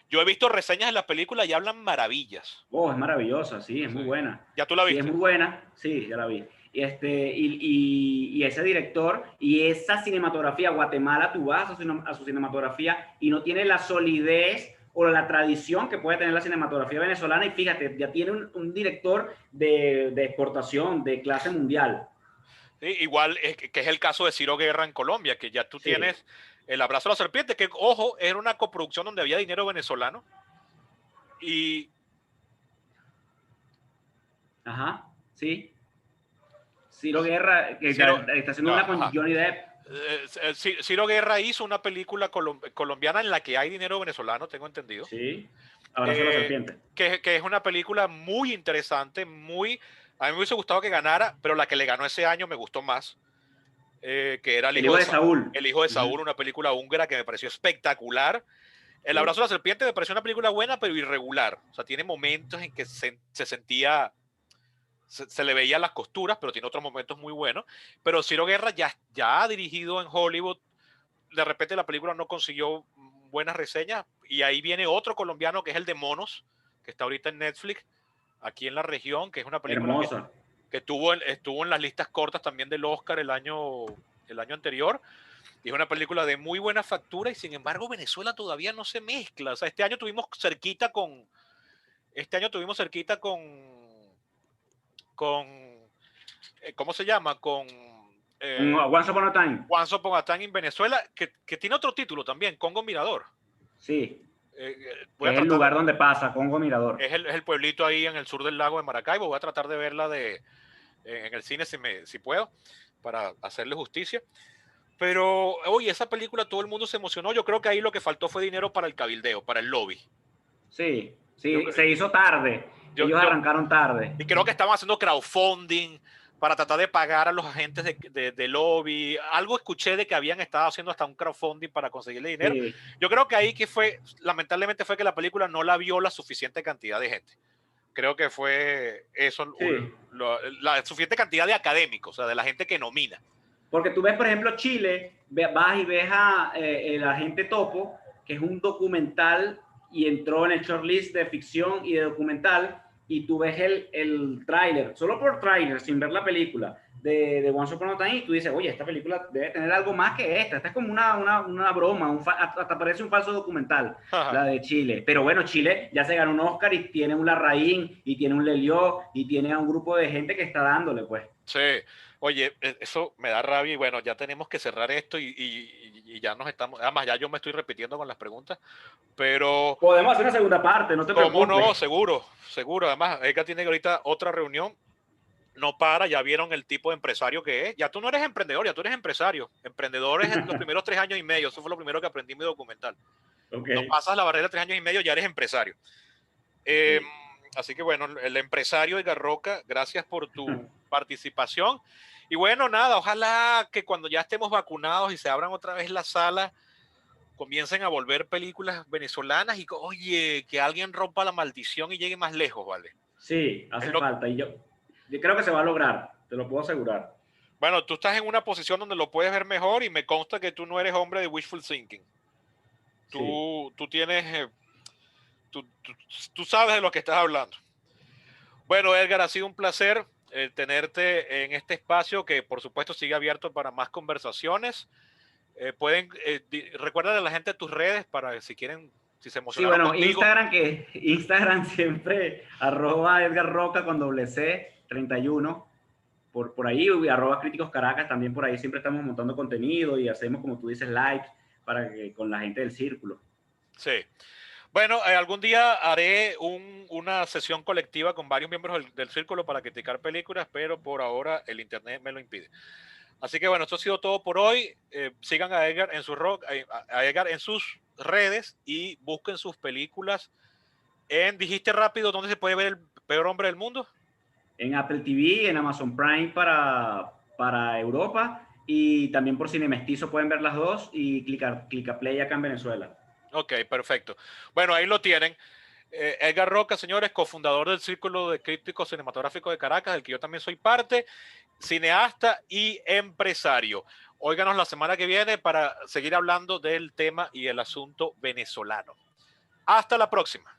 [SPEAKER 1] Yo he visto reseñas de la película y hablan maravillas.
[SPEAKER 2] oh, es maravillosa, sí, es
[SPEAKER 1] Sí.
[SPEAKER 2] muy buena.
[SPEAKER 1] ¿Ya tú la
[SPEAKER 2] Sí, es
[SPEAKER 1] viste?
[SPEAKER 2] muy buena, sí, ya la vi. Y ese director y esa cinematografía, Guatemala, tú vas a su cinematografía y no tiene la solidez o la tradición que puede tener la cinematografía venezolana y fíjate, ya tiene un director de exportación, de clase mundial.
[SPEAKER 1] Sí, igual que es el caso de Ciro Guerra en Colombia, que ya tú
[SPEAKER 2] Sí,
[SPEAKER 1] tienes El Abrazo a la Serpiente, que ojo, era una coproducción donde había dinero venezolano y
[SPEAKER 2] ajá, sí. Ciro Guerra, que
[SPEAKER 1] Ciro,
[SPEAKER 2] está haciendo una con
[SPEAKER 1] ajá,
[SPEAKER 2] Johnny Depp.
[SPEAKER 1] Ciro Guerra hizo una película colombiana en la que hay dinero venezolano, tengo entendido,
[SPEAKER 2] Sí, Abrazo a la serpiente.
[SPEAKER 1] que es una película muy interesante, a mí me hubiese gustado que ganara, pero la que le ganó ese año me gustó más, que era
[SPEAKER 2] El hijo de Saúl.
[SPEAKER 1] El hijo de
[SPEAKER 2] Uh -huh.
[SPEAKER 1] Saúl, una película húngara que me pareció espectacular. El
[SPEAKER 2] Sí.
[SPEAKER 1] Abrazo a la Serpiente me pareció una película buena, pero irregular. O sea, tiene momentos en que se sentía, se le veían las costuras, pero tiene otros momentos muy buenos. Pero Ciro Guerra ya ha dirigido en Hollywood. De repente la película no consiguió buenas reseñas. Y ahí viene otro colombiano que es el de Monos, que está ahorita en Netflix, aquí en la región, que es una película
[SPEAKER 2] Hermosa.
[SPEAKER 1] que estuvo en las listas cortas también del Oscar el año anterior. Y es una película de muy buena factura y sin embargo Venezuela todavía no se mezcla. O sea, este año tuvimos cerquita con ¿cómo se llama? Con
[SPEAKER 2] Once Upon a Time.
[SPEAKER 1] Once Upon a Time en Venezuela, que tiene otro título también, Congo Mirador.
[SPEAKER 2] Sí.
[SPEAKER 1] Voy
[SPEAKER 2] Que
[SPEAKER 1] a
[SPEAKER 2] es el
[SPEAKER 1] tratar
[SPEAKER 2] lugar donde pasa, Congo Mirador.
[SPEAKER 1] es el pueblito ahí en el sur del lago de Maracaibo. Voy a tratar de verla en el cine si puedo, para hacerle justicia. Pero, oye, esa película todo el mundo se emocionó. Yo creo que ahí lo que faltó fue dinero para el cabildeo, para el lobby.
[SPEAKER 2] Sí,
[SPEAKER 1] Yo,
[SPEAKER 2] sí, se hizo tarde.
[SPEAKER 1] yo,
[SPEAKER 2] Ellos
[SPEAKER 1] yo,
[SPEAKER 2] arrancaron tarde.
[SPEAKER 1] y creo que estaban haciendo crowdfunding para tratar de pagar a los agentes de lobby. Algo escuché de que habían estado haciendo hasta un crowdfunding para conseguirle dinero.
[SPEAKER 2] Sí,
[SPEAKER 1] Yo creo que ahí lamentablemente fue que la película no la vio la suficiente cantidad de gente. Creo que fue eso,
[SPEAKER 2] sí.
[SPEAKER 1] la suficiente cantidad de académicos, o sea, de la gente que nomina.
[SPEAKER 2] Porque tú ves, por ejemplo, Chile, vas y ves a El Agente Topo, que es un documental y entró en el shortlist de ficción y de documental, y tú ves el tráiler, solo por tráiler, sin ver la película, de Once Upon a Time, y tú dices, oye, esta película debe tener algo más que esta es como una broma, hasta parece un falso documental, la de Chile. Pero bueno, Chile ya se ganó un Oscar y tiene un Larraín, y tiene un Lelió, y tiene a un grupo de gente que está dándole, pues.
[SPEAKER 1] Sí, oye, eso me da rabia y bueno, ya tenemos que cerrar esto y ya nos estamos, además ya yo me estoy repitiendo con las preguntas, pero
[SPEAKER 2] Podemos hacer una segunda parte, no te
[SPEAKER 1] cómo no,
[SPEAKER 2] preocupes.
[SPEAKER 1] seguro, seguro, además Edgar tiene ahorita otra reunión, no para, ya vieron el tipo de empresario que es, ya tú no eres emprendedor, ya tú eres empresario, emprendedor es en los primeros 3 años y medio, eso fue lo primero que aprendí en mi documental,
[SPEAKER 2] Ok.
[SPEAKER 1] no pasas la barrera de 3 años y medio, ya eres empresario. Eh,
[SPEAKER 2] Sí.
[SPEAKER 1] Así que bueno, el empresario Edgar Roca, gracias por tu participación. Y bueno, nada, ojalá que cuando ya estemos vacunados y se abran otra vez las salas, comiencen a volver películas venezolanas y oye, que alguien rompa la maldición y llegue más lejos, ¿vale?
[SPEAKER 2] Sí,
[SPEAKER 1] Es
[SPEAKER 2] hace
[SPEAKER 1] lo,
[SPEAKER 2] falta. Y yo creo que se va a lograr, te lo puedo asegurar.
[SPEAKER 1] bueno, tú estás en una posición donde lo puedes ver mejor y me consta que tú no eres hombre de wishful thinking.
[SPEAKER 2] Sí.
[SPEAKER 1] Tú tienes, tú sabes de lo que estás hablando. Bueno, Edgar, ha sido un placer tenerte en este espacio que por supuesto sigue abierto para más conversaciones. Recuerda a la gente tus redes para si quieren, si se
[SPEAKER 2] Sí,
[SPEAKER 1] emocionaron
[SPEAKER 2] bueno,
[SPEAKER 1] contigo.
[SPEAKER 2] Instagram siempre, arroba Edgar Roca con doble C, 31, por ahí, arroba Críticos Caracas, también por ahí siempre estamos montando contenido y hacemos, como tú dices, lives para que, con la gente del círculo.
[SPEAKER 1] Sí. Bueno, algún día haré una sesión colectiva con varios miembros del círculo para criticar películas, pero por ahora el internet me lo impide. Así que bueno, esto ha sido todo por hoy. Sigan a Edgar en a Edgar en sus redes y busquen sus películas. Dijiste rápido dónde se puede ver El Peor Hombre del Mundo.
[SPEAKER 2] en Apple TV, en Amazon Prime para Europa y también por Cine Mestizo pueden ver las dos y Clica Play acá en Venezuela.
[SPEAKER 1] Ok, perfecto. Bueno, ahí lo tienen. Edgar Roca, señores, cofundador del Círculo de Críticos Cinematográficos de Caracas, del que yo también soy parte, cineasta y empresario. Óiganos la semana que viene para seguir hablando del tema y el asunto venezolano. Hasta la próxima.